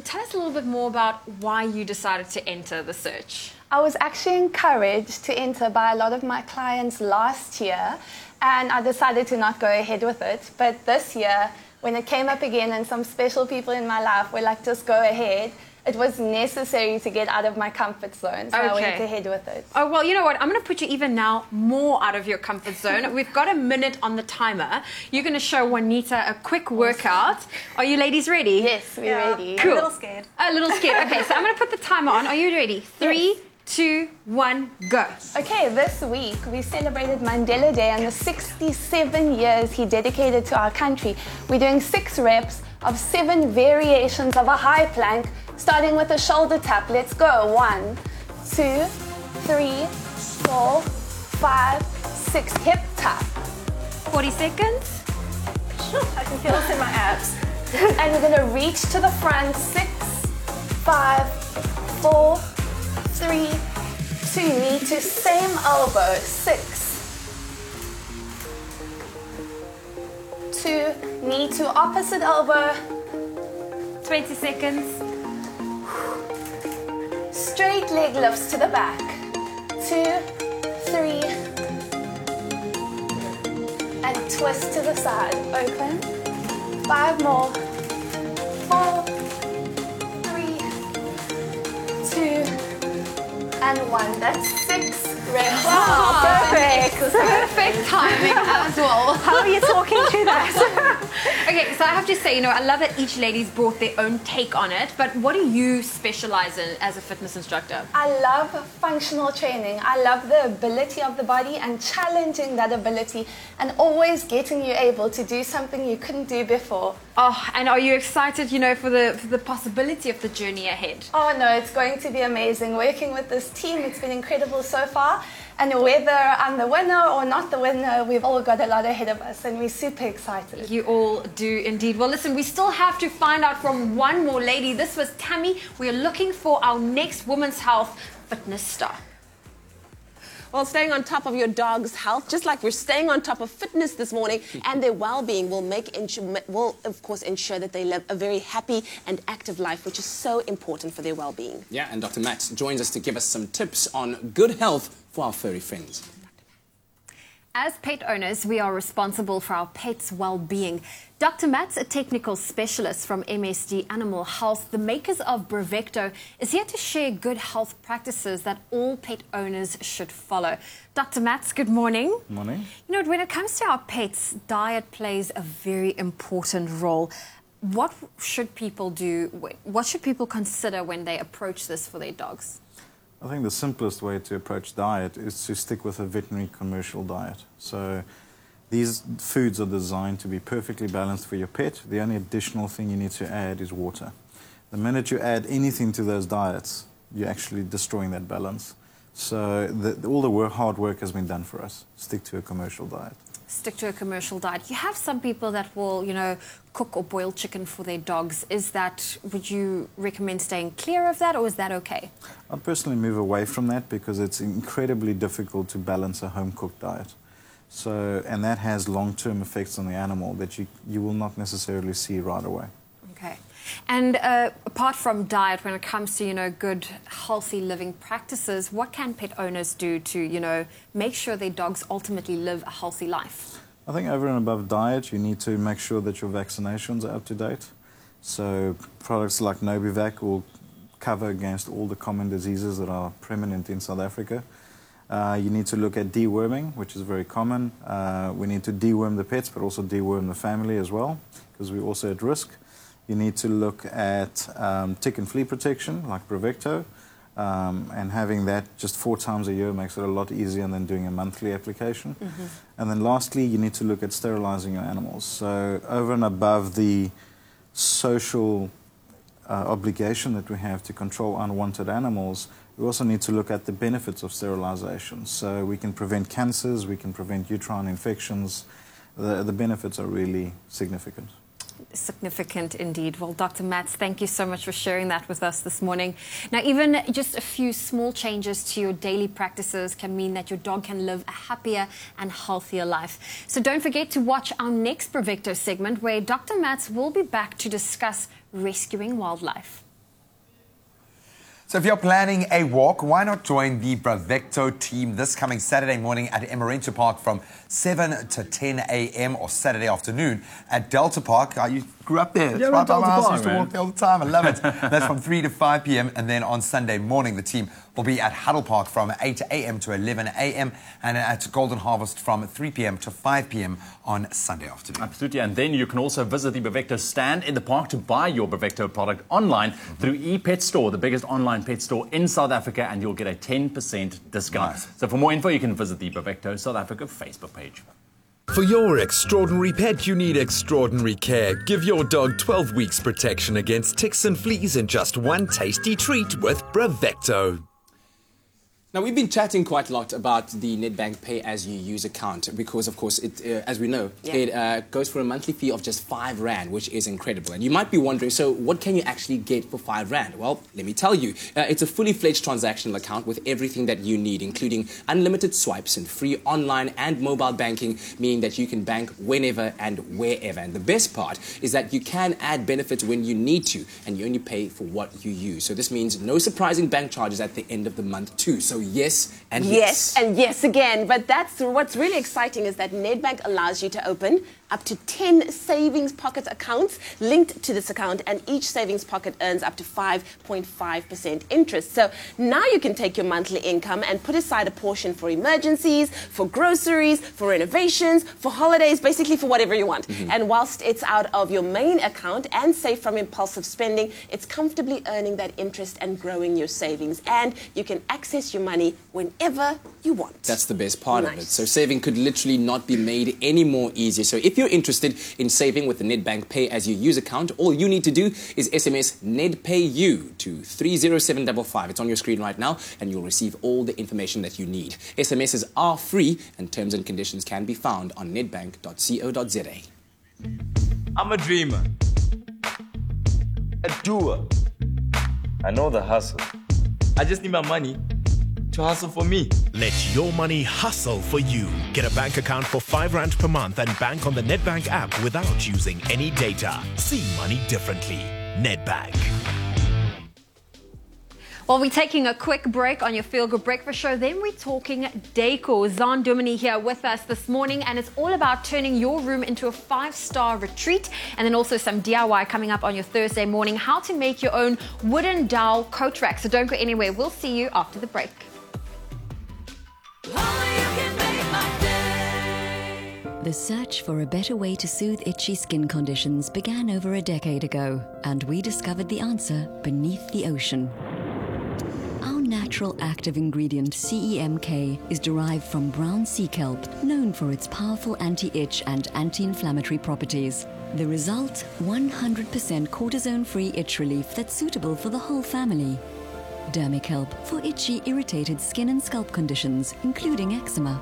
tell us a little bit more about why you decided to enter the search. I was actually encouraged to enter by a lot of my clients last year, and I decided to not go ahead with it. But this year, when it came up again and some special people in my life were like, just go ahead, it was necessary to get out of my comfort zone, so I went ahead with it. Oh, well, you know what? I'm going to put you even now more out of your comfort zone. We've got a minute on the timer. You're going to show Juanita a quick workout. Are you ladies ready? Yes, we're ready. Cool. I'm a little scared. A little scared. Okay, so I'm going to put the timer on. Are you ready? 3, 2, 1, go. Okay, this week we celebrated Mandela Day and the 67 years he dedicated to our country. We're doing 6 reps of 7 variations of a high plank, starting with a shoulder tap. Let's go. 1, 2, 3, 4, 5, 6. Hip tap. 40 seconds. I can feel it in my abs. And we're going to reach to the front. 6, 5, 4, 3, 2, knee to same elbow. 6, 2, knee to opposite elbow. 20 seconds. Straight leg lifts to the back. 2, 3, and twist to the side. Open. 5 more. 4, 3, 2, and 1. That's 6 reps. Wow, perfect. Perfect timing as well. How are you talking to that? Okay, so I have to say, I love that each lady's brought their own take on it, but what do you specialize in as a fitness instructor? I love functional training. I love the ability of the body and challenging that ability and always getting you able to do something you couldn't do before. Oh, and are you excited, for the possibility of the journey ahead? Oh no, it's going to be amazing. Working with this team, it's been incredible so far. And whether I'm the winner or not the winner, we've all got a lot ahead of us and we're super excited. You all do indeed. Well, listen, we still have to find out from one more lady. This was Tammy. We're looking for our next Women's Health fitness star. Well, staying on top of your dog's health, just like we're staying on top of fitness this morning, and their well-being will of course ensure that they live a very happy and active life, which is so important for their well-being. Yeah, and Dr. Matt joins us to give us some tips on good health for our furry friends. As pet owners, we are responsible for our pets' well-being. Dr. Matt's a technical specialist from MSD Animal Health, the makers of Bravecto, is here to share good health practices that all pet owners should follow. Dr. Matts, good morning. Morning. When it comes to our pets, diet plays a very important role. What should people do? What should people consider when they approach this for their dogs? I think the simplest way to approach diet is to stick with a veterinary commercial diet. So these foods are designed to be perfectly balanced for your pet. The only additional thing you need to add is water. The minute you add anything to those diets, you're actually destroying that balance. So all the hard work has been done for us. Stick to a commercial diet. Stick to a commercial diet. You have some people that will, cook or boil chicken for their dogs. Would you recommend staying clear of that, or is that okay? I'd personally move away from that because it's incredibly difficult to balance a home-cooked diet. And that has long-term effects on the animal that you will not necessarily see right away. Okay. And apart from diet, when it comes to, good, healthy living practices, what can pet owners do to, make sure their dogs ultimately live a healthy life? I think over and above diet, you need to make sure that your vaccinations are up to date. So products like Nobivac will cover against all the common diseases that are prevalent in South Africa. You need to look at deworming, which is very common. We need to deworm the pets, but also deworm the family as well, because we're also at risk. You need to look at tick and flea protection, like Bravecto, and having that just 4 times a year makes it a lot easier than doing a monthly application. Mm-hmm. And then lastly, you need to look at sterilizing your animals. So over and above the social obligation that we have to control unwanted animals, we also need to look at the benefits of sterilization. So we can prevent cancers, we can prevent uterine infections. The benefits are really significant. Significant indeed. Well, Dr. Matts, thank you so much for sharing that with us this morning. Now, even just a few small changes to your daily practices can mean that your dog can live a happier and healthier life. So don't forget to watch our next Bravecto segment, where Dr. Matts will be back to discuss rescuing wildlife. So if you're planning a walk, why not join the Bravecto team this coming Saturday morning at Emerento Park from 7 to 10 a.m. or Saturday afternoon at Delta Park. You grew up there. Yeah, It's right by Delta my house. Park, I used to man. walk there all the time. I love it. That's from 3 to 5 p.m. And then on Sunday morning, the team will be at Huddle Park from 8 a.m. to 11 a.m. and at Golden Harvest from 3 p.m. to 5 p.m. on Sunday afternoon. Absolutely, and then you can also visit the Bravecto stand in the park to buy your Bravecto product online through ePet Store, the biggest online pet store in South Africa, and you'll get a 10% discount. Nice. So for more info, you can visit the Bravecto South Africa Facebook page. For your extraordinary pet, you need extraordinary care. Give your dog 12 weeks protection against ticks and fleas in just one tasty treat with Bravecto. Now, we've been chatting quite a lot about the Nedbank Pay As You Use account because, of course, it, as we know, it goes for a monthly fee of just R5, which is incredible. And you might be wondering, so what can you actually get for R5? Well, let me tell you. It's a fully fledged transactional account with everything that you need, including unlimited swipes and free online and mobile banking, meaning that you can bank whenever and wherever. And the best part is that you can add benefits when you need to, and you only pay for what you use. So this means no surprising bank charges at the end of the month too. So yes and yes. Yes and yes again. But that's what's really exciting is that Nedbank allows you to open up to 10 savings pocket accounts linked to this account, and each savings pocket earns up to 5.5% interest. So now you can take your monthly income and put aside a portion for emergencies, for groceries, for renovations, for holidays, basically for whatever you want. And whilst it's out of your main account and safe from impulsive spending, it's comfortably earning that interest and growing your savings. And you can access your money whenever you want. That's the best part of it. So saving could literally not be made any more easier. So if you're interested in saving with the Nedbank Pay As You Use account, all you need to do is SMS NEDPAYU to 30755. It's on your screen right now, and you'll receive all the information that you need. SMSs are free, and terms and conditions can be found on nedbank.co.za. I'm a dreamer, a doer. I know the hustle. I just need my money to hustle for me. Let your money hustle for you. Get a bank account for R5 per month and bank on the Nedbank app without using any data. See money differently. Nedbank. Well, we're taking a quick break on your Feel Good Breakfast Show. Then we're talking decor. Zan Dumini here with us this morning, and it's all about turning your room into a 5-star retreat. And then also some DIY coming up on your Thursday morning, how to make your own wooden dowel coat rack. So don't go anywhere. We'll see you after the break. The search for a better way to soothe itchy skin conditions began over a decade ago, and we discovered the answer beneath the ocean. Our natural active ingredient, CEMK, is derived from brown sea kelp, known for its powerful anti-itch and anti-inflammatory properties. The result, 100% cortisone-free itch relief that's suitable for the whole family. Dermikelp for itchy, irritated skin and scalp conditions, including eczema.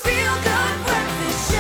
Feel Good Breakfast Show.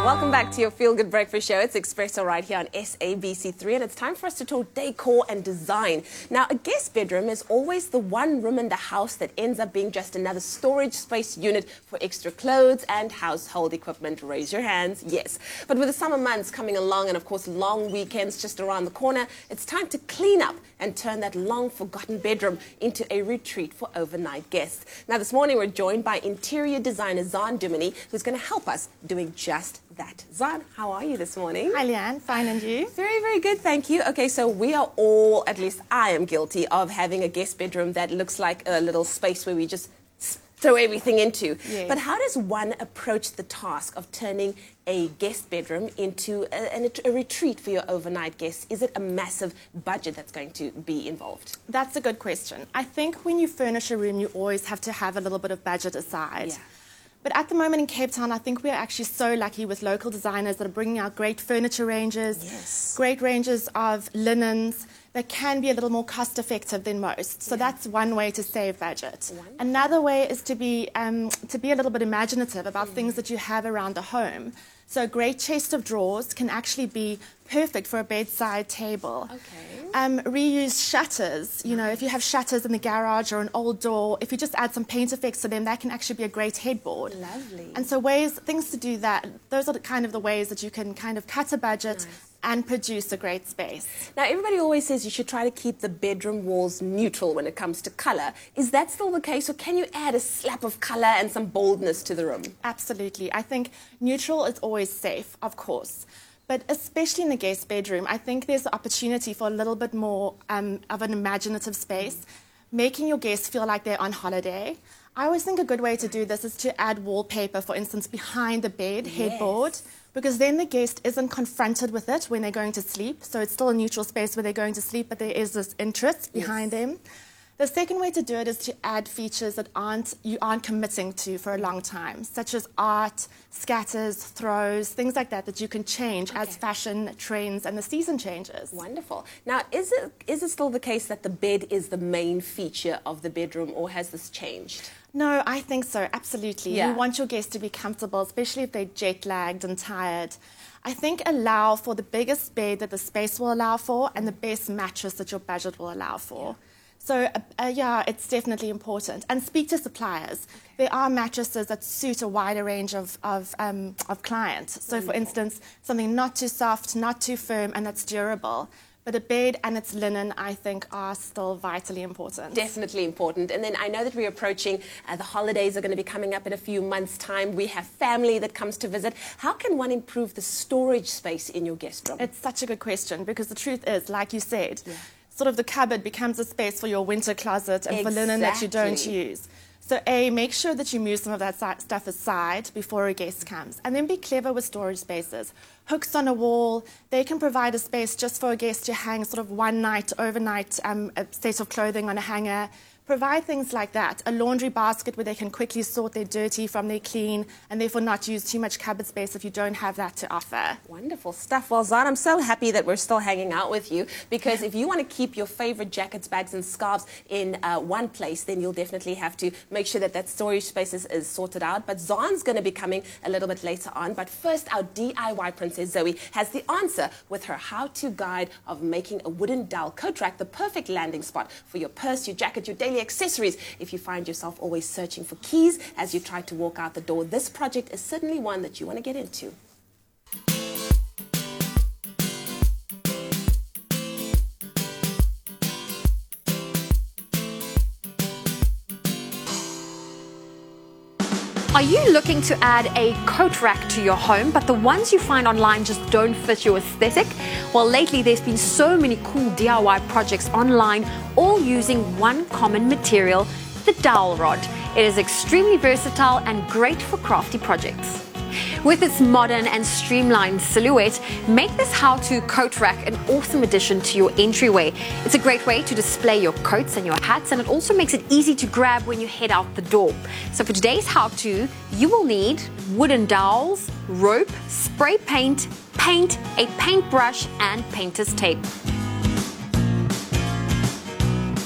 Welcome back to your Feel Good Breakfast Show. It's Espresso right here on SABC3, and it's time for us to talk decor and design. Now, a guest bedroom is always the one room in the house that ends up being just another storage space unit for extra clothes and household equipment. Raise your hands, yes. But with the summer months coming along and, of course, long weekends just around the corner, it's time to clean up and turn that long-forgotten bedroom into a retreat for overnight guests. Now, this morning, we're joined by interior designer Zaan Dumini, who's going to help us doing just that. Zaan, how are you this morning? Hi, Leanne. Fine, and you? Very, very good, thank you. Okay, so we are all, at least I am guilty of having a guest bedroom that looks like a little space where we just throw everything into. Yes. But how does one approach the task of turning a guest bedroom into a retreat for your overnight guests? Is it a massive budget that's going to be involved? That's a good question. I think when you furnish a room, you always have to have a little bit of budget aside. Yeah. But at the moment in Cape Town, I think we are actually so lucky with local designers that are bringing out great furniture ranges, great ranges of linens that can be a little more cost effective than most. So that's one way to save budget. Another way is to be a little bit imaginative about things that you have around the home. So a great chest of drawers can actually be perfect for a bedside table. Reuse shutters. You know, if you have shutters in the garage or an old door, if you just add some paint effects to them, that can actually be a great headboard. Lovely. And so things to do that, those are kind of the ways that you can kind of cut a budget and produce a great space. Now, everybody always says you should try to keep the bedroom walls neutral when it comes to colour. Is that still the case, or can you add a slap of colour and some boldness to the room? Absolutely. I think neutral is always safe, of course. But especially in the guest bedroom, I think there's the opportunity for a little bit more of an imaginative space, making your guests feel like they're on holiday. I always think a good way to do this is to add wallpaper, for instance, behind the bed headboard, because then the guest isn't confronted with it when they're going to sleep. So it's still a neutral space where they're going to sleep, but there is this interest behind them. The second way to do it is to add features that you aren't committing to for a long time, such as art, scatters, throws, things like that you can change as fashion trends and the season changes. Wonderful. Now, is it still the case that the bed is the main feature of the bedroom, or has this changed? No, I think so, absolutely. Yeah. You want your guests to be comfortable, especially if they're jet-lagged and tired. I think allow for the biggest bed that the space will allow for and the best mattress that your budget will allow for. So, yeah, it's definitely important. And speak to suppliers. There are mattresses that suit a wider range of clients. So, for instance, something not too soft, not too firm, and that's durable. But a bed and its linen, I think, are still vitally important. Definitely important. And then I know that we're approaching, the holidays are going to be coming up in a few months' time. We have family that comes to visit. How can one improve the storage space in your guest room? It's such a good question, because the truth is, like you said, sort of the cupboard becomes a space for your winter closet and for linen that you don't use. So make sure that you move some of that stuff aside before a guest comes. And then be clever with storage spaces. Hooks on a wall, they can provide a space just for a guest to hang sort of one night, overnight a set of clothing on a hanger. Provide things like that. A laundry basket where they can quickly sort their dirty from their clean and therefore not use too much cupboard space if you don't have that to offer. Wonderful stuff. Well, Zaan, I'm so happy that we're still hanging out with you, because if you want to keep your favorite jackets, bags and scarves in one place, then you'll definitely have to make sure that storage space is sorted out. But Zaan's going to be coming a little bit later on. But first, our DIY princess Zoe has the answer with her how-to guide of making a wooden dowel coat rack the perfect landing spot for your purse, your jacket, your daily accessories. If you find yourself always searching for keys as you try to walk out the door, this project is certainly one that you want to get into. Are you looking to add a coat rack to your home, but the ones you find online just don't fit your aesthetic? Well, lately there's been so many cool DIY projects online, all using one common material, the dowel rod. It is extremely versatile and great for crafty projects. With its modern and streamlined silhouette, make this how-to coat rack an awesome addition to your entryway. It's a great way to display your coats and your hats, and it also makes it easy to grab when you head out the door. So for today's how-to, you will need wooden dowels, rope, spray paint, a paintbrush, and painter's tape.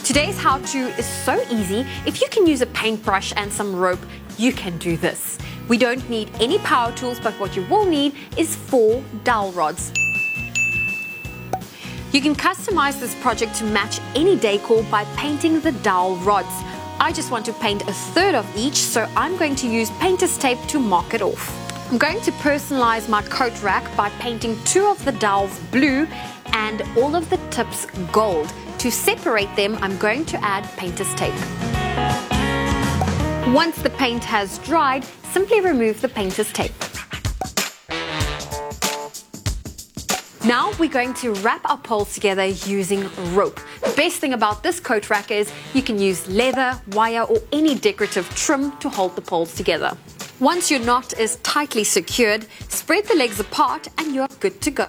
Today's how-to is so easy. If you can use a paintbrush and some rope, you can do this. We don't need any power tools, but what you will need is 4 dowel rods. You can customize this project to match any decor by painting the dowel rods. I just want to paint a third of each, so I'm going to use painter's tape to mark it off. I'm going to personalize my coat rack by painting 2 of the dowels blue and all of the tips gold. To separate them, I'm going to add painter's tape. Once the paint has dried, simply remove the painter's tape. Now we're going to wrap our poles together using rope. The best thing about this coat rack is you can use leather, wire or any decorative trim to hold the poles together. Once your knot is tightly secured, spread the legs apart and you're good to go.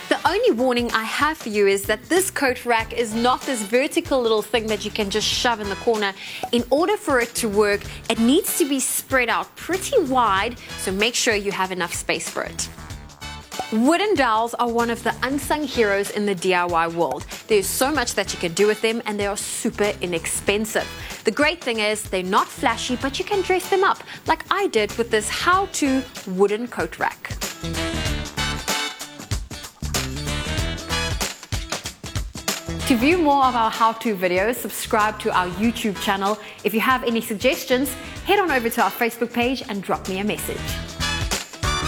The only warning I have for you is that this coat rack is not this vertical little thing that you can just shove in the corner. In order for it to work, it needs to be spread out pretty wide, so make sure you have enough space for it. Wooden dowels are one of the unsung heroes in the DIY world. There's so much that you can do with them and they are super inexpensive. The great thing is they're not flashy, but you can dress them up like I did with this how-to wooden coat rack. To view more of our how-to videos, subscribe to our YouTube channel. If you have any suggestions, head on over to our Facebook page and drop me a message.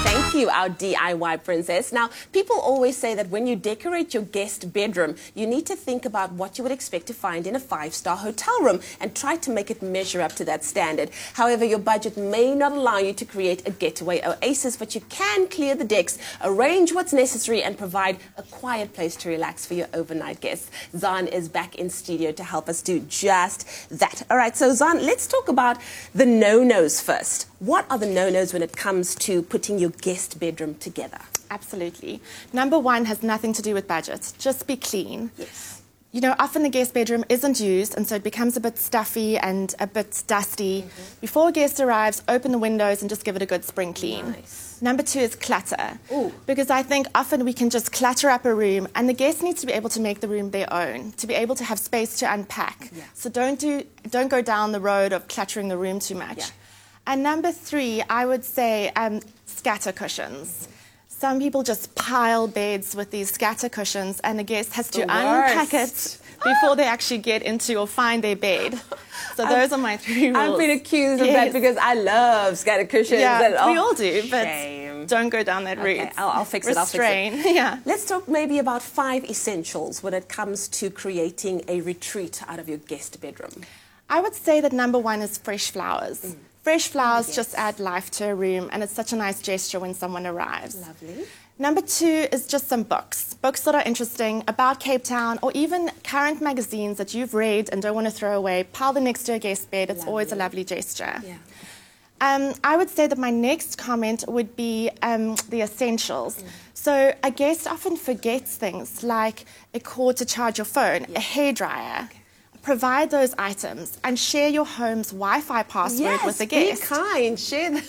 Thank you, our DIY princess. Now, people always say that when you decorate your guest bedroom, you need to think about what you would expect to find in a 5-star hotel room and try to make it measure up to that standard. However, your budget may not allow you to create a getaway oasis, but you can clear the decks, arrange what's necessary, and provide a quiet place to relax for your overnight guests. Zaan is back in studio to help us do just that. All right, so Zaan, let's talk about the no-nos first. What are the no-nos when it comes to putting your guest bedroom together? Absolutely. Number 1 has nothing to do with budget. Just be clean. Yes. You know, often the guest bedroom isn't used, and so it becomes a bit stuffy and a bit dusty. Before a guest arrives, open the windows and just give it a good spring clean. Nice. Number 2 is clutter. Ooh. Because I think often we can just clutter up a room, and the guest needs to be able to make the room their own, to be able to have space to unpack. Yeah. So don't go down the road of cluttering the room too much. Yeah. And number 3, I would say scatter cushions. Some people just pile beds with these scatter cushions, and the guest has to unpack it before they actually get into or find their bed. So those are my 3 rules. I've been accused of that because I love scatter cushions. Yeah, we all do, but shame. Don't go down that route. Okay, I'll fix it. Restrain. I'll fix it. Yeah. Let's talk maybe about 5 essentials when it comes to creating a retreat out of your guest bedroom. I would say that number 1 is fresh flowers. Fresh flowers just add life to a room, and it's such a nice gesture when someone arrives. Lovely. Number 2 is just some books. Books that are interesting about Cape Town, or even current magazines that you've read and don't want to throw away. Pile them next to a guest bed. It's always a lovely gesture. Yeah. I would say that my next comment would be the essentials. So a guest often forgets things like a cord to charge your phone, a hairdryer. Provide those items and share your home's Wi-Fi password with the guest. Be kind. Share them.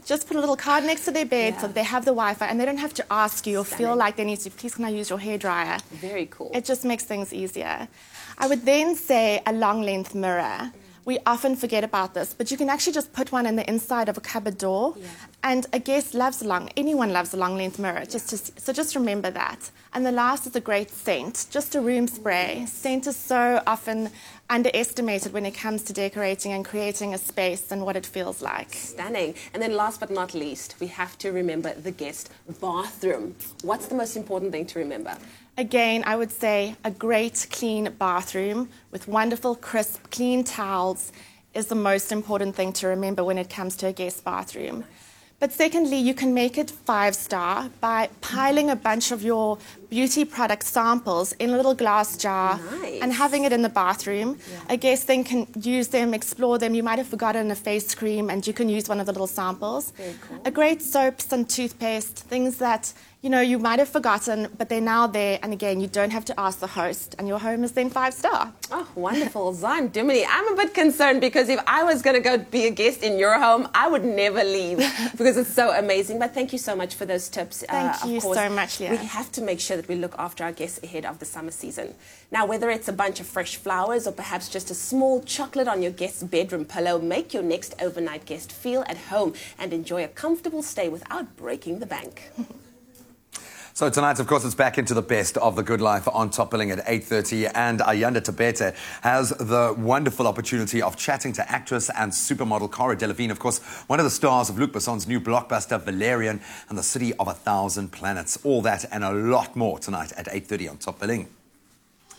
Just put a little card next to their bed so that they have the Wi-Fi and they don't have to ask you or feel like they need to, please can I use your hairdryer? Very cool. It just makes things easier. I would then say a long length mirror. We often forget about this, but you can actually just put one in the inside of a cupboard door. Yeah. And a guest loves anyone loves a long length mirror. So just remember that. And the last is a great scent, just a room spray. Scent is so often underestimated when it comes to decorating and creating a space and what it feels like. Stunning. And then last but not least, we have to remember the guest bathroom. What's the most important thing to remember? Again, I would say a great clean bathroom with wonderful, crisp, clean towels is the most important thing to remember when it comes to a guest bathroom. But secondly, you can make it 5-star by piling a bunch of your beauty product samples in a little glass jar and having it in the bathroom. A guest then can use them, explore them. You might have forgotten a face cream and you can use one of the little samples. Very cool. A great soaps and toothpaste, things that you know, you might have forgotten, but they're now there. And again, you don't have to ask the host, and your home is then 5-star. Oh, wonderful. Zan Dumini, I'm a bit concerned because if I was going to go be a guest in your home, I would never leave because it's so amazing. But thank you so much for those tips. Thank you so much, Leah. We have to make sure that we look after our guests ahead of the summer season. Now, whether it's a bunch of fresh flowers or perhaps just a small chocolate on your guest's bedroom pillow, make your next overnight guest feel at home and enjoy a comfortable stay without breaking the bank. So tonight, of course, it's back into the best of the good life on Top Billing at 8:30, and Ayanda Tabete has the wonderful opportunity of chatting to actress and supermodel Cara Delevingne, of course, one of the stars of Luc Besson's new blockbuster Valerian and the City of a Thousand Planets. All that and a lot more tonight at 8:30 on Top Billing.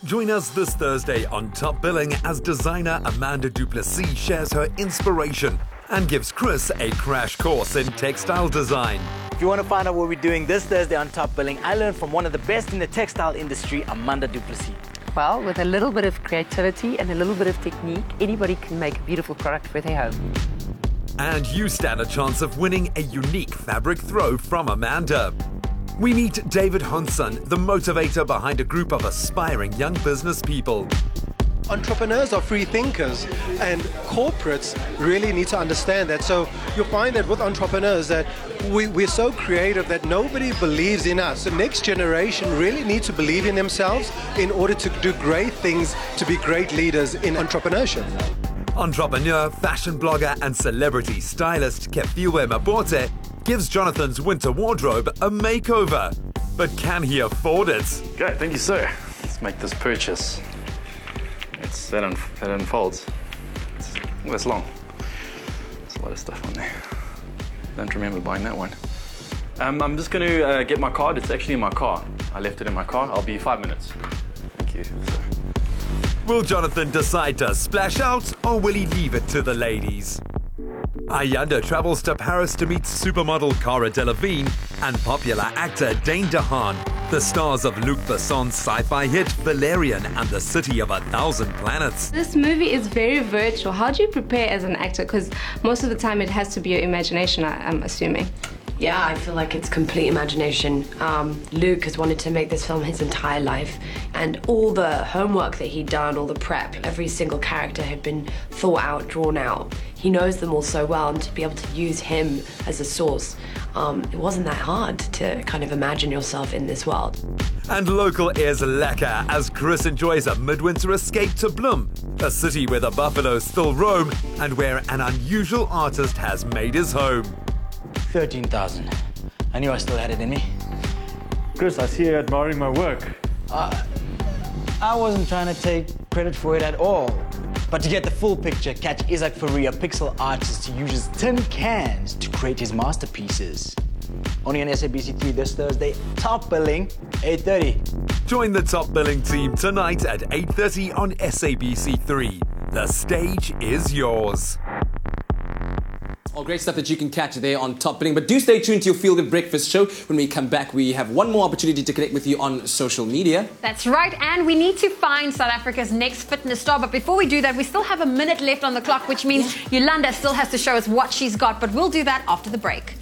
Join us this Thursday on Top Billing as designer Amanda Duplessis shares her inspiration and gives Chris a crash course in textile design. If you want to find out what we're doing this Thursday on Top Billing, I learned from one of the best in the textile industry, Amanda Duplessis. Well, with a little bit of creativity and a little bit of technique, anybody can make a beautiful product for their home. And you stand a chance of winning a unique fabric throw from Amanda. We meet David Honson, the motivator behind a group of aspiring young business people. Entrepreneurs are free thinkers, and corporates really need to understand that. So you'll find that with entrepreneurs that we're so creative that nobody believes in us. The next generation really need to believe in themselves in order to do great things, to be great leaders in entrepreneurship. Entrepreneur, fashion blogger and celebrity stylist Kefiwe Mabote gives Jonathan's winter wardrobe a makeover. But can he afford it? Okay, thank you, sir. Let's make this purchase. That unfolds. It's long. There's a lot of stuff on there. Don't remember buying that one. I'm just going to get my card. It's actually in my car. I left it in my car. I'll be 5 minutes. Thank you. Will Jonathan decide to splash out, or will he leave it to the ladies? Ayanda travels to Paris to meet supermodel Cara Delevingne and popular actor Dane DeHaan, the stars of Luc Besson's sci-fi hit Valerian and the City of a Thousand Planets. This movie is very virtual. How do you prepare as an actor? Because most of the time it has to be your imagination, I'm assuming. Yeah, I feel like it's complete imagination. Luke has wanted to make this film his entire life, and all the homework that he'd done, all the prep, every single character had been thought out, drawn out. He knows them all so well, and to be able to use him as a source, it wasn't that hard to kind of imagine yourself in this world. And local is lekker as Chris enjoys a midwinter escape to Bloem, a city where the buffaloes still roam and where an unusual artist has made his home. 13,000. I knew I still had it in me. Chris, I see you admiring my work. I wasn't trying to take credit for it at all. But to get the full picture, catch Isaac Faria, pixel artist who uses tin cans to create his masterpieces. Only on SABC3 this Thursday, Top Billing, 8:30. Join the Top Billing team tonight at 8:30 on SABC3. The stage is yours. All great stuff that you can catch there on Top Billing. But do stay tuned to your Feel Good Breakfast show. When we come back, we have one more opportunity to connect with you on social media. That's right, and we need to find South Africa's next fitness star. But before we do that, we still have a minute left on the clock, which means Yolanda still has to show us what she's got. But we'll do that after the break.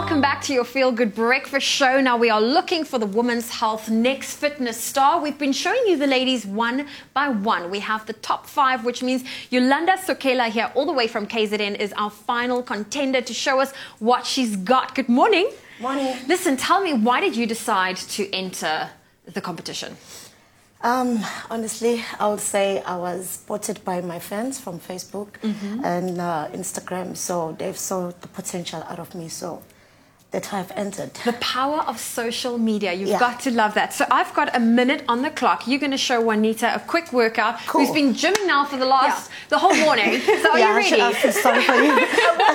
Welcome back to your Feel Good Breakfast Show. Now we are looking for the Women's Health Next Fitness Star. We've been showing you the ladies one by one. We have the top 5, which means Yolanda Sokela here, all the way from KZN, is our final contender to show us what she's got. Good morning. Morning. Listen, tell me, why did you decide to enter the competition? Honestly, I would say I was spotted by my fans from Facebook and Instagram, so they've saw the potential out of me, so that I've entered. The power of social media, you've got to love that. So I've got a minute on the clock. You're going to show Juanita a quick workout, who's been gymming now for the whole morning. So are you ready? Sorry for you.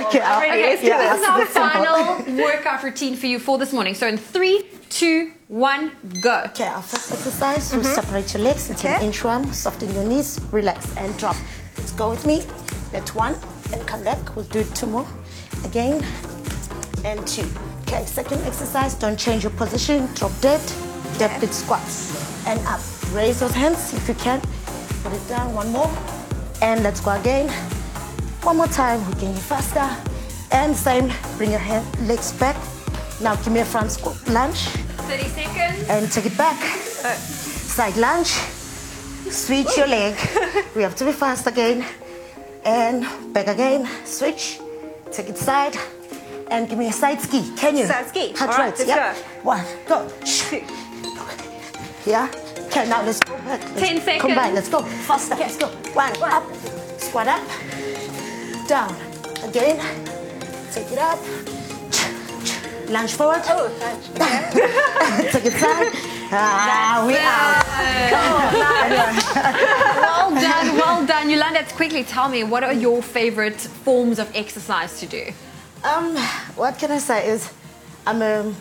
Okay, let's do this. This is our final workout routine for you for this morning. So in 3, 2, 1, go. Okay, our first exercise, we'll separate your legs into an inchworm, soften your knees, relax and drop. Let's go with me. That's 1 and come back. We'll do 2 more. Again and 2. Okay, second exercise, don't change your position. Drop dead, deadlift squats and up. Raise those hands if you can. Put it down, 1 more. And let's go again. 1 more time, we're getting faster. And same, bring your legs back. Now give me a front squat lunge. 30 seconds. And take it back. Side lunge. Switch your leg. We have to be fast again. And back again. Switch. Take it side. And give me a side ski. Can you? Side ski. That's All right, let's go. 1, go. Yeah. Okay, now let's go back. 10 seconds. Combine. Let's go. Faster. Let's go. 1, up. Squat up. Down. Again. Take it up. Lunge forward. Oh, lunge. Take it side. We out. Well done. Yolanda, quickly tell me, what are your favorite forms of exercise to do? What can I say is, I'm an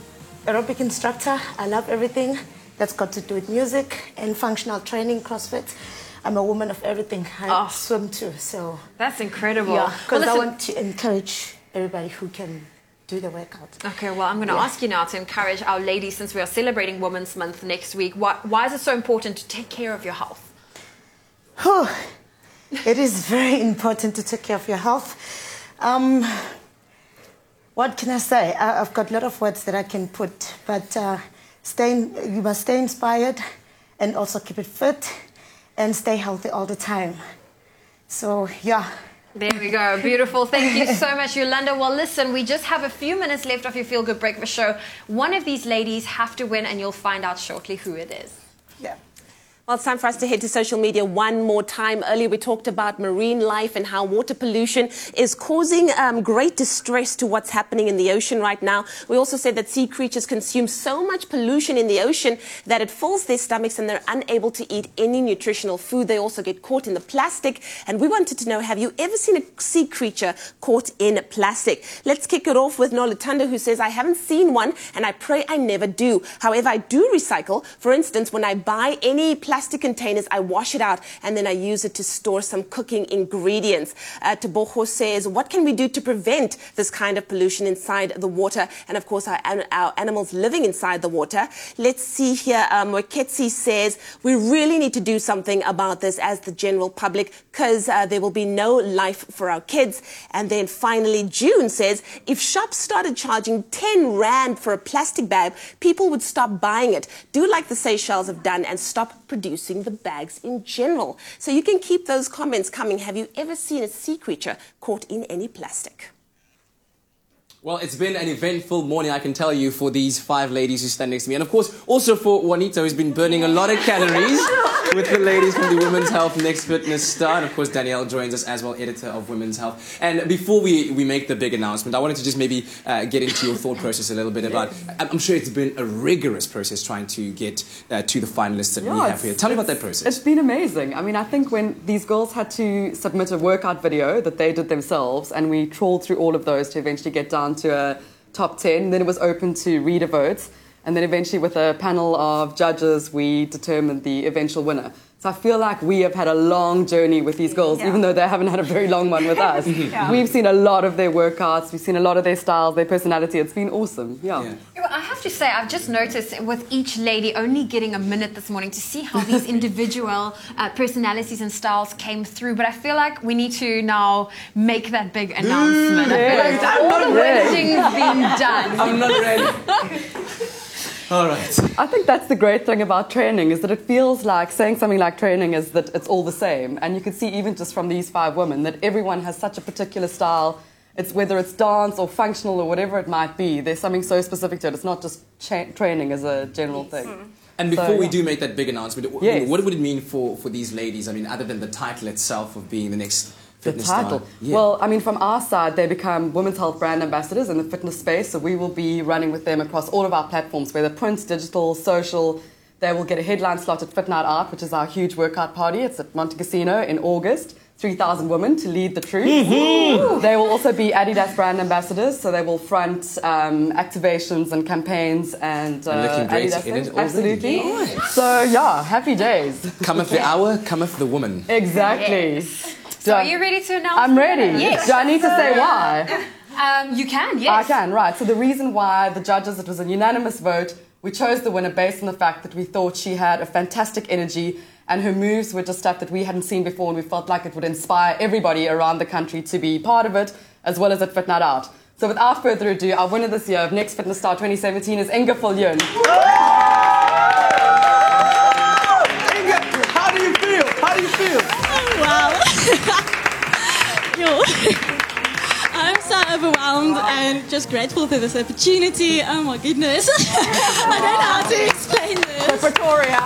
aerobic instructor. I love everything that's got to do with music and functional training, CrossFit. I'm a woman of everything. I swim too, so. That's incredible. Yeah, because I want to encourage everybody who can do the workout. Okay, well, I'm going to ask you now to encourage our ladies, since we are celebrating Women's Month next week. Why is it so important to take care of your health? It is very important to take care of your health. What can I say? I've got a lot of words that I can put, but you must stay inspired and also keep it fit and stay healthy all the time. So, yeah. There we go. Beautiful. Thank you so much, Yolanda. Well, listen, we just have a few minutes left of your Feel Good Breakfast Show. One of these ladies have to win, and you'll find out shortly who it is. Yeah. Well, it's time for us to head to social media one more time. Earlier, we talked about marine life and how water pollution is causing great distress to what's happening in the ocean right now. We also said that sea creatures consume so much pollution in the ocean that it fills their stomachs and they're unable to eat any nutritional food. They also get caught in the plastic. And we wanted to know, have you ever seen a sea creature caught in plastic? Let's kick it off with Nolutanda, who says, I haven't seen one and I pray I never do. However, I do recycle. For instance, when I buy any plastic containers, I wash it out and then I use it to store some cooking ingredients. Tebogo says, what can we do to prevent this kind of pollution inside the water and, of course, our animals living inside the water? Let's see here. Moeketsi says, we really need to do something about this as the general public, because there will be no life for our kids. And then finally, June says, if shops started charging 10 Rand for a plastic bag, people would stop buying it. Do like the Seychelles have done and stop producing the bags in general. So you can keep those comments coming. Have you ever seen a sea creature caught in any plastic? Well, it's been an eventful morning, I can tell you, for these 5 ladies who stand next to me. And of course, also for Juanita, who's been burning a lot of calories with the ladies from the Women's Health Next Fitness Star. And of course, Danielle joins us as well, editor of Women's Health. And before we make the big announcement, I wanted to just maybe get into your thought process a little bit about, I'm sure it's been a rigorous process trying to get to the finalists that we have here. Tell me about that process. It's been amazing. I mean, I think when these girls had to submit a workout video that they did themselves, and we trawled through all of those to eventually get down to a top 10. Then it was open to reader votes. And then eventually with a panel of judges, we determined the eventual winner. So I feel like we have had a long journey with these girls, even though they haven't had a very long one with us. We've seen a lot of their workouts. We've seen a lot of their styles, their personality. It's been awesome. I have to say, I've just noticed with each lady only getting a minute this morning to see how these individual personalities and styles came through. But I feel like we need to now make that big announcement. I feel like all the wedding's been done. I'm not ready. All right. I think that's the great thing about training, is that it feels like saying something like training is that it's all the same. And you can see even just from these 5 women that everyone has such a particular style. It's whether it's dance or functional or whatever it might be. There's something so specific to it. It's not just training as a general thing. And before we do make that big announcement, what would it mean for these ladies? I mean, other than the title itself of being the next fitness title. star? Yeah. Well, I mean, from our side, they become women's health brand ambassadors in the fitness space. So we will be running with them across all of our platforms, whether print, digital, social. They will get a headline slot at Fit Night Out, which is our huge workout party. It's at Monte Casino in August. 3,000 women to lead the troop. Mm-hmm. They will also be Adidas brand ambassadors, so they will front activations and campaigns and looking great Adidas in things. it already. Absolutely. Nice. So yeah, happy days. Cometh the hour, cometh the woman. Exactly. Yes. So are you ready to announce? I'm ready. Yes. Do I need to say why? You can, yes. I can, right. So the reason why the judges, it was a unanimous vote. We chose the winner based on the fact that we thought she had a fantastic energy and her moves were just stuff that we hadn't seen before, and we felt like it would inspire everybody around the country to be part of it, as well as at Fit Night Out. So without further ado, our winner this year of Next Fitness Star 2017 is Inga Viljoen. Inga, how do you feel? How do you feel? Wow. I'm so overwhelmed and just grateful for this opportunity. Oh my goodness. I don't know how to explain this. Pretoria.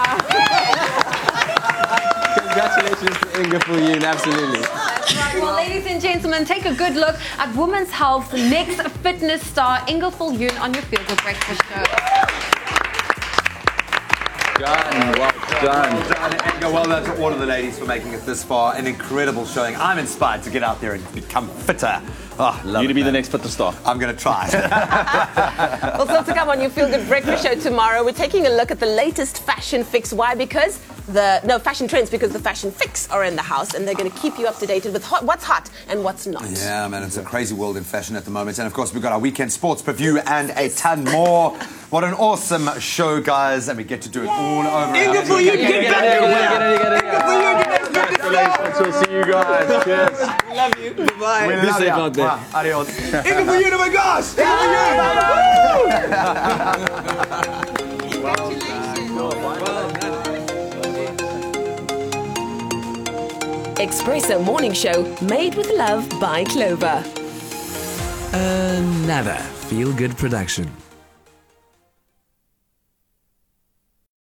Congratulations to Inga Viljoen, absolutely. Well, ladies and gentlemen, take a good look at Women's Health's next fitness star, Inga Viljoen, on your Feel Good Breakfast Show. Done. Well done. Well done, Inga. Well done to all of the ladies for making it this far. An incredible showing. I'm inspired to get out there and become fitter. Oh, love you to it, be man. the next fitness star. I'm going to try. Well, still to come on your Feel Good Breakfast Show tomorrow, we're taking a look at the latest fashion fix. Why? Because fashion trends, because the fashion fix are in the house and they're going to keep you up to date with what's hot and what's not. Yeah, man, it's a crazy world in fashion at the moment. And of course, we've got our weekend sports preview and a ton more. What an awesome show, guys. And we get to do it all over. Inga Viljoen, get back here. Inga Viljoen, get back here. Congratulations. We'll see you guys. Cheers. Love you. Bye-bye. Be safe out there. Adios. Inga Viljoen, oh my gosh. Espresso Morning Show, made with love by Clover. Another Feel Good production.